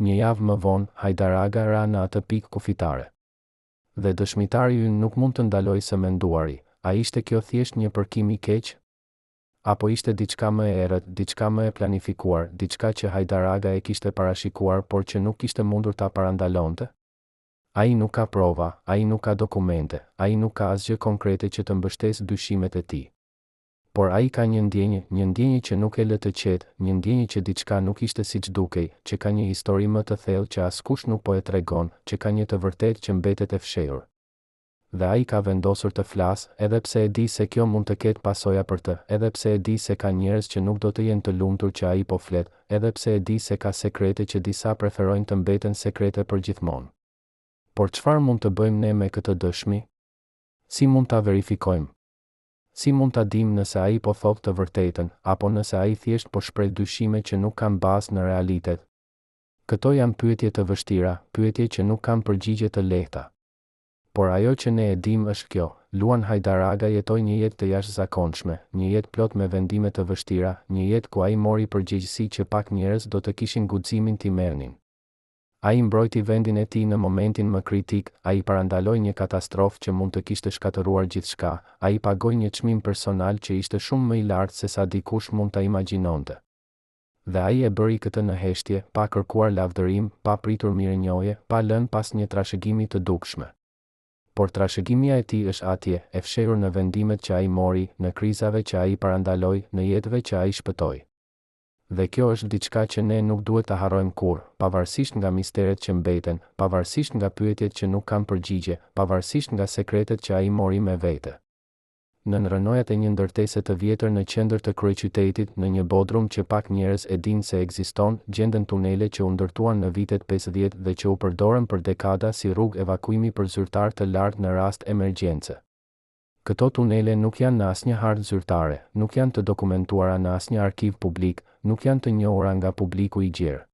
Një javë më vonë, Hajdar Aga ra në atë pikë kufitare. Dhe dëshmitari ynë nuk mund të ndaloj së menduari, a ishte kjo thjesht një përkim i keq? Apo ishte diçka më e errët, diçka më e planifikuar, diçka që Hajdar Aga e kishte parashikuar por që nuk kishte mundur ta parandalonte? Ai nuk ka prova, ai nuk ka dokumente, ai nuk ka asgjë konkrete që të mbështesë dyshimet e tij. Por ai ka një ndjenjë që nuk e lë të qetë, një ndjenjë që diçka nuk ishte siç dukej, që ka një histori më të thellë që askush nuk po e tregon, që ka një të vërtetë që mbetet e fshehur. Dhe ai ka vendosur të flasë, edhe pse e di se kjo mund të ketë pasoja për të, edhe pse e di se ka njerëz që nuk do të jenë të lumtur që ai po flet, edhe pse e di se ka sekrete që disa preferojnë të mbeten sekrete për gjithmonë. Por çfarë mund të bëjmë ne me këtë dëshmi? Si mund ta verifikojmë? Si mund ta dimë nëse ai po thotë të vërtetën, apo nëse ai thjesht po shpreh dyshime që nuk kanë bazë në realitet? Këto janë pyetje të vështira, pyetje që nuk kanë përgjigje të lehta. Por ajo që ne e dim është kjo, Luan Hajdar Aga jetoi një jetë të jashtëzakonshme, një jetë plot me vendime të vështira, një jetë ku ai mori përgjegjësi që pak njerëz do të kishin guximin t'i merrnin. Ai mbrojti vendin e tij në momentin më kritik, ai parandaloi një katastrofë që mund të kishte shkatëruar gjithçka, ai pagoi një çmim personal që ishte shumë më i lartë se sa dikush mund ta imagjinonte. Dhe ai e bëri këtë në heshtje, pa kërkuar lavdërim, pa pritur mirënjohje, pa lënë pas një trashëgimi të dukshme. Por trashëgimia e tij është atje, e fshehur në vendimet që ai mori, në krizave që ai parandaloi, në jetëve që ai shpëtoi. Dhe kjo është diçka që ne nuk duhet ta harrojmë kurrë, pavarësisht nga misteret që mbeten, pavarësisht nga pyetjet që nuk kanë përgjigje, pavarësisht nga sekretet që ai mori me vete. Në rrënojat e një ndërtese të vjetër në qendër të kryeqytetit, në një bodrum që pak njerëz e dinë se ekziston, gjenden tunele që u ndërtuan në vitet 50 dhe që u përdorën për dekada si rrugë evakuimi për zyrtar të lartë në rast emergjence. Këto tunele nuk janë në asnjë hartë zyrtare, nuk janë të dokumentuara në asnjë arkiv publik, nuk janë të njohura nga publiku i gjerë.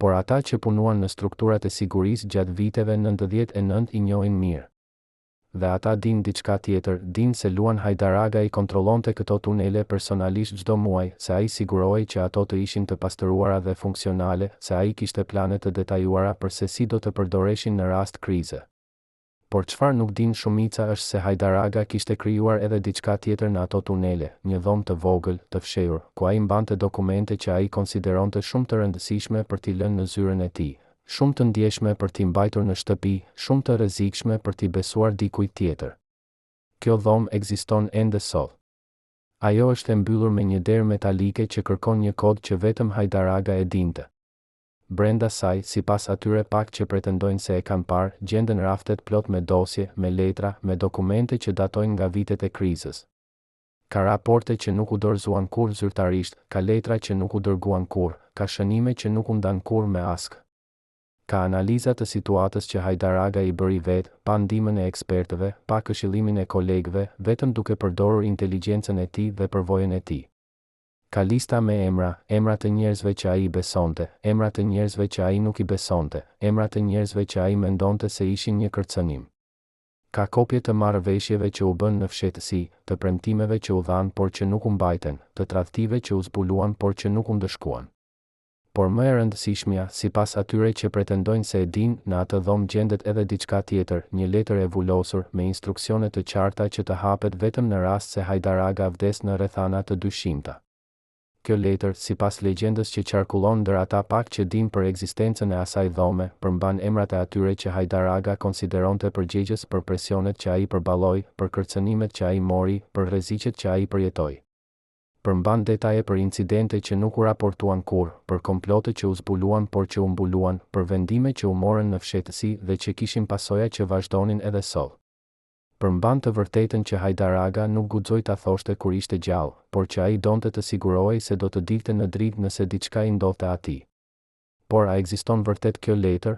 Por ata që punuan në strukturat e sigurisë gjatë viteve 99 i njohin mirë. Dhe ata din diçka tjetër, din se Luan Hajdar Aga i kontrollonte këto tunele personalisht çdo muaj, se ai sigurohej që ato të ishin të pastëruara dhe funksionale, se ai kishte plane të detajuara për se si do të përdoreshin në rast krize. Por çfarë nuk din shumica është se Hajdar Aga kishte krijuar edhe diçka tjetër në ato tunele, një dhomë të vogël, të fshehur, ku ai mbante dokumente që ai konsideronte shumë të rëndësishme për t'i lënë në zyrën e tij, shumë të ndjeshme për t'i mbajtur në shtëpi, shumë të rrezikshme për t'i besuar dikujt tjetër. Kjo dhomë ekziston ende sot. Ajo është e mbyllur me një derë metalike që kërkon një kod që vetëm Hajdar Aga e dinte. Brenda saj, sipas atyre pak që pretendojnë se e kanë parë, gjenden raftet plot me dosje, me letra, me dokumente që datojnë nga vitet e krizës. Ka raporte që nuk u dorëzuan kurrë zyrtarisht, ka letra që nuk u dërguan kurrë, ka shënime që nuk u ndan kurrë me ask. Ka analiza të situatës që Hajdar Aga i bëri vetë, pa ndihmën e ekspertëve, pa këshillimin e kolegëve, vetëm duke përdorur inteligjencën e tij dhe përvojën e tij. Ka lista me emra të njerëzve që ai besonte, emra të njerëzve që ai nuk i besonte, emra të njerëzve që ai mendonte se ishin një kërcënim. Ka kopje të marrëveshjeve që u bën në fshehtësi, të premtimeve që u dhanë por që nuk u mbajten, të tradhtive që u zbuluan por që nuk u ndëshkuan. Por më e rëndësishmja, sipas atyre që pretendojnë se e dinë, në atë dhomë gjendet edhe diçka tjetër, një letër e vullosur me instruksione të qarta që të hapet vetëm në rast se Hajdar Aga vdes në rrethana të dyshimta. Kjo letër, sipas legjendës që qarkullon ndër ata pak që dinë për ekzistencën e asaj dhome, përmban emrat e atyre që Hajdar Aga konsideronte përgjegjës për presionet që ai përballoi, për kërcënimet që ai mori, për rreziqet që ai përjetoi. Përmban detaje për incidente që nuk u raportuan kurrë, për komplote që u zbuluan por që u mbuluan, për vendime që u morën në fshehtësi dhe që kishin pasoja që vazhdonin edhe sot. Përmban të vërtetën që Hajdar Aga nuk guxoi ta thoshte kur ishte gjallë, por që ai donte të sigurohej se do të dilte në dritë nëse diçka i ndodhte atij. Por a ekziston vërtet kjo letër?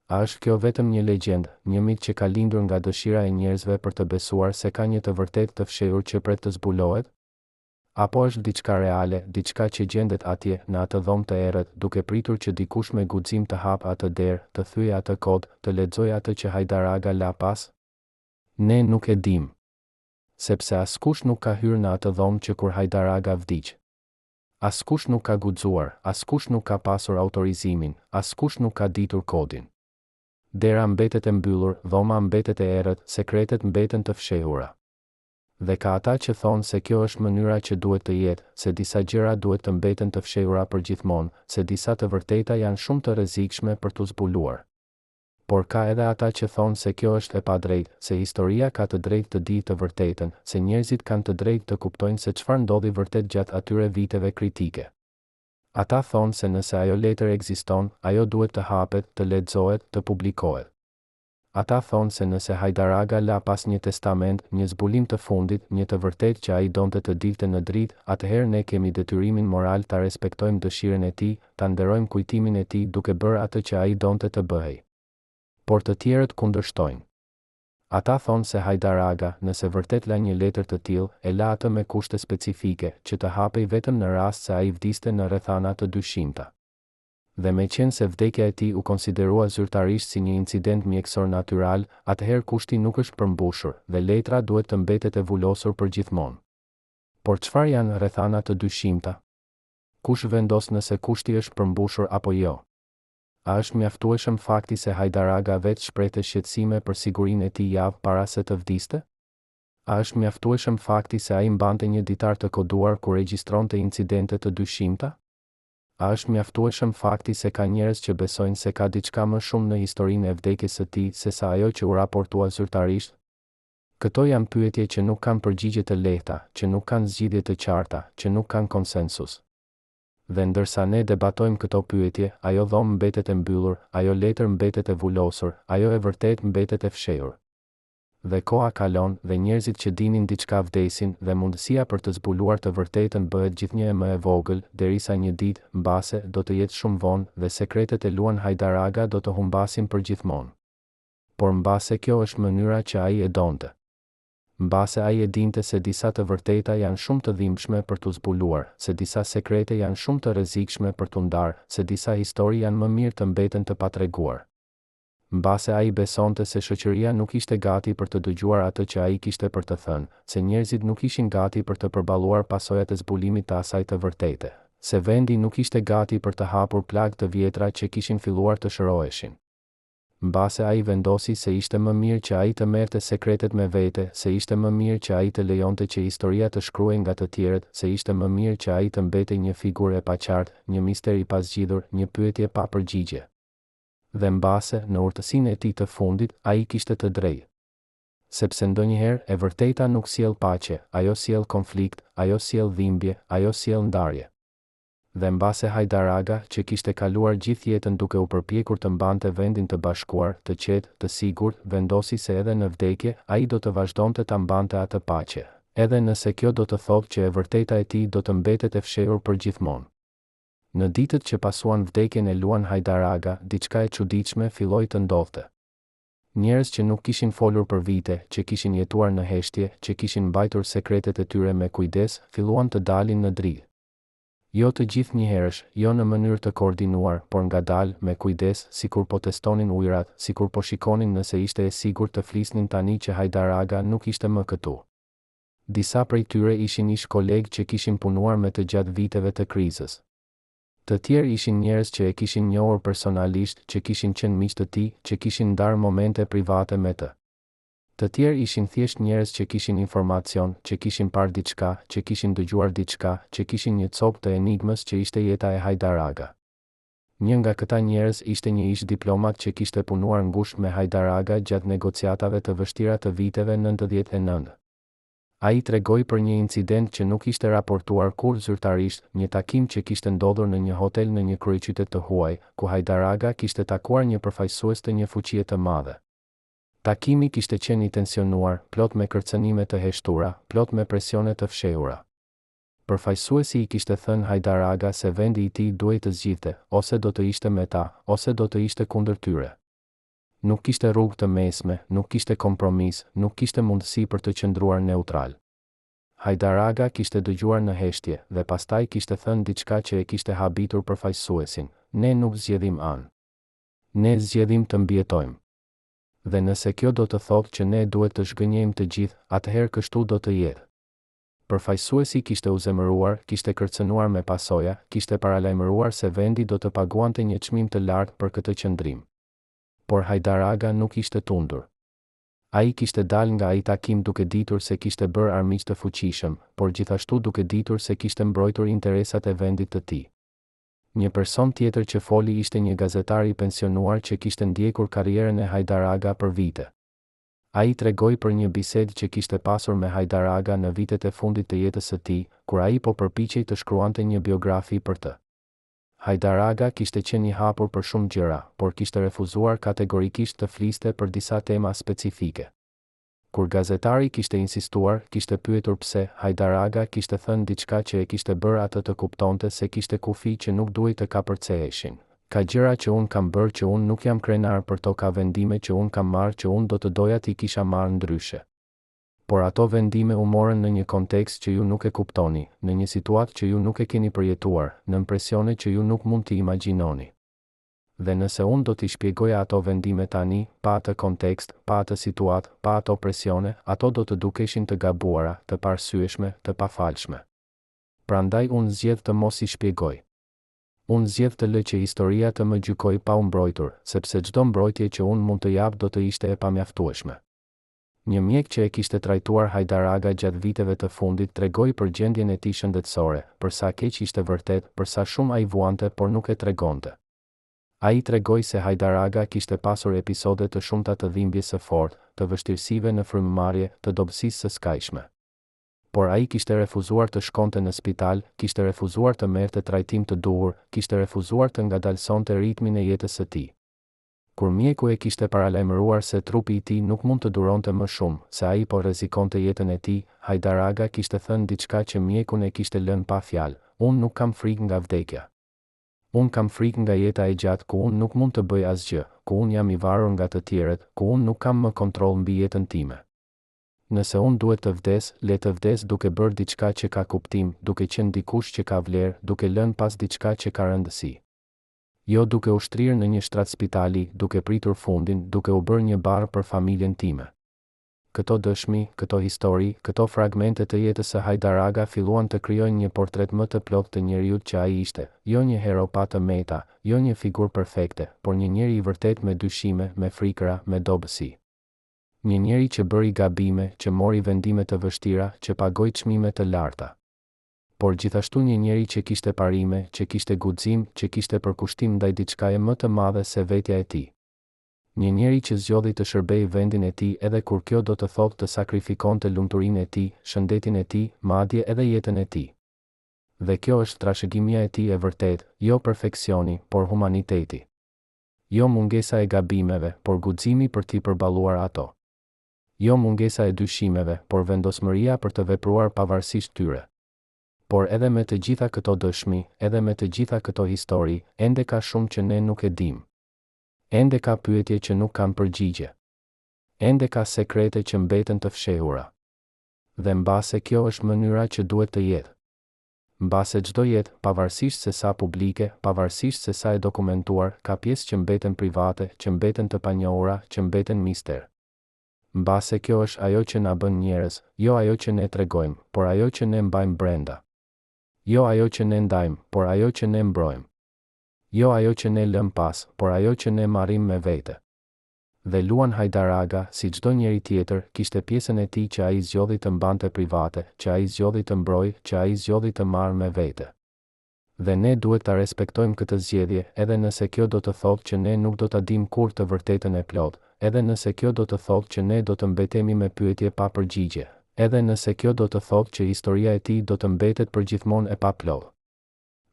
A është kjo vetëm një legjendë, një mit që ka lindur nga dëshira e njerëzve për të besuar se ka një të vërtetë të fshehur që pret të zbulohet? Apo është diçka reale, diçka që gjendet atje në atë dhomë të errët, duke pritur që dikush me guxim të hap atë derë, të thyejë atë kod, të lexojë atë që Hajdar Aga la pas? Ne nuk e dim. Sepse askush nuk ka hyrë në atë dhomë që kur Hajdar Aga vdiq. Askush nuk ka guxuar, askush nuk ka pasur autorizimin, askush nuk ka ditur kodin. Dera mbetet e mbyllur, dhoma mbetet e errët, sekretet mbeten të fshehura. Dhe ka ata që thonë se kjo është mënyra që duhet të jetë, se disa gjëra duhet të mbeten të fshehura për gjithmonë, se disa të vërteta janë shumë të rrezikshme për t'u zbuluar. Por ka edhe ata që thonë se kjo është e padrejtë, se historia ka të drejtë të dijë të vërtetën, se njerëzit kanë të drejtë të kuptojnë se çfarë ndodhi vërtet gjatë atyre viteve kritike. Ata thonë se nëse ajo letër ekziston, ajo duhet të hapet, të lexohet, të publikohet. Ata thonë se nëse Hajdar Aga la pas një testament, një zbulim të fundit, një të vërtetë që ai donte të dilte në dritë, atëherë ne kemi detyrimin moral ta respektojmë dëshirën e tij, ta nderojmë kujtimin e tij duke bërë atë që ai donte të bëhej. Por të tjerët kundërshtojnë. Ata thonë se Hajdar Aga, nëse vërtet la një letër të tillë, e la atë me kushte specifike, që të hapej vetëm në rast se ai vdiste në rrethana të dyshimta. Dhe me qenë se vdekja e tij u konsiderua zyrtarisht si një incident mjekësor natyral, atëherë kushti nuk është përmbushur dhe letra duhet të mbetet e vullosur për gjithmonë. Por çfarë janë rrethana të dyshimta? Kush vendos nëse kushti është përmbushur apo jo? A është mjaftueshëm fakti se Hajdar Aga vetë shprehte shqetësime për sigurinë e tij javë para se të vdiste? A është mjaftueshëm fakti se ai mbante një ditar të koduar kur regjistronte incidente të dyshimta? A është mjaftueshëm fakti se ka njerëz që besojnë se ka diçka më shumë në historinë e vdekjes së tij sesa ajo që u raportua zyrtarisht? Këto janë pyetje që nuk kanë përgjigje të lehta, që nuk kanë zgjidhje të qarta, që nuk kanë konsensus. Dhe ndërsa ne debatojmë këto pyetje, ajo dhomë mbetet e mbyllur, ajo letër mbetet e vullosur, ajo e vërtet mbetet e fshehur. Dhe koha kalon dhe njerëzit që dinin diçka vdesin dhe mundësia për të zbuluar të vërtetën bëhet gjithnjë më e vogël, derisa një ditë, mbase, do të jetë shumë vonë dhe sekretet e luan Hajdar Aga do të humbasin për gjithmonë. Por mbase kjo është mënyra që ai e donte. Mbase ai e dinte se disa të vërteta janë shumë të dhimbshme për t'u zbuluar, se disa sekrete janë shumë të rrezikshme për t'u ndarë, se disa histori janë më mirë të mbeten të patreguar. Mbase ai besonte se shoqëria nuk ishte gati për të dëgjuar atë që ai kishte për të thënë, se njerëzit nuk ishin gati për të përballuar pasojat e zbulimit të asaj të vërtete, se vendi nuk ishte gati për të hapur plagë të vjetra që kishin filluar të shëroheshin. Mbase ai vendosi se ishte më mirë që ai të merrte sekretet me vete, se ishte më mirë që ai të lejonte që historia të shkruhej nga të tjerët, se ishte më mirë që ai të mbetej një figurë e paqartë, një mister i pazgjidhur, një pyetje pa përgjigje. Dhe mbase, në urtësinë e tij të fundit, ai kishte të drejtë. Sepse ndonjëherë e vërteta nuk sjell paqe, ajo sjell konflikt, ajo sjell dhimbje, ajo sjell ndarje. Dhe mbase Hajdar Aga, që kishte kaluar gjithë jetën duke u përpjekur të mbante vendin të bashkuar, të qetë, të sigurt, vendosi se edhe në vdekje, ai do të vazhdonte ta mbante atë paqe, edhe nëse kjo do të thotë që e vërteta e tij do të mbetet e fshehur për gjithmonë. Në ditët që pasuan vdekjen e Luan Hajdar Aga, diçka e çuditshme filloi të ndodhte. Njerëz që nuk kishin folur për vite, që kishin jetuar në heshtje, që kishin mbajtur sekretet e tyre me kujdes, filluan të dalin në dri. Jo të gjithë njëherësh, jo në mënyrë të koordinuar, por ngadalë, me kujdes, sikur po testonin ujërat, sikur po shikonin nëse ishte e sigurt të flisnin tani që Hajdar Aga nuk ishte më këtu. Disa prej tyre ishin ish kolegë që kishin punuar me të gjatë viteve të krizës. Të tjerë ishin njerëz që e kishin njohur personalisht, që kishin qenë miq të tij, që kishin ndarë momente private me të. Të tjerë ishin thjesht njerëz që kishin informacion, që kishin parë diçka, që kishin dëgjuar diçka, që kishin një copë të enigmës që ishte jeta e Hajdar Aga. Një nga këta njerëz ishte një ish diplomat që kishte punuar ngushtë me Hajdar Aga gjatë negociatave të vështira të viteve 99. Ai tregoi për një incident që nuk ishte raportuar kur zyrtarisht, një takim që kishte ndodhur në një hotel në një kryeqytet të huaj, ku Hajdar Aga kishte takuar një përfaqësues të një fuqie të madhe. Takimi kishte qenë i tensionuar, plot me kërcënime të heshtura, plot me presione të fshehura. Përfaqësuesi i kishte thënë Hajdar Aga se vendi i tij duhej të zgjidhte, ose do të ishte me ta, ose do të ishte kundër tyre. Nuk kishte rrugë të mesme, nuk kishte kompromis, nuk kishte mundësi për të qëndruar neutral. Hajdar Aga kishte dëgjuar në heshtje dhe pastaj kishte thënë diçka që e kishte habitur përfaqësuesin: ne nuk zgjedhim anë. Ne zgjedhim të mbijetojmë. Dhe nëse kjo do të thotë që ne duhet të zhgënjejmë të gjithë, atëherë kështu do të jetë. Përfaqësuesi kishte u zemëruar, kishte kërcënuar me pasoja, kishte paralajmëruar se vendi do të paguante një çmim të lartë për këtë qëndrim. Por Hajdar Aga nuk ishte tundur. Ai kishte dalë nga ai takim duke ditur se kishte bërë armiq të fuqishëm, por gjithashtu duke ditur se kishte mbrojtur interesat e vendit të tij. Një person tjetër që foli ishte një gazetar i pensionuar që kishte ndjekur karrierën e Hajdar Aga për vite. Ai tregoi për një bisedë që kishte pasur me Hajdar Aga në vitet e fundit të jetës së tij, kur ai po përpiqej të shkruante një biografi për të. Hajdar Aga kishte qenë i hapur për shumë gjëra, por kishte refuzuar kategorikisht të fliste për disa tema specifike. Kur gazetari kishte insistuar, kishte pyetur pse, Hajdar Aga kishte thënë diçka që e kishte bërë atë të kuptonte se kishte kufi që nuk duhej të kapërceheshin. Ka gjëra që unë kam bërë që unë nuk jam krenar për to, ka vendime që unë kam marrë që unë do të doja t'i kisha marrë ndryshe. Por ato vendime u morën në një kontekst që ju nuk e kuptoni, në një situatë që ju nuk e keni përjetuar, në presione që ju nuk mund t'i imagjinoni. Dhe nëse unë do t'i shpjegoja ato vendime tani, pa atë kontekst, pa atë situatë, pa ato presione, ato do të dukeshin të gabuara, të parsyeshme, të pafalshme. Prandaj unë zgjedh të mos i shpjegoj. Unë zgjedh të lë që historia të më gjykojë pa u mbrojtur, sepse çdo mbrojtje që unë mund të jap do të ishte e pamjaftueshme. Një mjek që e kishte trajtuar Hajdar Aga gjatë viteve të fundit tregoi për gjendjen e tij shëndetësore, për sa keq ishte vërtet, për sa shumë ai vuante por nuk e tregonte. Ai tregoi se Hajdar Aga kishte pasur episode të shumta të dhimbjes së fortë, të vështirësive në frymëmarrje, të dobësisë së skajshme. Por ai kishte refuzuar të shkonte në spital, kishte refuzuar të merrte trajtim të duhur, kishte refuzuar të ngadalsonte ritmin e jetës së tij. Kur mjeku e kishte paralajmëruar se trupi i tij nuk mund të duronte më shumë, se ai po rrezikonte jetën e tij, Hajdar Aga kishte thënë diçka që mjekun e kishte lënë pa fjalë: unë nuk kam frikë nga vdekja. Unë kam frikë nga jeta e gjatë ku unë nuk mund të bëj asgjë, ku unë jam i varur nga të tjerët, ku unë nuk kam më kontroll mbi jetën time. Nëse unë duhet të vdes, le të vdes duke bërë diçka që ka kuptim, duke qenë dikush që ka vlerë, duke lënë pas diçka që ka rëndësi. Jo duke u shtrirë në një shtrat spitali, duke pritur fundin, duke u bërë një barë për familjen time. Këto dëshmi, këto histori, këto fragmente të jetës së Hajdar Aga filluan të krijojnë një portret më të plot të njeriut që ai ishte, jo një hero pa të meta, jo një figurë perfekte, por një njeri i vërtet me dyshime, me frikëra, me dobësi. Një njeri që bëri gabime, që mori vendime të vështira, që pagoi çmime të larta. Por gjithashtu një njeri që kishte parime, që kishte guxim, që kishte përkushtim ndaj diçkaje më të madhe se vetja e tij. Një njeri që zgjodhi të shërbejë vendin e tij edhe kur kjo do të thotë të sakrifikonte lumturinë e tij, shëndetin e tij, madje edhe jetën e tij. Dhe kjo është trashëgimia e tij e vërtetë, jo perfeksioni, por humaniteti. Jo mungesa e gabimeve, por guximi për t'i përballuar ato. Jo mungesa e dyshimeve, por vendosmëria për të vepruar pavarësisht tyre. Por edhe me të gjitha këto dëshmi, edhe me të gjitha këto histori, ende ka shumë që ne nuk e dim. Ende ka pyetje që nuk kanë përgjigje. Ende ka sekrete që mbeten të fshehura. Dhe mbase kjo është mënyra që duhet të jetë. Mbase çdo jetë, pavarësisht se sa publike, pavarësisht se sa e dokumentuar, ka pjesë që mbeten private, që mbeten të panjohura, që mbeten mister. Mbase kjo është ajo që na bën njerëz, jo ajo që ne tregojmë, por ajo që ne mbajmë brenda. Jo ajo që ne ndajmë, por ajo që ne mbrojmë. Jo ajo që ne lëm pas, por ajo që ne marrim me vete. Dhe Luan Hajdaraga, si çdo njeri tjetër, kishte pjesën e tij që ai zgjodhi të mbante private, që ai zgjodhi të mbrojë, që ai zgjodhi të marrë me vete. Dhe ne duhet ta respektojmë këtë zgjedhje, edhe nëse kjo do të thotë që ne nuk do ta dimë kurrë të vërtetën e plotë, edhe nëse kjo do të thotë që ne do të mbetemi me pyetje pa përgjigje, edhe nëse kjo do të thotë që historia e tij do të mbetet përgjithmonë e paplotë.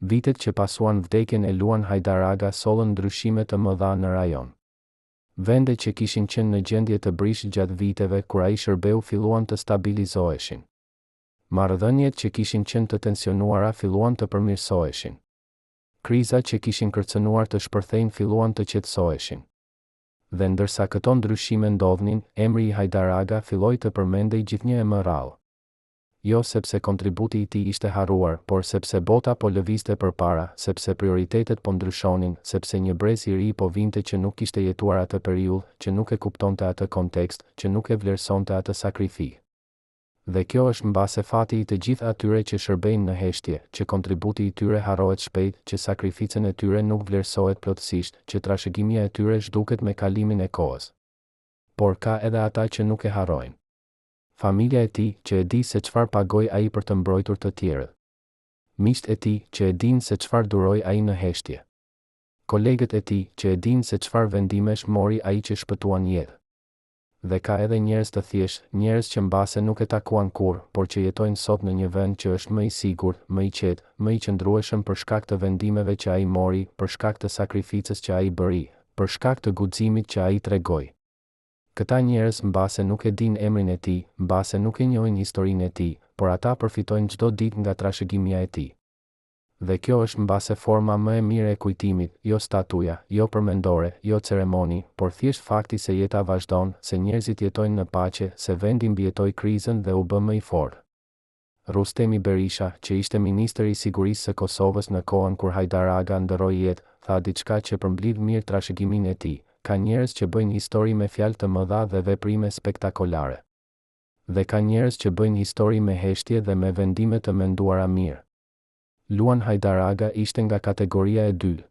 Vitet që pasuan vdekjen e Luan Hajdaraga sollën ndryshime të mëdha në rajon. Vende që kishin qenë në gjendje të brish gjatë viteve kur ai shërbeu filluan të stabilizoheshin. Marrëdhëniet që kishin qenë të tensionuara filluan të përmirësoheshin. Krizat që kishin kërcënuar të shpërthejnë filluan të qetësoheshin. Dhe ndërsa këto ndryshime ndodhnin, emri i Hajdaraga filloi të përmendej gjithnjë më rrallë. Jo sepse kontributi i tij ishte harruar, por sepse bota po lëvizte përpara, sepse prioritetet po ndryshonin, sepse një brez i ri po vinte që nuk kishte jetuar atë periudhë, që nuk e kuptonte atë kontekst, që nuk e vlerësonte atë sakrifik. Dhe kjo është mbase fati i të gjithë atyre që shërbejnë në heshtje, që kontributi i tyre harrohet shpejt, që sakrificën e tyre nuk vlerësohet plotësisht, që trashëgimia e tyre zhduket me kalimin e kohës. Por ka edhe ata që nuk e harrojnë. Familja e tij që e di se çfarë pagoi ai për të mbrojtur të tjerët. Miqtë e tij që e dinë se çfarë duroi ai në heshtje. Kolegët e tij që e dinë se çfarë vendimesh mori ai që shpëtuan jetë. Dhe ka edhe njerëz të thjeshtë, njerëz që mbase nuk e takuan kurrë, por që jetojnë sot në një vend që është më i sigurt, më i qetë, më i qëndrueshëm për shkak të vendimeve që ai mori, për shkak të sakrificës që ai bëri, për shkak të guximit që ai tregoi. Këta njerëz mbase nuk e dinë emrin e tij, mbase nuk e njohin historinë e tij, por ata përfitojnë çdo ditë nga trashëgimia e tij. Dhe kjo është mbase forma më e mirë e kujtimit, jo statuja, jo përmendore, jo ceremoni, por thjesht fakti se jeta vazhdon, se njerëzit jetojnë në paqe, se vendi mbijetoi krizën dhe u bë më i fortë. Rustemi Berisha, që ishte ministri i sigurisë së Kosovës në kohën kur Hajdaraga ndërroi jetë, tha diçka që përmblidh mirë trashëgimin e tij. Ka njerëz që bëjnë histori me fjalë të mëdha dhe veprime spektakolare. Dhe ka njerëz që bëjnë histori me heshtje dhe me vendime të menduara mirë. Luan Hajdaraga ishte nga kategoria e dytë.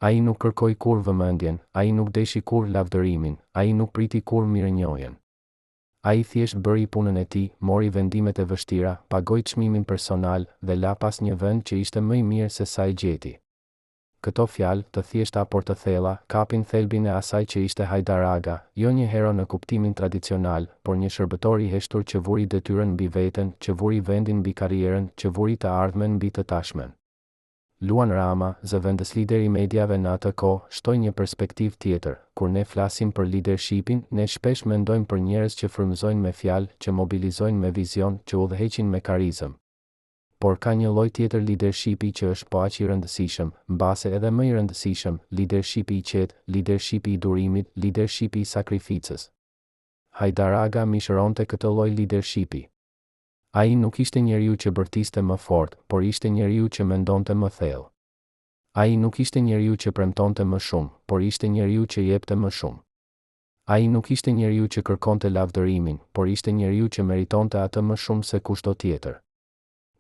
Ai nuk kërkoi kurrë vëmendjen, ai nuk deshi kurrë lavdërimin, ai nuk priti kurrë mirënjohjen. Ai thjesht bëri punën e tij, mori vendimet e vështira, pagoi çmimin personal dhe la pas një vend që ishte më i mirë se sa i gjeti. Këto fjalë, të thjeshta por të thella, kapin thelbin e asaj që ishte Hajdaraga, jo një hero në kuptimin tradicional, por një shërbëtor i heshtur që vuri detyrën mbi veten, që vuri vendin mbi karrierën, që vuri të ardhmen mbi të tashmen. Luan Rama, zëvendës lideri i mediave në atë kohë, shtoi një perspektivë tjetër. Kur ne flasim për leadershipin, ne shpesh mendojmë për njerëz që frymëzojnë me fjalë, që mobilizojnë me vizion, që udhëheqin me karizëm. Por ka një lloj tjetër leadershipi që është po aq i rëndësishëm, mbase edhe më i rëndësishëm, leadershipi i qetë, leadershipi i durimit, leadershipi i sakrificës. Hajdaraga mishëronte këtë lloj leadershipi. Ai nuk ishte njeriu që bërtiste më fort, por ishte njeriu që mendonte më thellë. Ai nuk ishte njeriu që premtonte më shumë, por ishte njeriu që jepte më shumë. Ai nuk ishte njeriu që kërkonte lavdërimin, por ishte njeriu që meritonte atë më shumë se kushdo tjetër.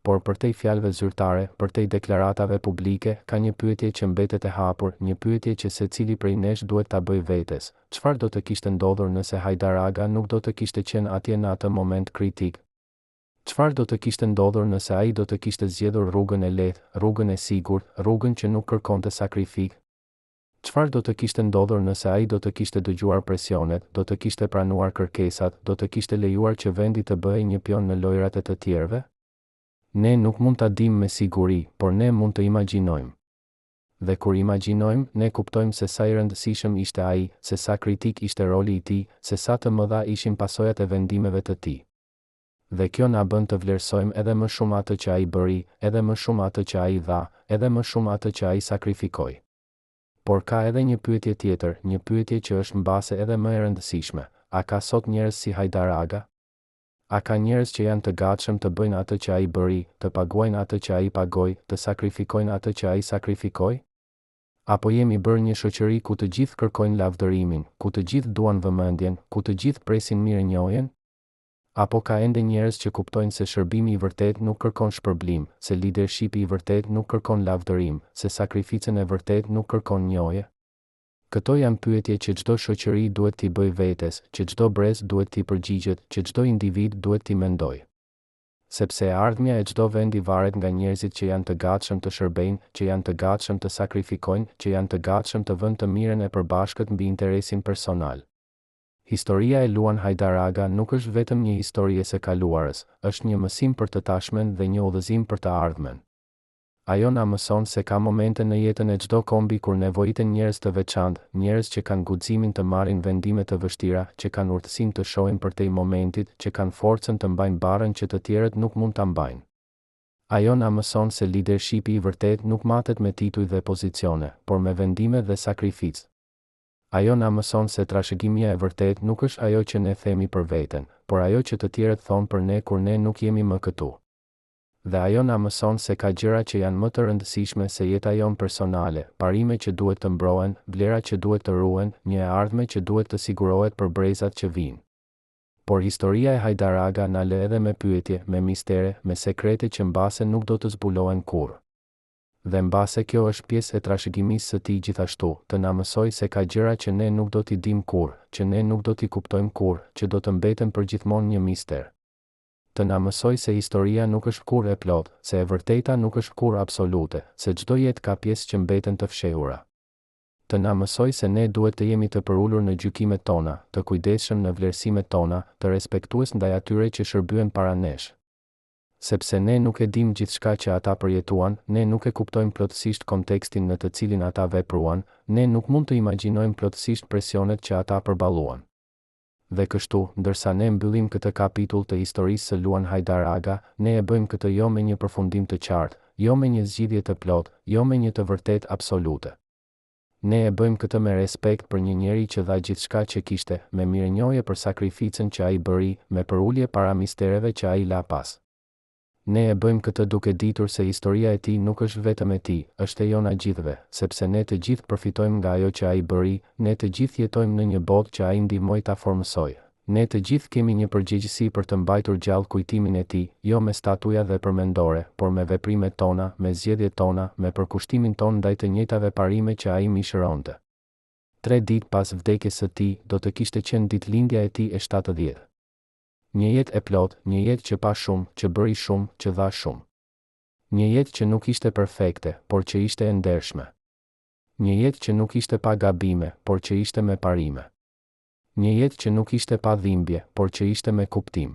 Por përtej fjalëve zyrtare, përtej deklaratave publike, ka një pyetje që mbetet e hapur, një pyetje që secili prej nesh duhet ta bëjë vetes. Çfarë do të kishte ndodhur nëse Hajdaraga nuk do të kishte qenë atje në atë moment kritik? Çfarë do të kishte ndodhur nëse ai do të kishte zgjedhur rrugën e lehtë, rrugën e sigurt, rrugën që nuk kërkonte sakrifik? Çfarë do të kishte ndodhur nëse ai do të kishte dëgjuar presionet, do të kishte pranuar kërkesat, do të kishte lejuar që vendi të bëhej një pion në lojrat e të tjerëve? Ne nuk mund ta dimë me siguri, por ne mund të imagjinojmë. Dhe kur imagjinojmë, ne kuptojmë se sa i rëndësishëm ishte ai, se sa kritik ishte roli i tij, se sa të mëdha ishin pasojat e vendimeve të tij. Dhe kjo na bën të vlerësojmë edhe më shumë atë që ai bëri, edhe më shumë atë që ai dha, edhe më shumë atë që ai sakrifikoi. Por ka edhe një pyetje tjetër, një pyetje që është mbase edhe më e rëndësishme. A ka sot njerëz si Hajdar Aga? A ka njerëz që janë të gatshëm të bëjnë atë që ai bëri, të paguajnë atë që ai pagoi, të sakrifikojnë atë që ai sakrifikoi? Apo jemi bërë një shoqëri ku të gjithë kërkojnë lavdërimin, ku të gjithë duan vëmendjen, ku të gjithë presin mirënjohjen? Apo ka ende njerëz që kuptojnë se shërbimi i vërtet nuk kërkon shpërblim, se leadershipi i vërtet nuk kërkon lavdërim, se sakrificën e vërtet nuk kërkon njohje? Këto janë pyetje që çdo shoqëri duhet t'i bëjë vetes, që çdo brez duhet t'i përgjigjet, që çdo individ duhet t'i mendojë. Sepse ardhmja e çdo vendi varet nga njerëzit që janë të gatshëm të shërbejnë, që janë të gatshëm të sakrifikojnë, që janë të gatshëm të vënë të mirën e përbashkët mbi interesin personal. Historia e Luan Hajdar Aga nuk është vetëm një histori e së kaluarës, është një mësim për të tashmen dhe një udhëzim për të ardhmen. Ajo na mëson se ka momente në jetën e çdo kombi kur nevojiten njerëz të veçantë, njerëz që kanë guximin të marrin vendime të vështira, që kanë urtësinë të shohin përtej momentit, që kanë forcën të mbajnë barrën që të tjerët nuk mund ta mbajnë. Ajo na mëson se leadershipi i vërtet nuk matet me tituj dhe pozicione, por me vendime dhe sakrificë. Ajo na mëson se trashëgimia e vërtet nuk është ajo që ne themi për veten, por ajo që të tjerët thonë për ne kur ne nuk jemi më këtu. Dhe ajo na mëson se ka gjëra që janë më të rëndësishme se jeta jonë personale, parime që duhet të mbrohen, vlera që duhet të ruhen, një e ardhme që duhet të sigurohet për brezat që vijnë. Por historia e Hajdar Aga na lë edhe me pyetje, me mistere, me sekrete që mbase nuk do të zbulohen kurrë. Dhe mbase kjo është pjesë e trashëgimisë së tij gjithashtu, të na mësoj se ka gjëra që ne nuk do t'i dim kurrë, që ne nuk do t'i kuptojmë kurrë, që do të mbeten përgjithmonë një mister. Të na mësoj se historia nuk është kurrë e plotë, se e vërteta nuk është kurrë absolute, se çdo jetë ka pjesë që mbeten të fshehura. Të na mësoj se ne duhet të jemi të përulur në gjykimet tona, të kujdesshëm në vlerësimet tona, të respektues ndaj atyre që shërbyen para nesh. Sepse ne nuk e dim gjithçka që ata përjetuan, ne nuk e kuptojmë plotësisht kontekstin në të cilin ata vepruan, ne nuk mund të imagjinojmë plotësisht presionet që ata përballuan. Dhe kështu, ndërsa ne mbyllim këtë kapitull të historisë së Luan Hajdar Aga, ne e bëjmë këtë jo me një përfundim të qartë, jo me një zgjidhje të plotë, jo me një të vërtetë absolute. Ne e bëjmë këtë me respekt për një njeri që dha gjithçka që kishte, me mirënjohje për sakrificën që ai bëri, me përulje para mistereve që ai la pas. Ne e bëjmë këtë duke ditur se historia e tij nuk është vetëm e tij, është e jona gjithëve, sepse ne të gjithë përfitojmë nga ajo që ai bëri, ne të gjithë jetojmë në një botë që ai ndihmoi ta formsojë. Ne të gjithë kemi një përgjegjësi për të mbajtur gjallë kujtimin e tij, jo me statuja dhe përmendore, por me veprimet tona, me zgjedhjet tona, me përkushtimin ton ndaj të njëjtave parime që ai mishëronte. 3 ditë pas vdekjes së tij, do të kishte qenë ditëlindja e tij e 70. Një jetë e plotë, një jetë që pa shumë, që bëri shumë, që dha shumë. Një jetë që nuk ishte perfekte, por që ishte e ndershme. Një jetë që nuk ishte pa gabime, por që ishte me parime. Një jetë që nuk ishte pa dhimbje, por që ishte me kuptim.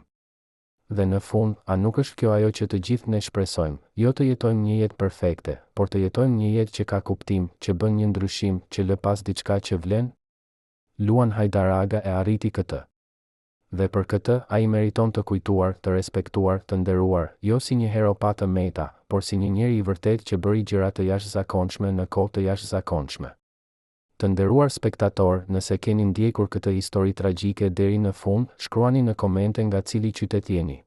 Dhe në fund, a nuk është kjo ajo që të gjithë ne shpresojmë, jo të jetojmë një jetë perfekte, por të jetojmë një jetë që ka kuptim, që bën një ndryshim, që lë pas diçka që vlen? Luan Hajdar Aga e arriti këtë. Dhe për këtë, ai meriton të kujtuar, të respektuar, të nderuar, jo si një hero pa të meta, por si një njeri i vërtet që bëri gjëra të jashtëzakonshme në kohë të jashtëzakonshme. Të nderuar spektator, nëse keni ndjekur këtë histori tragjike deri në fund, shkruani në komente nga cili qytet jeni.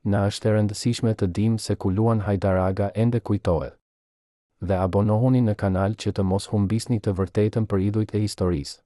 Na është e rëndësishme të dimë se ku Luan Hajdar Aga ende kujtohet. Dhe abonohuni në kanal që të mos humbisni të vërtetën për idhujt e historisë.